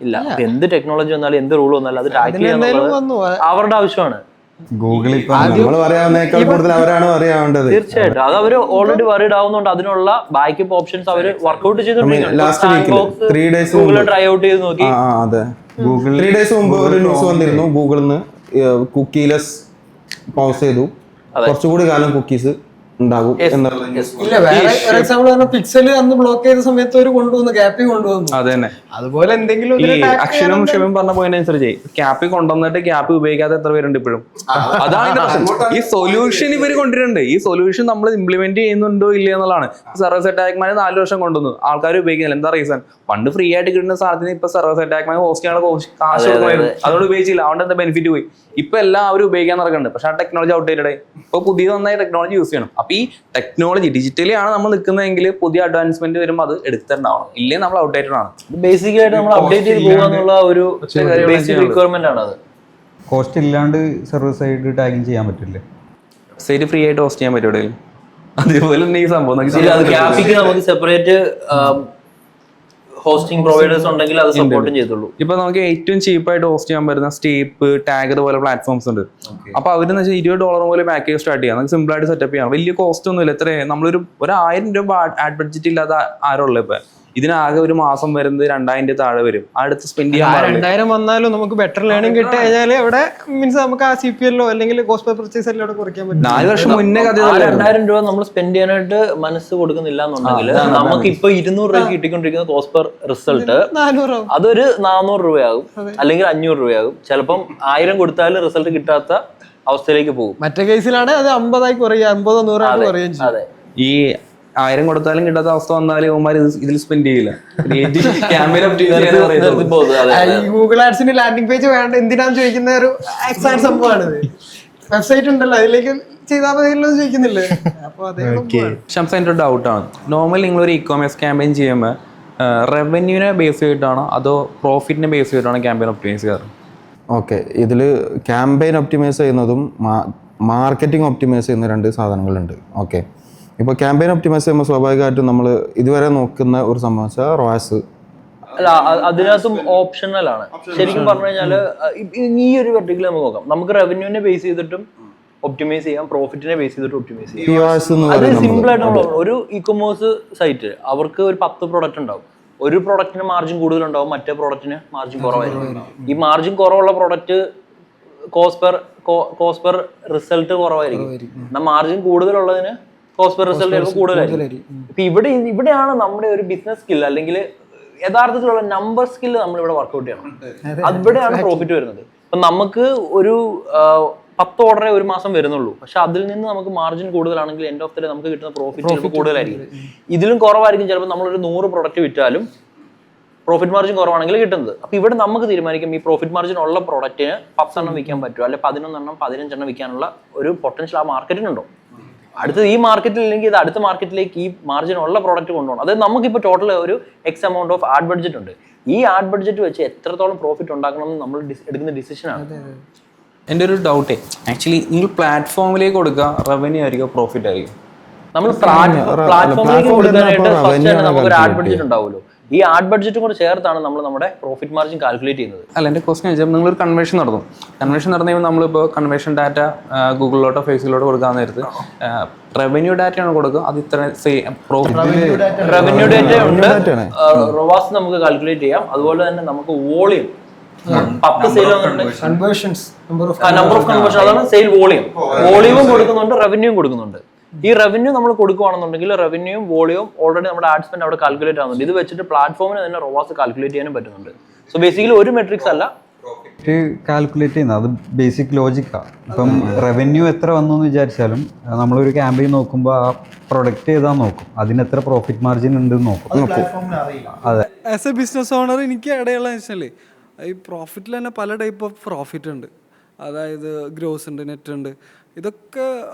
ഇല്ല. എന്ത് ടെക്നോളജി വന്നാലും എന്ത് റൂൾ വന്നാലും അത് ട്രാക്ക് ചെയ്യാന്നുള്ളത് അവരുടെ ആവശ്യമാണ്. ഗൂഗിൾ കൂടുതൽ അവരാണ് അറിയാവേണ്ടത്. തീർച്ചയായിട്ടും അത് അവർ ഓൾറെഡി വറീഡ് ആവുന്നതുകൊണ്ട് അതിനുള്ള ബാക്കപ്പ് ഓപ്ഷൻസ് അവർ വർക്ക്ഔട്ട് ചെയ്തിട്ടുണ്ട്. ഗൂഗിൾ ട്രൈ ഔട്ട് ചെയ്ത് നോക്കി. അതെ, 3 days മുമ്പ് ഒരു ന്യൂസ് വന്നിരുന്നു ഗൂഗിളിൽ നിന്ന് കുക്കീലെസ് പൗസ് ചെയ്തു, കുറച്ചുകൂടി കാലം കുക്കീസ് ഉണ്ടാകും എന്നുള്ളത്. ഇല്ല, വേറെ ഒരു എക്സാമ്പിൾ പറഞ്ഞാൽ പിക്സൽ അന്ന് ബ്ലോക്ക് ചെയ്ത സമയത്ത് ഒരു കൊണ്ടുവന്നു, ക്യാപ്പി കൊണ്ടുവന്നു. അത് തന്നെ. അതുപോലെ എന്തെങ്കിലും ഈ അക്ഷനും ഷെബിൻ പറഞ്ഞ പോയിന്റ് അനുസരിച്ച് ക്യാപ്പി കൊണ്ടുവന്നിട്ട് ക്യാപ്പി ഉപയോഗിക്കാത്ത എത്ര പേരുണ്ട് ഇപ്പോഴും? അതാണ് ഈ സൊല്യൂഷൻ ഇവർ കൊണ്ടുവരുന്നുണ്ട്. ഈ സൊല്യൂഷൻ നമ്മൾ ഇംപ്ലിമെന്റ് ചെയ്യുന്നുണ്ടോ ഇല്ല എന്നുള്ളതാണ്. സർവീസ് അറ്റാക്മാനെ 4 വർഷം കൊണ്ടുവന്നു, ആൾക്കാർ ഉപയോഗിക്കുന്നില്ല. എന്താ റീസൺ? പണ്ട് ഫ്രീ ആയിട്ട് കിട്ടുന്ന സാധനത്തിന് ഇപ്പൊ സർവീസ് അറ്റാക്മാൻ ഹോസ്റ്റ് ചെയ്യാനുള്ള കാശ് കൊടുക്കണമായിരുന്നു, അതോട് ഉപയോഗിച്ചില്ല. അതുകൊണ്ട് എന്താ ബെനിഫിറ്റ് പോയി. ഇപ്പൊ എല്ലാവരും ഉപയോഗിക്കാൻ നടക്കുന്നുണ്ട്. പക്ഷെ ആ ടെക്നോളജി ഔട്ട്ഡേറ്റഡ്. ഇപ്പൊ പുതിയ നന്നായി ടെക്നോളജി യൂസ് ചെയ്യണം. അപ്പൊ ഈ ടെക്നോളജി ഡിജിറ്റലി ആണ് നമ്മൾ നിൽക്കുന്നതെങ്കിൽ പുതിയ അഡ്വാൻസ്മെന്റ് വരുമ്പോൾ അത് എടുത്തിട്ടുണ്ടാവണം. ഇല്ലേ നമ്മൾ ഔട്ട്ഡേറ്റഡ് ആണ്. ബേസിക്കായിട്ട് നമ്മൾ അപ്ഡേറ്റ് ചെയ്ത് പോകാന്നുള്ള ഒരു ബേസിക് റിക്വയർമെന്റ് ആണ് അത്. കോസ്റ്റ് ഇല്ലാണ്ട് സർവീസ് സൈഡ് ടാഗിങ് ചെയ്യാൻ പറ്റില്ലേ? സൈറ്റ് ഫ്രീ ആയിട്ട് ഹോസ്റ്റ് ചെയ്യാൻ പറ്റും. അതേപോലെ തന്നെ ഈ സംഭവം ക്യാപ്പിക്ക് നമുക്ക് സെപ്പറേറ്റ് ഹോസ്റ്റിംഗ് പ്രൊവൈഡേഴ്സ് ഉണ്ടെങ്കിൽ അത് സപ്പോർട്ടും ചെയ്തുള്ളൂ. ഇപ്പൊ നമുക്ക് ഏറ്റവും ചീപ്പായിട്ട് ഹോസ്റ്റ് ചെയ്യാൻ പറ്റുന്ന സ്റ്റേപ്പ്, ടാഗർ പോലെ പ്ലാറ്റ്ഫോംസ് ഉണ്ട്. അപ്പൊ അവരെന്ന് വെച്ചാൽ $20 പോലെ പാക്കേജ് സ്റ്റാർട്ട് ചെയ്യാം. നമുക്ക് സിമ്പിൾ ആയിട്ട് സെറ്റപ്പ് ചെയ്യാം. വലിയ കോസ്റ്റ് ഒന്നുമില്ല. എത്ര നമ്മളൊരു 1000 രൂപ ആഡ് ബഡ്ജറ്റ് ഇല്ലാതെ ആരുള്ള ഇപ്പൊ ഇതിനാകെ ഒരു മാസം വരുന്നത് 2000 താഴെ വരും. അടുത്ത് സ്പെൻഡ് ചെയ്യാൻ 2000 വന്നാലും നമുക്ക് ബെറ്റർ ലേണിംഗ് കിട്ടി കഴിഞ്ഞാൽ അവിടെ മീൻസ് നമുക്ക് ആ CPL അല്ലെങ്കിൽ കോസ്റ്റ് പെർ പർച്ചേസ് എല്ലാം അവിടെ കുറയ്ക്കാൻ പറ്റും. 4 വർഷം മുന്നേ 2000 രൂപ നമ്മൾ സ്പെൻഡ് ചെയ്യാനായിട്ട് മനസ്സ് കൊടുക്കുന്നില്ല എന്നുണ്ടെങ്കിൽ നമുക്ക് ഇപ്പൊ 200 രൂപയ്ക്ക് കിട്ടിക്കൊണ്ടിരിക്കുന്ന കോസ്റ്റ് പെർ റിസൾട്ട് 400 അതൊരു 400 രൂപയാകും, അല്ലെങ്കിൽ 500 രൂപയാകും. ചിലപ്പം 1000 കൊടുത്താലും റിസൾട്ട് കിട്ടാത്ത അവസ്ഥയിലേക്ക് പോകും. മറ്റേ കേസിലാണ് അത് 50 കുറയുക, 50 100 ആയിട്ട് കുറയുകയും ചെയ്യും. അതെ, ഈ 1000 കൊടുത്താലും കിട്ടാത്ത അവസ്ഥ വന്നാലും ഇവന്മാർ ഇതിൽ സ്പെൻഡ് ചെയ്യില്ല. ഗൂഗിൾ ആഡ്സിന് ലാൻഡിംഗ് പേജ് വേണ്ട എന്തിനാന്ന് ചോദിക്കുന്ന ഒരു എക്സാക്ട് സംഭവമാണ്. വെബ്സൈറ്റ് ഉണ്ടല്ലോ, അതിലേക്ക് ചെയ്താൽ മതിയല്ലോ ചോദിക്കുന്നില്ലേ? അപ്പൊ ശംസന്റെ ഡൗട്ടാണ്, നോർമലി നിങ്ങളൊരു ഇ-കോമേഴ്സ് ക്യാമ്പയിൻ ചെയ്യുമ്പോൾ റവന്യൂവിനെ ബേസ് ചെയ്തിട്ടാണോ അതോ പ്രോഫിറ്റിനെ ബേസ് ചെയ്തിട്ടാണോ ക്യാമ്പയിൻ ഒപ്റ്റിമൈസ് ചെയ്യാറ്? ഓക്കെ, ഇതിൽ ക്യാമ്പയിൻ ഒപ്റ്റിമൈസ് ചെയ്യുന്നതും മാർക്കറ്റിംഗ് ഒപ്റ്റിമൈസ് ചെയ്യുന്ന 2 സാധനങ്ങളുണ്ട്. ഓക്കെ, ഇപ്പോൾ ക്യാമ്പയിൻ ഒപ്റ്റിമൈസ് ചെയ്യുമ്പോൾ സ്വാഭാവികമായിട്ടും നമ്മൾ ഇതുവരെ നോക്കുന്ന ഒരു സംഭവം വെച്ചാൽ റോയാസ്. അല്ല, അതിനകത്തും ഓപ്ഷണൽ ആണ്. ശരിക്കും പറഞ്ഞു കഴിഞ്ഞാൽ ഈ ഒരു വെർട്ടിക്കൽ നമുക്ക് നോക്കാം. നമുക്ക് റവന്യൂവിനെ ബേസ് ചെയ്തിട്ടും ഒപ്റ്റിമൈസ് ചെയ്യാം, പ്രോഫിറ്റിനെ ബേസ് ചെയ്തിട്ട് ഒപ്റ്റിമൈസ് ചെയ്യാം. അത് സിമ്പിൾ ആയിട്ടുള്ള ഒരു ഇ-കൊമേഴ്സ് സൈറ്റ് അവർക്ക് ഒരു 10 പ്രോഡക്റ്റ് ഉണ്ടാവും. ഒരു പ്രോഡക്റ്റിന് മാർജിൻ കൂടുതലുണ്ടാവും, മറ്റേ പ്രോഡക്റ്റിന് മാർജിൻ കുറവായിരിക്കും. ഈ മാർജിൻ കുറവുള്ള പ്രോഡക്റ്റ് കോസ്റ്റ് പെർ റിസൾട്ട് കുറവായിരിക്കും. എന്നാൽ മാർജിൻ കൂടുതലുള്ളതിന് കോസ്റ്റ് പെർ റിസൾട്ട് ചിലപ്പോൾ കൂടുതലായിരിക്കും. ഇപ്പൊ ഇവിടെയാണ് നമ്മുടെ ഒരു ബിസിനസ് സ്കിൽ അല്ലെങ്കിൽ യഥാർത്ഥത്തിലുള്ള നമ്പർ സ്കിൽ നമ്മൾ ഇവിടെ വർക്ക്ഔട്ട് ചെയ്യണം. അവിടെയാണ് പ്രോഫിറ്റ് വരുന്നത്. ഇപ്പൊ നമുക്ക് ഒരു 10 ഓർഡറേ ഒരു മാസം വരുന്നുള്ളൂ, പക്ഷെ അതിൽ നിന്ന് നമുക്ക് മാർജിൻ കൂടുതലാണെങ്കിൽ എൻഡ് ഓഫ് ദി ഡേ നമുക്ക് കിട്ടുന്ന പ്രോഫിറ്റ് ചിലപ്പോൾ കൂടുതലായിരിക്കും. ഇതിലും കുറവായിരിക്കും ചിലപ്പോൾ നമ്മളൊരു 100 പ്രൊഡക്റ്റ് വിറ്റാലും പ്രോഫിറ്റ് മാർജിൻ കുറവാണെങ്കിൽ കിട്ടുന്നത്. അപ്പൊ ഇവിടെ നമുക്ക് തീരുമാനിക്കും ഈ പ്രോഫിറ്റ് മാർജിൻ ഉള്ള പ്രോഡക്റ്റിന് 10 എണ്ണം വിൽക്കാൻ പറ്റുമോ, അല്ലെങ്കിൽ 11 എണ്ണം 15 എണ്ണം വിൽക്കാനുള്ള ഒരു പൊട്ടൻഷ്യൽ ആ മാർക്കറ്റിനുണ്ടോ. അടുത്ത ഈ മാർക്കറ്റിൽ ഇല്ലെങ്കിൽ ഇത് അടുത്ത മാർക്കറ്റിലേക്ക് ഈ മാർജിൻ ഉള്ള പ്രോഡക്റ്റ് കൊണ്ടുപോകണം. അതായത് നമുക്കിപ്പോൾ ടോട്ടൽ ഒരു X amount of add budget ഉണ്ട്. ഈ ആഡ് ബഡ്ജറ്റ് വെച്ച് എത്രത്തോളം പ്രോഫിറ്റ് ഉണ്ടാക്കണം എന്ന് നമ്മൾ എടുക്കുന്ന ഡിസിഷനാണ്. എൻ്റെ ഒരു ഡൗട്ടേ, ആക്ച്വലി നിങ്ങൾ പ്ലാറ്റ്ഫോമിലേക്ക് കൊടുക്കുക റവന്യൂ ആയിരിക്കും പ്രോഫിറ്റ് ആയിരിക്കും? നമ്മൾ പ്ലാറ്റ്ഫോമിലേക്ക് കൊടുക്കാനായിട്ട് ഫസ്റ്റ് തന്നെ നമുക്ക് ഒരു ആഡ് ബഡ്ജറ്റ് ഉണ്ടാവുമല്ലോ. ഈ ആഡ് ബഡ്ജറ്റും കൂടെ ചേർത്താണ് നമ്മൾ നമ്മുടെ പ്രോഫിറ്റ് മാർജിൻ കാൽക്കുലേറ്റ് ചെയ്യുന്നത്. അല്ല, എൻ്റെ ക്വസ്റ്റൻ വെച്ചാൽ നിങ്ങളൊരു കൺവേർഷൻ നടത്തും. കൺവേർഷൻ നടന്നു കഴിയുമ്പോൾ നമ്മളിപ്പോൾ കൺവേർഷൻ ഡാറ്റ ഗൂഗിളിലോട്ടോ ഫേസ്ബുക്കിലോട്ടോ കൊടുക്കാൻ നേരത്ത് റവന്യൂ ഡാറ്റയാണ് കൊടുക്കുക. അത് ഇത്ര റവന്യൂ ഡാറ്റ ഉണ്ട്, റോവാസ് നമുക്ക് കാൽക്കുലേറ്റ് ചെയ്യാം. അതുപോലെ തന്നെ നമുക്ക് volume 10 sale number of conversion, അതാണ് സെയിൽ വോളിയം. വോളിയവും കൊടുക്കുന്നുണ്ട്, റവന്യൂവും കൊടുക്കുന്നുണ്ട്. ഈ റവന്യൂ നമ്മൾ കൊടുക്കുകയാണെന്നുണ്ടെങ്കിൽ റവന്യൂയും വോളിയവും ഓൾറെഡി നമ്മുടെ ആഡ് സ്പെൻഡ് അവിടെ കാൽക്കുലേറ്റ് ആവുന്നുണ്ട്. ഇത് വെച്ചിട്ട് പ്ലാറ്റ്ഫോമിന് തന്നെ റോവാസ് കാൽക്കുലേറ്റ് ചെയ്യാനും പറ്റുന്നുണ്ട്. സോ ബേസിക്കലി ഒരു മെട്രിക്സ് അല്ല കാൽക്കുലേറ്റ് ചെയ്യുന്നത്, അത് ബേസിക് ലോജിക്കാണ്. ഇപ്പം റവന്യൂ എത്ര വന്നു എന്ന് വിചാരിച്ചാലും നമ്മളൊരു ക്യാമ്പയിൻ നോക്കുമ്പോൾ ആ പ്രൊഡക്റ്റ് ഏതാ നോക്കും, അതിന് എത്ര പ്രോഫിറ്റ് മാർജിൻ ഉണ്ടെന്ന് നോക്കും. അതെ, ആസ് എ ബിസിനസ് ഓണർ എനിക്ക് ഇടയുള്ള വെച്ചാൽ ഈ പ്രോഫിറ്റിൽ തന്നെ പല ടൈപ്പ് ഓഫ് പ്രോഫിറ്റ് ഉണ്ട്. അതായത് ഗ്രോസ് ഉണ്ട്, നെറ്റ് ഉണ്ട്. ഇതൊക്കെ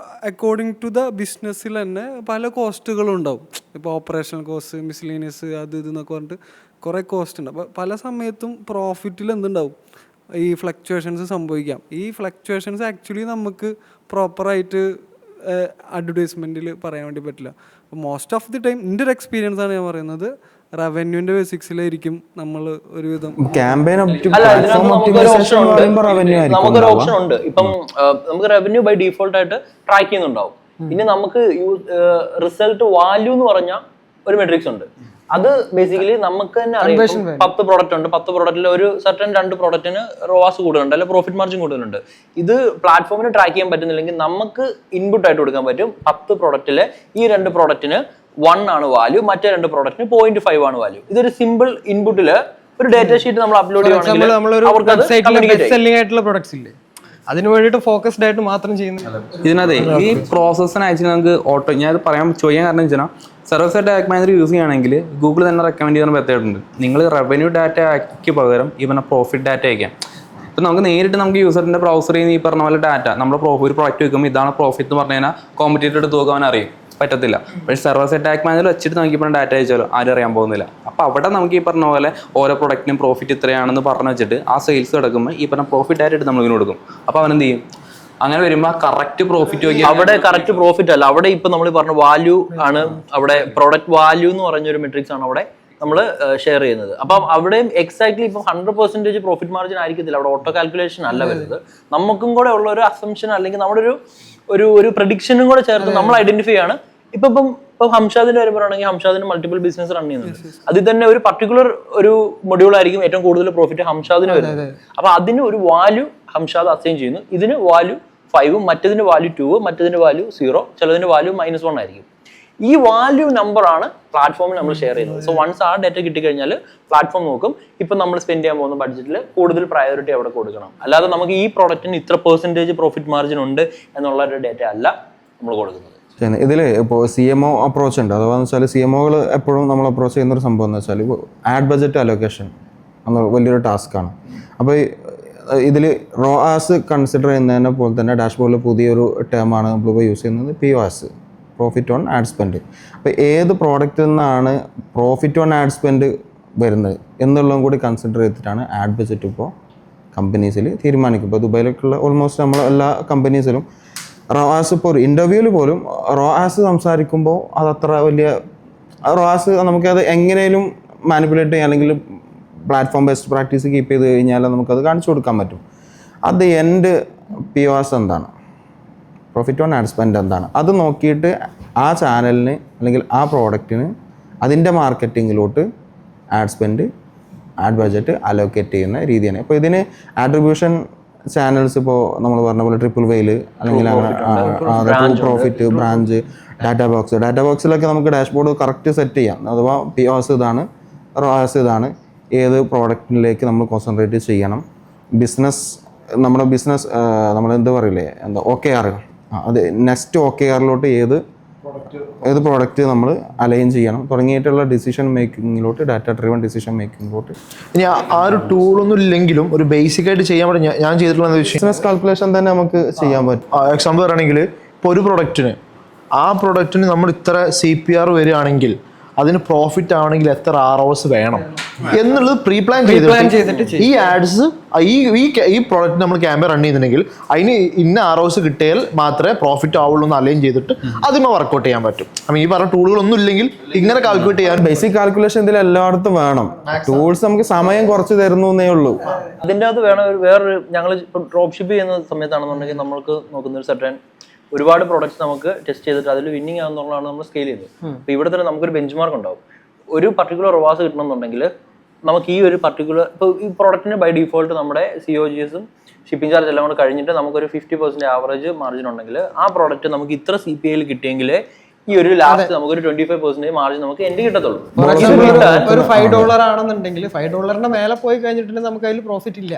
അക്കോർഡിംഗ് ടു ദ ബിസിനസ്സിൽ തന്നെ പല കോസ്റ്റുകളും ഉണ്ടാവും. ഇപ്പോൾ ഓപ്പറേഷണൽ കോസ്റ്റ്, മിസ്ലീനിയസ്, അത് ഇതെന്നൊക്കെ പറഞ്ഞിട്ട് കുറേ കോസ്റ്റ് ഉണ്ട്. അപ്പോൾ പല സമയത്തും പ്രോഫിറ്റിൽ എന്തുണ്ടാവും, ഈ ഫ്ലക്ച്വേഷൻസ് സംഭവിക്കാം. ഈ ഫ്ലക്ച്വേഷൻസ് ആക്ച്വലി നമുക്ക് പ്രോപ്പറായിട്ട് അഡ്വർടൈസ്മെൻറ്റിൽ പറയാൻ വേണ്ടി പറ്റില്ല. അപ്പോൾ മോസ്റ്റ് ഓഫ് ദി ടൈം എൻ്റെ ഒരു എക്സ്പീരിയൻസ് ആണ് ഞാൻ പറയുന്നത്, റവന്യൂവിൻ്റെ ബേസിക്സിലായിരിക്കും നമ്മൾ ഒരുവിധം നമുക്കൊരു ഓപ്ഷൻ ഉണ്ട്. ഇപ്പം നമുക്ക് റവന്യൂ ബൈ ഡീഫോൾട്ട് ആയിട്ട് ട്രാക്ക് ചെയ്യുന്നുണ്ടാവും. ഇനി നമുക്ക് റിസൾട്ട് വാല്യൂ എന്ന് പറഞ്ഞാൽ ഒരു മെട്രിക്സ് ഉണ്ട്. അത് ബേസിക്കലി നമുക്ക് തന്നെ അറിയാം. 10 പ്രോഡക്റ്റ് ഉണ്ട്, 10 പ്രോഡക്റ്റിൽ ഒരു സർട്ടൻ 2 പ്രോഡക്റ്റിന് റോവാസ് കൂടുതലുണ്ട്, അല്ലെങ്കിൽ പ്രോഫിറ്റ് മാർജിൻ കൂടുതലുണ്ട്. ഇത് പ്ലാറ്റ്ഫോമിന് ട്രാക്ക് ചെയ്യാൻ പറ്റുന്നില്ലെങ്കിൽ നമുക്ക് ഇൻപുട്ട് ആയിട്ട് കൊടുക്കാൻ പറ്റും. 10 പ്രോഡക്റ്റിലെ ഈ 2 പ്രോഡക്റ്റിന് 1 ആണ് വാല്യൂ, മറ്റേ 2 പ്രോഡക്റ്റിന് 0.5 ആണ് വാല്യൂ. ഇതൊരു സിമ്പിൾ ഇൻപുട്ടില് ഒരു ഡേറ്റ ഷീറ്റ് നമ്മൾ അപ്ലോഡ് ചെയ്യുകയാണെങ്കിൽ അതിന് വേണ്ടിയിട്ട് ഫോക്കസ്ഡ് ആയിട്ട് മാത്രം ചെയ്യുന്നത്. ഇതിനകത്തെ ഈ പ്രോസസ്സിന് ആക്ച്വലി നമുക്ക് ഞാൻ ചോദിക്കാൻ കാരണം വെച്ചാൽ service side tag manager use ചെയ്യുകയാണെങ്കിൽ ഗൂഗിൾ തന്നെ റെക്കമെൻഡ് ചെയ്യുന്ന മെത്തേഡുണ്ട്. നിങ്ങൾ റവന്യൂ ഡാറ്റയ്ക്ക് പകരം ഇവനെ പ്രോഫിറ്റ് ഡാറ്റ അയക്കാം. ഇപ്പം നമുക്ക് നേരിട്ട് നമുക്ക് യൂസറിൻ്റെ ബ്രൗസറിൽ നിന്ന് ഈ പറഞ്ഞ പോലെ ഡാറ്റ നമ്മുടെ ഒരു പ്രോഡക്റ്റ് വയ്ക്കുമ്പോൾ ഇതാണ് പ്രോഫിറ്റ് എന്ന് പറഞ്ഞു കഴിഞ്ഞാൽ കോമ്പറ്റേറ്റർ എടുത്ത് നോക്കാൻ അറിയും, പറ്റത്തില്ല. പക്ഷേ സർവീസ് സൈഡ് ടാഗ് മാനേജർ വെച്ചിട്ട് നമുക്ക് ഇപ്പോൾ ഡാറ്റ അയച്ചാലോ ആരും അറിയാൻ പോകുന്നില്ല. അപ്പോൾ അവിടെ നമുക്ക് ഈ പറഞ്ഞ പോലെ ഓരോ പ്രൊഡക്റ്റിനും പ്രോഫിറ്റ് ഇത്രയാണെന്ന് പറഞ്ഞു വെച്ചിട്ട് ആ സെയിൽസ് കിടക്കുമ്പോൾ ഈ പറഞ്ഞ പ്രോഫിറ്റ് ഡാറ്റ എടുത്ത് നമ്മളിങ്ങനെ കൊടുക്കും. അപ്പോൾ അവനെന്ത് ചെയ്യും? അങ്ങനെ വരുമ്പോൾ കറക്റ്റ് പ്രോഫിറ്റ് അവിടെ കറക്റ്റ് പ്രോഫിറ്റ് അല്ല, അവിടെ ഇപ്പൊ നമ്മൾ പറഞ്ഞ വാല്യൂ ആണ്. അവിടെ പ്രോഡക്റ്റ് വാല്യൂ എന്ന് പറഞ്ഞൊരു മെട്രിക്സ് ആണ് അവിടെ നമ്മൾ ഷെയർ ചെയ്യുന്നത്. അപ്പം അവിടെയും എക്സാക്ട്ലി ഇപ്പം 100% പ്രോഫിറ്റ് മാർജിൻ ആയിരിക്കത്തില്ല, അവിടെ ഓട്ടോ കാൽക്കുലേഷൻ അല്ല വരുന്നത്. നമുക്കും കൂടെ ഉള്ള ഒരു അസംഷൻ അല്ലെങ്കിൽ നമ്മുടെ ഒരു പ്രഡിക്ഷനും കൂടെ ചേർത്ത് നമ്മൾ ഐഡന്റിഫൈ ആണ്. ഇപ്പം ഹംഷാദിന്റെ കാര്യം പറയുകയാണെങ്കിൽ ഹംഷാദിന് മൾട്ടിപ്പിൾ ബിസിനസ് റൺ ചെയ്യുന്നുണ്ട്. അതിൽ തന്നെ ഒരു പർട്ടിക്കുലർ ഒരു മൊഡ്യൂൾ ആയിരിക്കും ഏറ്റവും കൂടുതൽ പ്രോഫിറ്റ് ഹംഷാദിന് വരുന്നത്. അപ്പൊ അതിന് ഒരു വാല്യൂ ഹംഷാദ് അസൈൻ ചെയ്യുന്നു. ഇതിന് വാല്യൂ 5, മറ്റതിന് വാല്യൂ 2, മറ്റതിന് വാല്യൂ 0, ചിലതിന് വാല്യൂ -1 ആയിരിക്കും. ഈ വാല്യൂ നമ്പർ ആണ് പ്ലാറ്റ്ഫോമിൽ നമ്മൾ ഷെയർ ചെയ്യുന്നത്. സോ വൺസ് ആ ഡേറ്റ കിട്ടിക്കഴിഞ്ഞാൽ പ്ലാറ്റ്ഫോം നോക്കും ഇപ്പം നമ്മൾ സ്പെൻഡ് ചെയ്യാൻ പോകുന്ന ബഡ്ജറ്റിൽ കൂടുതൽ പ്രയോറിറ്റി അവിടെ കൊടുക്കണം. അല്ലാതെ നമുക്ക് ഈ പ്രോഡക്റ്റിന് ഇത്ര % പ്രോഫിറ്റ് മാർജിൻ ഉണ്ട് എന്നുള്ള ഒരു ഡേറ്റ അല്ല നമ്മൾ കൊടുക്കുന്നത്. ഇതിൽ ഇപ്പോൾ CMO അപ്രോച്ച് ഉണ്ട്. അഥവാ വെച്ചാൽ CMOകൾ എപ്പോഴും നമ്മൾ അപ്രോച്ച് ചെയ്യുന്നൊരു സംഭവം എന്ന് വെച്ചാൽ ആഡ് ബഡ്ജറ്റ് അലോക്കേഷൻ എന്ന വലിയൊരു ടാസ്ക്കാണ്. അപ്പോൾ ഇതിൽ ROAS കൺസിഡർ ചെയ്യുന്നതിനെ പോലെ തന്നെ ഡാഷ്ബോർഡിൽ പുതിയൊരു ടേമാണ് നമ്മളിപ്പോൾ യൂസ് ചെയ്യുന്നത് POS, profit on add spend. അപ്പോൾ ഏത് പ്രോഡക്റ്റിൽ നിന്നാണ് പ്രോഫിറ്റ് ഓൺ ആഡ് സ്പെൻഡ് വരുന്നത് എന്നുള്ളതും കൂടി കൺസിഡർ ചെയ്തിട്ടാണ് ആഡ് ബഡ്ജറ്റ് ഇപ്പോൾ കമ്പനീസിൽ തീരുമാനിക്കും. ഇപ്പോൾ ദുബായിലേക്കുള്ള ഓൾമോസ്റ്റ് നമ്മൾ എല്ലാ കമ്പനീസിലും ROAS ഇപ്പോൾ ഒരു ഇൻ്റർവ്യൂവിൽ പോലും ROAS സംസാരിക്കുമ്പോൾ അതത്ര വലിയ ROAS നമുക്കത് എങ്ങനെയും മാനിപ്പുലേറ്റ് ചെയ്യാൻ അല്ലെങ്കിൽ പ്ലാറ്റ്ഫോം ബെസ്റ്റ് പ്രാക്ടീസ് കീപ്പ് ചെയ്ത് കഴിഞ്ഞാൽ നമുക്കത് കാണിച്ചു കൊടുക്കാൻ പറ്റും. അത് എൻ്റെ POS എന്താണ്, പ്രോഫിറ്റ് ഓൺ ആഡ് സ്പെൻഡ് എന്താണ്, അത് നോക്കിയിട്ട് ആ ചാനലിന് അല്ലെങ്കിൽ ആ പ്രോഡക്റ്റിന് അതിൻ്റെ മാർക്കറ്റിങ്ങിലോട്ട് ad spend ad budget allocate ചെയ്യുന്ന രീതിയാണ്. ഇപ്പോൾ ഇതിന് ആട്രിബ്യൂഷൻ ചാനൽസ് ഇപ്പോൾ നമ്മൾ പറഞ്ഞ പോലെ ട്രിപ്പിൾ വെയിൽ അല്ലെങ്കിൽ പ്രോഫിറ്റ്, ബ്രാഞ്ച്, ഡാറ്റാ ബോക്സിലൊക്കെ നമുക്ക് ഡാഷ്ബോർഡ് കറക്റ്റ് സെറ്റ് ചെയ്യാം. അഥവാ POS ഇതാണ്, ROAS ഇതാണ്, ഏത് പ്രോഡക്റ്റിലേക്ക് നമ്മൾ കോൺസെൻട്രേറ്റ് ചെയ്യണം, നമ്മുടെ ബിസിനസ് നമ്മൾ എന്താ പറയില്ലേ OKR, അത് നെക്സ്റ്റ് OKRലോട്ട് ഏത് പ്രോഡക്റ്റ് നമ്മൾ അലൈൻ ചെയ്യണം തുടങ്ങിയിട്ടുള്ള ഡിസിഷൻ മേക്കിങ്ങിലോട്ട്, ഡാറ്റ ഡ്രിവൺ ഡിസിഷൻ മേക്കിങ്ങിലോട്ട്. ഇനി ആ ഒരു ടൂളൊന്നും ഇല്ലെങ്കിലും ഒരു ബേസിക് ആയിട്ട് ചെയ്യാൻ പറ്റും. ഞാൻ ചെയ്തിട്ടുള്ള ബിസിനസ് കാൽക്കുലേഷൻ തന്നെ നമുക്ക് ചെയ്യാൻ പറ്റും. എക്സാമ്പിൾ പറയുകയാണെങ്കിൽ ഇപ്പോൾ ഒരു പ്രൊഡക്റ്റിന് നമ്മൾ ഇത്ര CPR വരികയാണെങ്കിൽ അതിന് പ്രോഫിറ്റ് ആവണമെങ്കിൽ എത്ര ROS വേണം എന്നുള്ളത് പ്രീ പ്ലാൻ ചെയ്തിട്ട് ഈ ആഡ്സ് ഈ പ്രോഡക്റ്റ് നമ്മൾ ക്യാമ്പയിൻ റൺ ചെയ്യുന്നുണ്ടെങ്കിൽ അതിന് ഇന്ന ROS കിട്ടിയാൽ മാത്രമേ പ്രോഫിറ്റ് ആവുള്ളൂ എന്ന് അലൈൻ ചെയ്തിട്ട് അതിന് വർക്കൗട്ട് ചെയ്യാൻ പറ്റും. ഈ പറഞ്ഞ ടൂളുകളൊന്നും ഇല്ലെങ്കിൽ ഇങ്ങനെ കാൽക്കുലേറ്റ് ചെയ്യാൻ ബേസിക് കാൽക്കുലേഷൻ ഇതിൽ എല്ലായിടത്തും വേണം. ടൂൾസ് നമുക്ക് സമയം കുറച്ച് തരുന്നു എന്നേ ഉള്ളൂ. അതിൻ്റെ അകത്ത് വേറൊരു ഞങ്ങൾ ഇപ്പം ഡ്രോപ്പ് ഷിപ്പ് ചെയ്യുന്ന സമയത്താണെന്നുണ്ടെങ്കിൽ നമ്മൾക്ക് നോക്കുന്ന ഒരു സർട്ടൻ ഒരുപാട് പ്രോഡക്റ്റ്സ് നമുക്ക് ടെസ്റ്റ് ചെയ്തിട്ട് അതിൽ വിന്നിങ് ആകുന്നുള്ളതാണ് നമ്മൾ സ്കെയിൽ ചെയ്തത്. അപ്പോൾ ഇവിടെ തന്നെ നമുക്കൊരു ബെഞ്ച് മാർക്ക് ഉണ്ടാവും. ഒരു പർട്ടിക്കുലർ ROAS കിട്ടണമെന്നുണ്ടെങ്കിൽ നമുക്ക് ഈ ഒരു പർട്ടിക്കുലർ ഇപ്പോൾ ഈ പ്രോഡക്റ്റിന് ബൈ ഡിഫോൾട്ട് നമ്മുടെ COGSഉം ഷിപ്പിംഗ് ചാർജ് എല്ലാം കൂടെ കഴിഞ്ഞിട്ട് നമുക്കൊരു 50% ആവറേജ് മാർജിൻ ഉണ്ടെങ്കിൽ ആ പ്രോഡക്റ്റ് നമുക്ക് ഇത്ര CPIയിൽ കിട്ടിയെങ്കിൽ ഈ ഒരു ലാസ്റ്റ് നമുക്കൊരു 25% മാർജിൻ നമുക്ക് എൻ്റെ കിട്ടത്തുള്ളൂ. ഒരു $5 ആണെന്നുണ്ടെങ്കിൽ $5 മേലെ പോയി കഴിഞ്ഞിട്ടുണ്ടെങ്കിൽ നമുക്ക് അതിൽ പ്രോഫിറ്റ് ഇല്ല.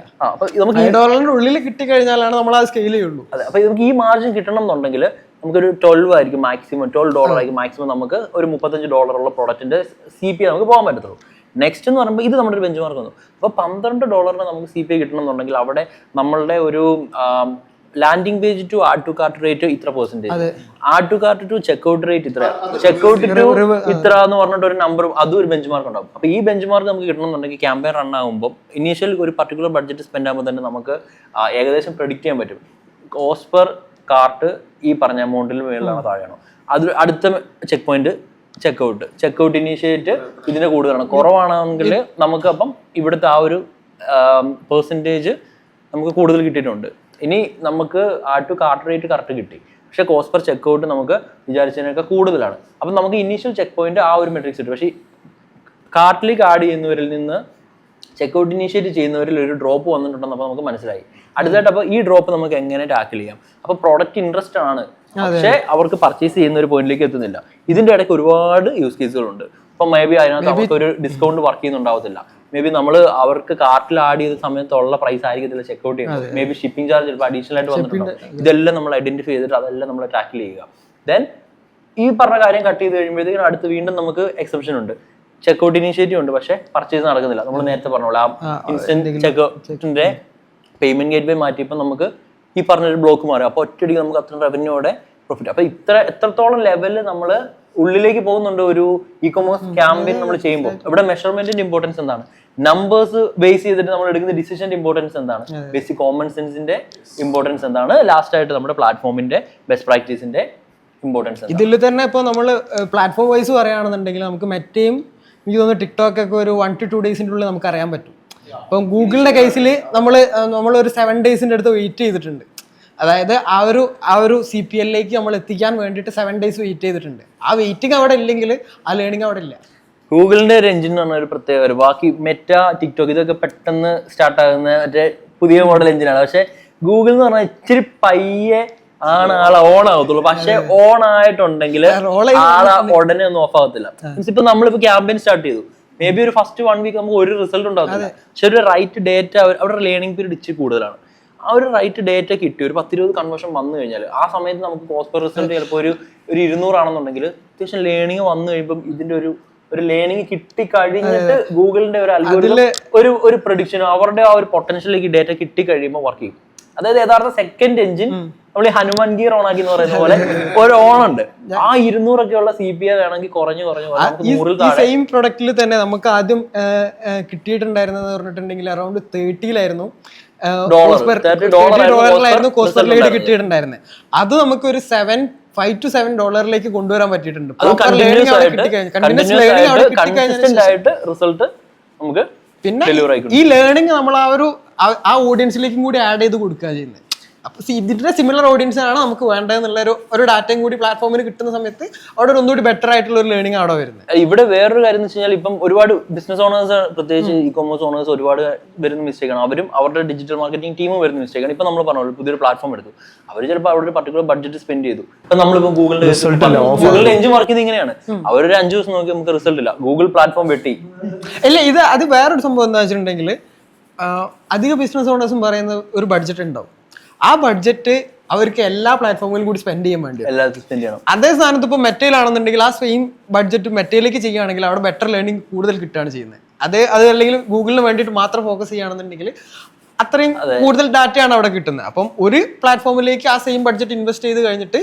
നമുക്ക് $5 ഉള്ളിൽ കിട്ടിക്കഴിഞ്ഞാലാണ് നമ്മൾ ആ സ്കെയിൽ ചെയ്യുള്ളൂ. അതെ, അപ്പോൾ നമുക്ക് ഈ മാർജിൻ കിട്ടണം എന്നുണ്ടെങ്കിൽ നമുക്കൊരു $12 ആയിരിക്കും മാക്സിമം, $12 ആയിരിക്കും മാക്സിമം നമുക്ക് ഒരു $35 ഉള്ള പ്രോഡക്റ്റിന്റെ CPI നമുക്ക് പോകാൻ പറ്റത്തുള്ളൂ. നെക്സ്റ്റ് എന്ന് പറയുമ്പോൾ ഇത് നമ്മുടെ ഒരു ബെഞ്ച് മാർക്ക് വന്നു. അപ്പോൾ $12 നമുക്ക് CPI കിട്ടണം എന്നുണ്ടെങ്കിൽ അവിടെ നമ്മളുടെ ഒരു landing page to add to cart rate ഇത്ര %, add to cart to checkout rate ഇത്ര, ചെക്ക്ഔട്ട് ടു ഇത്ര എന്ന് പറഞ്ഞിട്ട് ഒരു നമ്പറും അതും ഒരു ബെഞ്ച് മാർക്ക് ഉണ്ടാവും. അപ്പോൾ ഈ ബെഞ്ച് മാർക്ക് നമുക്ക് കിട്ടണമെന്നുണ്ടെങ്കിൽ ക്യാമ്പയിൻ റൺ ആകുമ്പോൾ ഇനീഷ്യൽ ഒരു പർട്ടിക്കുലർ ബഡ്ജറ്റ് സ്പെൻഡ് ആകുമ്പോൾ തന്നെ നമുക്ക് ഏകദേശം പ്രെഡിക്റ്റ് ചെയ്യാൻ പറ്റും കോസ്റ്റ് പെർ കാർട്ട് ഈ പറഞ്ഞ എമൗണ്ടിൽ മേളിലാണോ താഴെയാണോ. അത് അടുത്ത ചെക്ക് പോയിന്റ് ചെക്ക്ഔട്ട് ഇനീഷ്യേറ്റ് ഇതിന്റെ കൂടുതലാണ്. കുറവാണെങ്കിൽ നമുക്ക് അപ്പം ഇവിടുത്തെ ആ ഒരു % നമുക്ക് കൂടുതൽ കിട്ടിയിട്ടുണ്ട്. ഇനി നമുക്ക് add to cart rate correct കിട്ടി, പക്ഷേ കോസ്റ്റ് പെർ ചെക്ക് ഔട്ട് നമുക്ക് വിചാരിച്ചതിനൊക്കെ കൂടുതലാണ്. അപ്പം നമുക്ക് ഇനീഷ്യൽ ചെക്ക് പോയിന്റ് ആ ഒരു മെട്രിക്സ് കിട്ടും. പക്ഷേ കാർട്ടിലേക്ക് ആഡ് ചെയ്യുന്നവരിൽ നിന്ന് ചെക്ക് ഔട്ട് ഇനീഷ്യേറ്റ് ചെയ്യുന്നവരിൽ ഒരു ഡ്രോപ്പ് വന്നിട്ടുണ്ടെന്ന് അപ്പോൾ നമുക്ക് മനസ്സിലായി. അടുത്തായിട്ട് അപ്പോൾ ഈ ഡ്രോപ്പ് നമുക്ക് എങ്ങനെ ടാക്കിൾ ചെയ്യാം. അപ്പോൾ പ്രോഡക്റ്റ് ഇൻട്രസ്റ്റ് ആണ്, പക്ഷേ അവർക്ക് പർച്ചേസ് ചെയ്യുന്ന ഒരു പോയിന്റിലേക്ക് എത്തുന്നില്ല. ഇതിന്റെ ഇടയ്ക്ക് ഒരുപാട് യൂസ് കേസുകളുണ്ട്. ഇപ്പം മേ ബി അതിനകത്ത് അവർക്ക് ഒരു ഡിസ്കൗണ്ട് വർക്ക് ചെയ്യുന്നുണ്ടാവത്തില്ല. മേ ബി നമ്മൾ അവർക്ക് കാർട്ടിൽ ആഡ് ചെയ്ത സമയത്തുള്ള പ്രൈസ് ആയിരിക്കത്തില്ല ചെക്ക് ഔട്ട് ചെയ്യുന്നത്. മേ ബി ഷിപ്പിംഗ് ചാർജ് ചിലപ്പോൾ അഡീഷണൽ ആയിട്ട് വന്നിട്ടുണ്ടാവും. ഇതെല്ലാം നമ്മൾ ഐഡന്റിഫൈ ചെയ്തിട്ട് അതെല്ലാം നമ്മൾ ടാക്കിൾ ചെയ്യുക. ദെൻ ഈ പറഞ്ഞ കാര്യം കട്ട് ചെയ്ത് കഴിയുമ്പോഴത്തേക്കും അടുത്ത് വീണ്ടും നമുക്ക് എക്സെപ്ഷൻ ഉണ്ട്. ചെക്ക് ഔട്ട് ഇനീഷ്യേറ്റീവ് ഉണ്ട്, പക്ഷേ പർച്ചേസ് നടക്കുന്നില്ല. നമ്മൾ നേരത്തെ പറഞ്ഞോളൂ, ആ ഇൻസ്റ്റന്റ് ചെക്ക് ഔട്ടിന്റെ പേയ്മെന്റ് ഗേറ്റ് വേ മാറ്റിയപ്പോൾ നമുക്ക് ഈ പറഞ്ഞൊരു ബ്ലോക്ക് മാറും. അപ്പോൾ ഒറ്റയടിക്ക് നമുക്ക് അത്ര റവന്യൂടെ പ്രോഫിറ്റ്. അപ്പോൾ എത്രത്തോളം ലെവലിൽ നമ്മൾ ഉള്ളിലേക്ക് പോകുന്നുണ്ട് ഒരു ഇ കൊമേഴ്സ് ക്യാമ്പയിൻ നമ്മൾ ചെയ്യുമ്പോൾ. ഇവിടെ മെഷർമെന്റിന്റെ ഇമ്പോർട്ടൻസ് എന്താണ്, നമ്പേഴ്സ് ബേസ് ചെയ്തിട്ട് നമ്മൾ എടുക്കുന്ന ഡിസിഷന്റെ ഇമ്പോർട്ടൻസ് എന്താണ്, ബേസിക് കോമൺ സെൻസിന്റെ ഇമ്പോർട്ടൻസ് എന്താണ്, ലാസ്റ്റ് ആയിട്ട് നമ്മുടെ പ്ലാറ്റ്ഫോമിന്റെ ബെസ്റ്റ് പ്രാക്ടീസിന്റെ ഇമ്പോർട്ടൻസ്. ഇതിൽ തന്നെ ഇപ്പോൾ നമ്മൾ പ്ലാറ്റ്ഫോം വൈസ് പറയുകയാണെന്നുണ്ടെങ്കിൽ നമുക്ക് മെറ്റയും എനിക്ക് തോന്നുന്നു ടിക്ടോക്ക് ഒക്കെ ഒരു 1 to 2 ഡേയ്സിൻ്റെ ഉള്ളിൽ നമുക്ക് അറിയാൻ പറ്റും. അപ്പം ഗൂഗിളിന്റെ കേസിൽ നമ്മളൊരു 7 ഡേയ്സിൻ്റെ അടുത്ത് വെയിറ്റ് ചെയ്തിട്ടുണ്ട്. അതായത് ആ ഒരു CPL-ലേക്ക് നമ്മൾ എത്തിക്കാൻ വേണ്ടിയിട്ട് 7 ഡേയ്സ് വെയിറ്റ് ചെയ്തിട്ടുണ്ട്. ആ വെയിറ്റിംഗ് അവിടെ ഇല്ലെങ്കിൽ ആ ലേണിംഗ് അവിടെ ഇല്ല. ഗൂഗിളിന്റെ ഒരു എഞ്ചിൻ എന്ന് പറഞ്ഞ ഒരു പ്രത്യേകത, ബാക്കി മെറ്റ, ടിക്ടോക്ക് ഇതൊക്കെ പെട്ടെന്ന് സ്റ്റാർട്ട് ആകുന്ന മറ്റേ പുതിയ മോഡൽ എഞ്ചിനാണ്. പക്ഷെ ഗൂഗിൾ എന്ന് പറഞ്ഞാൽ ഇച്ചിരി പയ്യെ ആണ് ആളെ ഓൺ ആകത്തുള്ളൂ. പക്ഷെ ഓൺ ആയിട്ടുണ്ടെങ്കിൽ ആളെ ഉടനെ ഒന്നും ഓഫ് ആകത്തില്ല. മീൻസ് ഇപ്പൊ നമ്മളിപ്പോ ക്യാമ്പയിൻ സ്റ്റാർട്ട് ചെയ്തു, മേ ബി ഒരു ഫസ്റ്റ് 1 വീക്ക് നമുക്ക് ഒരു റിസൾട്ട് ഉണ്ടാകത്തില്ല. പക്ഷെ ഒരു റൈറ്റ് ഡേറ്റ, അവരുടെ ലേണിംഗ് പീരീഡ് ഇച്ചിരി കൂടുതലാണ്. ആ ഒരു റൈറ്റ് ഡേറ്റ കിട്ടി ഒരു 10-20 കൺവേർഷൻ വന്നു കഴിഞ്ഞാൽ ആ സമയത്ത് നമുക്ക് കോസ്റ്റ് പെർ റിസൾട്ട് ചിലപ്പോൾ ഒരു 200 ആണെന്നുണ്ടെങ്കിൽ അത്യാവശ്യം ലേണിംഗ് വന്നു കഴിയുമ്പോൾ ഇതിന്റെ ഒരു ലേണിംഗ് കിട്ടിക്കഴിഞ്ഞിട്ട് ഗൂഗിളിന്റെ ഒരു അൽഗോരിതം ഒരു പ്രൊഡിക്ഷൻ അവരുടെ ആ ഒരു പൊട്ടൻഷ്യലിലേക്ക് ഡേറ്റ കിട്ടിക്കഴിയുമ്പോൾ വർക്ക് ചെയ്യും. അതായത് യഥാർത്ഥ സെക്കൻഡ് എഞ്ചിൻ നമ്മൾ ഈ ഹനുമാൻ ഗീർ ഓൺ ആക്കി എന്ന് പറയുന്ന പോലെ ഒരു ഓൺ ഉണ്ട്. ആ 200 ഒക്കെ ഉള്ള CPA വേണമെങ്കിൽ കുറഞ്ഞു സെയിം പ്രൊഡക്റ്റിൽ തന്നെ നമുക്ക് ആദ്യം കിട്ടിയിട്ടുണ്ടായിരുന്നത് പറഞ്ഞിട്ടുണ്ടെങ്കിൽ അറൌണ്ട് 30-ലായിരുന്നു ഡോളറിലായിരുന്നു കോസ്റ്റ് പെർ ലീഡ് കിട്ടിയിട്ടുണ്ടായിരുന്നത്. അത് നമുക്ക് ഒരു $5 to $7 കൊണ്ടുവരാൻ പറ്റിയിട്ടുണ്ട്. പിന്നെ ഈ ലേണിംഗ് നമ്മൾ ആ ഓഡിയൻസിലേക്കും കൂടി ആഡ് ചെയ്ത് കൊടുക്കുക ചെയ്യുന്നത്. അപ്പൊ ഇതിന്റെ സിമിലർ ഓഡിയൻസിനാണ് നമുക്ക് വേണ്ടതെന്നുള്ള ഒരു ഡാറ്റയും കൂടി പ്ലാറ്റ്ഫോമിന് കിട്ടുന്ന സമയത്ത് അവിടെ ഒന്നുകൂടി ബെറ്റർ ആയിട്ടുള്ള ഒരു ലേണിംഗ് അവിടെ വരുന്നത്. ഇവിടെ വേറൊരു കാര്യം എന്ന് വെച്ച് കഴിഞ്ഞാൽ ഇപ്പം ഒരുപാട് ബിസിനസ് ഓണേഴ്സ്, പ്രത്യേകിച്ച് ഇ കൊമേഴ്സ് ഓണേഴ്സ് ഒരുപാട് വരുന്ന മിസ്റ്റേക്കാണ്. അവരും അവരുടെ ഡിജിറ്റൽ മാർക്കറ്റിംഗ് ടീമും വരുന്ന മിസ്റ്റേക്കാണ്. ഇപ്പൊ നമ്മൾ പറഞ്ഞോളൂ, പുതിയൊരു പ്ലാറ്റ്ഫോം എടുത്തു, അവർ ചിലപ്പോൾ അവരുടെ പർട്ടിക്കുലർ ബഡ്ജറ്റ് സ്പെൻഡ് ചെയ്തു. ഇപ്പൊ നമ്മളിപ്പോ ഗൂഗിളിന്റെ എഞ്ചിൻ വർക്ക് ചെയ്ത് ഇങ്ങനെയാണ്, അവരൊരു 5 ദിവസം നോക്കി നമുക്ക് റിസൾട്ട് ഇല്ല, ഗൂഗിൾ പ്ലാറ്റ്ഫോം വെട്ടി. ഇല്ല, അത് വേറൊരു സംഭവം എന്താ വെച്ചിട്ടുണ്ടെങ്കിൽ അധിക ബിസിനസ് ഓണേഴ്സും പറയുന്ന ഒരു ബഡ്ജറ്റ് ഉണ്ടാവും. ആ ബഡ്ജറ്റ് അവർക്ക് എല്ലാ പ്ലാറ്റ്ഫോമിലും കൂടി സ്പെൻഡ് ചെയ്യാൻ വേണ്ടി അതേ സ്ഥാനത്ത് ഇപ്പോൾ മെറ്റയിലാണെന്നുണ്ടെങ്കിൽ ആ സെയിം ബഡ്ജറ്റ് മെറ്റയിലേക്ക് ചെയ്യുകയാണെങ്കിൽ അവിടെ ബെറ്റർ ലേണിംഗ് കൂടുതൽ കിട്ടുകയാണ് ചെയ്യുന്നത്. അത് അല്ലെങ്കിൽ ഗൂഗിളിന് വേണ്ടിയിട്ട് മാത്രം ഫോക്കസ് ചെയ്യുകയാണെന്നുണ്ടെങ്കിൽ അത്രയും കൂടുതൽ ഡാറ്റയാണ് അവിടെ കിട്ടുന്നത്. അപ്പം ഒരു പ്ലാറ്റ്ഫോമിലേക്ക് ആ സെയിം ബഡ്ജറ്റ് ഇൻവെസ്റ്റ് ചെയ്ത് കഴിഞ്ഞിട്ട്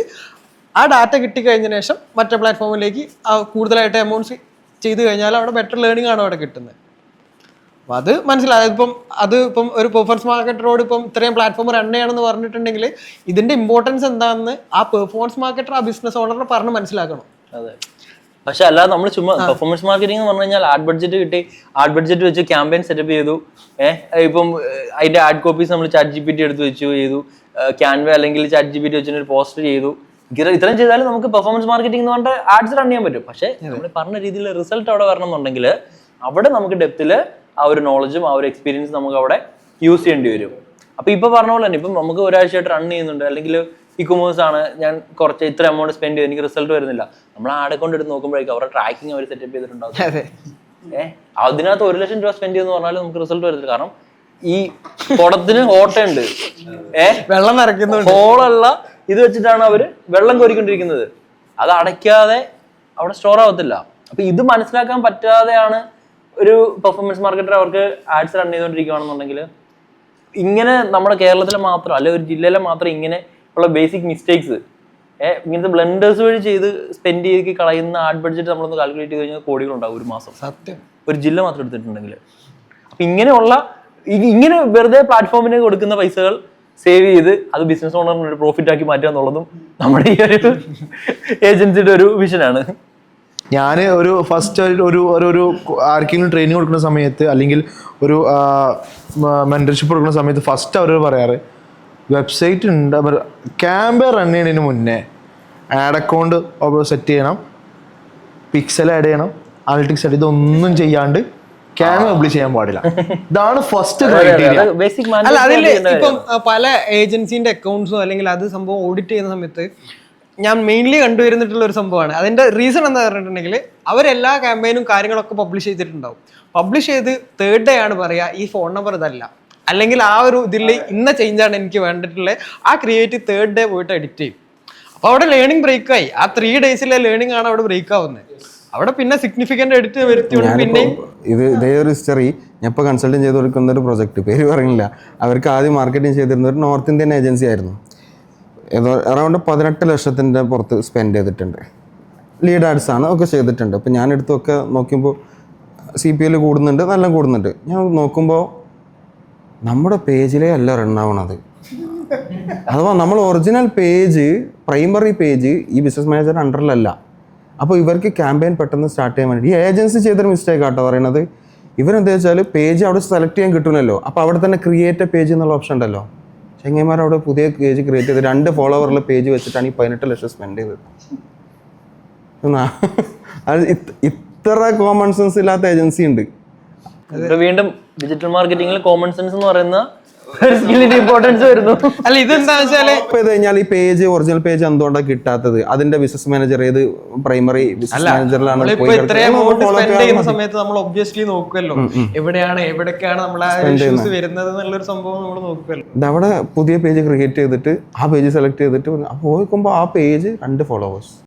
ആ ഡാറ്റ കിട്ടിക്കഴിഞ്ഞതിന് ശേഷം മറ്റേ പ്ലാറ്റ്ഫോമിലേക്ക് കൂടുതലായിട്ട് എമൗണ്ട്സ് ചെയ്ത് കഴിഞ്ഞാൽ അവിടെ ബെറ്റർ ലേണിംഗ് ആണ് അവിടെ കിട്ടുന്നത്. അപ്പോൾ അത് മനസ്സിലായത് ഇപ്പം ഒരു പെർഫോമൻസ് മാർക്കറ്ററോട് ഇപ്പം ഇത്രയും പ്ലാറ്റ്ഫോം റൺ ചെയ്യണമെന്ന് പറഞ്ഞിട്ടുണ്ടെങ്കിൽ ഇതിന്റെ ഇമ്പോർട്ടൻസ് എന്താണെന്ന് ആ പെർഫോമൻസ് മാർക്കറ്റർ ആ ബിസിനസ് ഓണറിനെ പറഞ്ഞ് മനസ്സിലാക്കണം. അതെ, പക്ഷെ അല്ലാതെ നമ്മൾ ചുമ്മാ പെർഫോമൻസ് മാർക്കറ്റിംഗ് എന്ന് പറഞ്ഞു കഴിഞ്ഞാൽ ആഡ് ബഡ്ജറ്റ് കിട്ടി, ആഡ് ബഡ്ജറ്റ് വെച്ച് ക്യാമ്പയിൻ സെറ്റപ്പ് ചെയ്തു, ഇപ്പം അതിന്റെ ആഡ് കോപ്പീസ് നമ്മൾ ChatGPT എടുത്ത് വെച്ചു ചെയ്തു, ക്യാൻവ അല്ലെങ്കിൽ ChatGPT വെച്ചിട്ട് ഒരു പോസ്റ്റർ ചെയ്തു. ഇത്രയും ചെയ്താലും നമുക്ക് പെർഫോമൻസ് മാർക്കറ്റിംഗ് എന്ന് പറഞ്ഞാൽ ആഡ്സ് റൺ ചെയ്യാൻ പറ്റും. പക്ഷെ നമ്മൾ പറഞ്ഞ രീതിയിൽ റിസൾട്ട് അവിടെ വരണം എന്നുണ്ടെങ്കിൽ അവിടെ നമുക്ക് ഡെപ്തില് ആ ഒരു നോളജും ആ ഒരു എക്സ്പീരിയൻസ് നമുക്ക് അവിടെ യൂസ് ചെയ്യേണ്ടി വരും. അപ്പൊ ഇപ്പൊ പറഞ്ഞ പോലെ തന്നെ ഇപ്പം നമുക്ക് ഒരാഴ്ചയായിട്ട് റൺ ചെയ്യുന്നുണ്ട്, അല്ലെങ്കിൽ ഇ കൊമേഴ്സ് ആണ്, ഞാൻ കുറച്ച് ഇത്ര എമൗണ്ട് സ്പെൻഡ് ചെയ്ത് എനിക്ക് റിസൾട്ട് വരുന്നില്ല, നമ്മൾ ആഡ് അക്കൗണ്ട് എടുത്ത് നോക്കുമ്പോഴേക്കും അവരുടെ ട്രാക്കിംഗ് അവർ സെറ്റപ്പ് ചെയ്തിട്ടുണ്ടാവും. അതിനകത്ത് 1 ലക്ഷം രൂപ സ്പെൻഡ് ചെയ്തെന്ന് പറഞ്ഞാലും നമുക്ക് റിസൾട്ട് വരുന്നില്ല. കാരണം ഈ കുടത്തിന് ഓട്ടയുണ്ട്, വെള്ളം നിറയ്ക്കുന്നു, ഹോളുള്ള ഇത് വെച്ചിട്ടാണ് അവര് വെള്ളം കോരിക്കൊണ്ടിരിക്കുന്നത്. അത് അടയ്ക്കാതെ അവിടെ സ്റ്റോർ ആവത്തില്ല. അപ്പൊ ഇത് മനസ്സിലാക്കാൻ പറ്റാതെയാണ് ഒരു പെർഫോമൻസ് മാർക്കറ്റർ അവർക്ക് ആഡ്സ് റൺ ചെയ്തുകൊണ്ടിരിക്കുകയാണെന്നുണ്ടെങ്കിൽ ഇങ്ങനെ നമ്മുടെ കേരളത്തിലെ മാത്രം അല്ലെ ഒരു ജില്ലയിലെ മാത്രം ഇങ്ങനെ ഉള്ള ബേസിക് മിസ്റ്റേക്സ് ഇങ്ങനത്തെ ബ്ലണ്ടേഴ്സ് വഴി ചെയ്ത് സ്പെൻഡ് ചെയ്ത് കളയുന്ന ആഡ് ബഡ്ജറ്റ് നമ്മളൊന്ന് കാൽക്കുലേറ്റ് ചെയ്ത് കഴിഞ്ഞാൽ കോടികളുണ്ടാവും ഒരു മാസം, സത്യം, ഒരു ജില്ല മാത്രം എടുത്തിട്ടുണ്ടെങ്കിൽ. അപ്പൊ ഇങ്ങനെ വെറുതെ പ്ലാറ്റ്ഫോമിന് കൊടുക്കുന്ന പൈസകൾ സേവ് ചെയ്ത് അത് ബിസിനസ് ഓണറിന് ഒരു പ്രോഫിറ്റ് ആക്കി മാറ്റുക എന്നുള്ളതും നമ്മുടെ ഈ ഒരു ഏജൻസിയുടെ ഒരു വിഷനാണ്. ഞാൻ ഒരു ഫസ്റ്റ് ഒരു ആർക്കെങ്കിലും ട്രെയിനിങ് കൊടുക്കുന്ന സമയത്ത് അല്ലെങ്കിൽ ഒരു മെന്റർഷിപ്പ് കൊടുക്കുന്ന സമയത്ത് ഫസ്റ്റ് അവർ പറയാറ് വെബ്സൈറ്റ് ഉണ്ട്. ക്യാമ്പ് റൺ ചെയ്യുന്നതിന് മുന്നേ ആഡ് അക്കൗണ്ട് സെറ്റ് ചെയ്യണം, പിക്സൽ ആഡ് ചെയ്യണം, അനലിറ്റിക്സ് ആഡ്, ഇതൊന്നും ചെയ്യാണ്ട് ക്യാമ്പ് പബ്ലിഷ് ചെയ്യാൻ പാടില്ല. ഇതാണ് ഫസ്റ്റ് ക്രൈറ്റീരിയ. ബേസിക് അല്ല അതിൽ ഇപ്പം പല ഏജൻസിന്റെ അക്കൗണ്ട്സോ അല്ലെങ്കിൽ അത് സംഭവം ഓഡിറ്റ് ചെയ്യുന്ന സമയത്ത് ഞാൻ മെയിൻലി കണ്ടുവരുന്നിട്ടുള്ള ഒരു സംഭവമാണ്. അതിന്റെ റീസൺ എന്താ പറഞ്ഞിട്ടുണ്ടെങ്കിൽ അവരെല്ലാ ക്യാമ്പയിനും കാര്യങ്ങളൊക്കെ പബ്ലിഷ് ചെയ്തിട്ടുണ്ടാവും. പബ്ലിഷ് ചെയ്ത് തേർഡ് ഡേ ആണ് പറയുക ഈ ഫോൺ നമ്പർ ഇതല്ല, അല്ലെങ്കിൽ ആ ഒരു ഇതിൽ ഇന്ന ചേഞ്ചാണ് എനിക്ക് വേണ്ടിയിട്ടുള്ളത്, ആ ക്രിയേറ്റ് തേർഡ് ഡേ പോയിട്ട് എഡിറ്റ് ചെയ്യും. അപ്പോൾ അവിടെ ലേണിംഗ് ബ്രേക്ക് ആയി. ആ 3 ഡേയ്സിലെ ലേണിംഗ് ആണ് അവിടെ ബ്രേക്ക് ആവുന്നത്. അവിടെ പിന്നെ സിഗ്നിഫിക്കന്റ് എഡിറ്റ് വരുത്തിയോണ്ട് പിന്നെ ഇതേ ഒരു ഹിസ്റ്ററി ഞാൻ ഇപ്പോൾ കൺസൾട്ടിങ് ചെയ്ത് കൊടുക്കുന്ന ഒരു പ്രൊജക്ട്, പേര് പറയുന്നില്ല, അവർക്ക് ആദ്യം മാർക്കറ്റിംഗ് ചെയ്തിരുന്ന ഒരു നോർത്ത് ഇന്ത്യൻ ഏജൻസി ആയിരുന്നു. അറൗണ്ട് 18 ലക്ഷത്തിൻ്റെ പുറത്ത് സ്പെൻഡ് ചെയ്തിട്ടുണ്ട്. ലീഡ് ആഡ്സ് ആണ് ഒക്കെ ചെയ്തിട്ടുണ്ട്. അപ്പോൾ ഞാൻ എടുത്തൊക്കെ നോക്കുമ്പോൾ CPL കൂടുന്നുണ്ട്, നല്ല കൂടുന്നുണ്ട്. ഞാൻ നോക്കുമ്പോൾ നമ്മുടെ പേജിലേ അല്ല റണ്ണാവണത്. അഥവാ നമ്മൾ ഒറിജിനൽ പേജ്, പ്രൈമറി പേജ് ഈ ബിസിനസ് മാനേജർ അണ്ടറിലല്ല. അപ്പോൾ ഇവർക്ക് ക്യാമ്പയിൻ പെട്ടെന്ന് സ്റ്റാർട്ട് ചെയ്യാൻ വേണ്ടി ഈ ഏജൻസി ചെയ്തൊരു മിസ്റ്റേക്ക് ആട്ടോ പറയണത്. ഇവരെന്താ വെച്ചാൽ പേജ് അവിടെ സെലക്ട് ചെയ്യാൻ കിട്ടുമല്ലോ, അപ്പോൾ അവിടെ തന്നെ ക്രിയേറ്റ് എ പേജ് എന്നുള്ള ഓപ്ഷൻ ഉണ്ടല്ലോ. ചെങ്ങന്മാർ അവിടെ പുതിയ പേജ് ക്രിയേറ്റ് ചെയ്ത് 2 ഫോളോവറുള്ള പേജ് വെച്ചിട്ടാണ് ഈ 18 ലക്ഷം സ്പെൻഡ് ചെയ്തത്. അത് ഇത്ര കോമൺ സെൻസ് ഇല്ലാത്ത ഏജൻസി ഉണ്ട്. വീണ്ടും ഡിജിറ്റൽ മാർക്കറ്റിംഗിൽ കോമൺ സെൻസ് എന്ന് പറയുന്ന സ്കില്ലിന്റെ ഇമ്പോർട്ടൻസ് വരുന്നു. അല്ല ഇതെന്താ വെച്ചാല് ഇപ്പൊ ഇത് കഴിഞ്ഞാൽ ഈ പേജ്, ഒറിജിനൽ പേജ് എന്തുകൊണ്ടാണ് കിട്ടാത്തത്? അതിന്റെ ബിസിനസ് മാനേജർ ഏത് പ്രൈമറി ബിസിനസ് മാനേജറിലാണ് ചെയ്യുന്ന സമയത്ത് നമ്മൾ ഒബ്വിയസ്ലി നോക്കുമല്ലോ എവിടേക്കാണ് നമ്മളെ ഇഷ്യൂസ് വരുന്നത് എന്നുള്ളൊരു സംഭവം നമ്മൾ നോക്കുമല്ലോ. ഇതവിടെ പുതിയ പേജ് ക്രിയേറ്റ് ചെയ്തിട്ട് ആ പേജ് സെലക്ട് ചെയ്തിട്ട് അപ്പോൾ നോക്കുമ്പോൾ ആ പേജ് 2 ഫോളോവേഴ്സ്.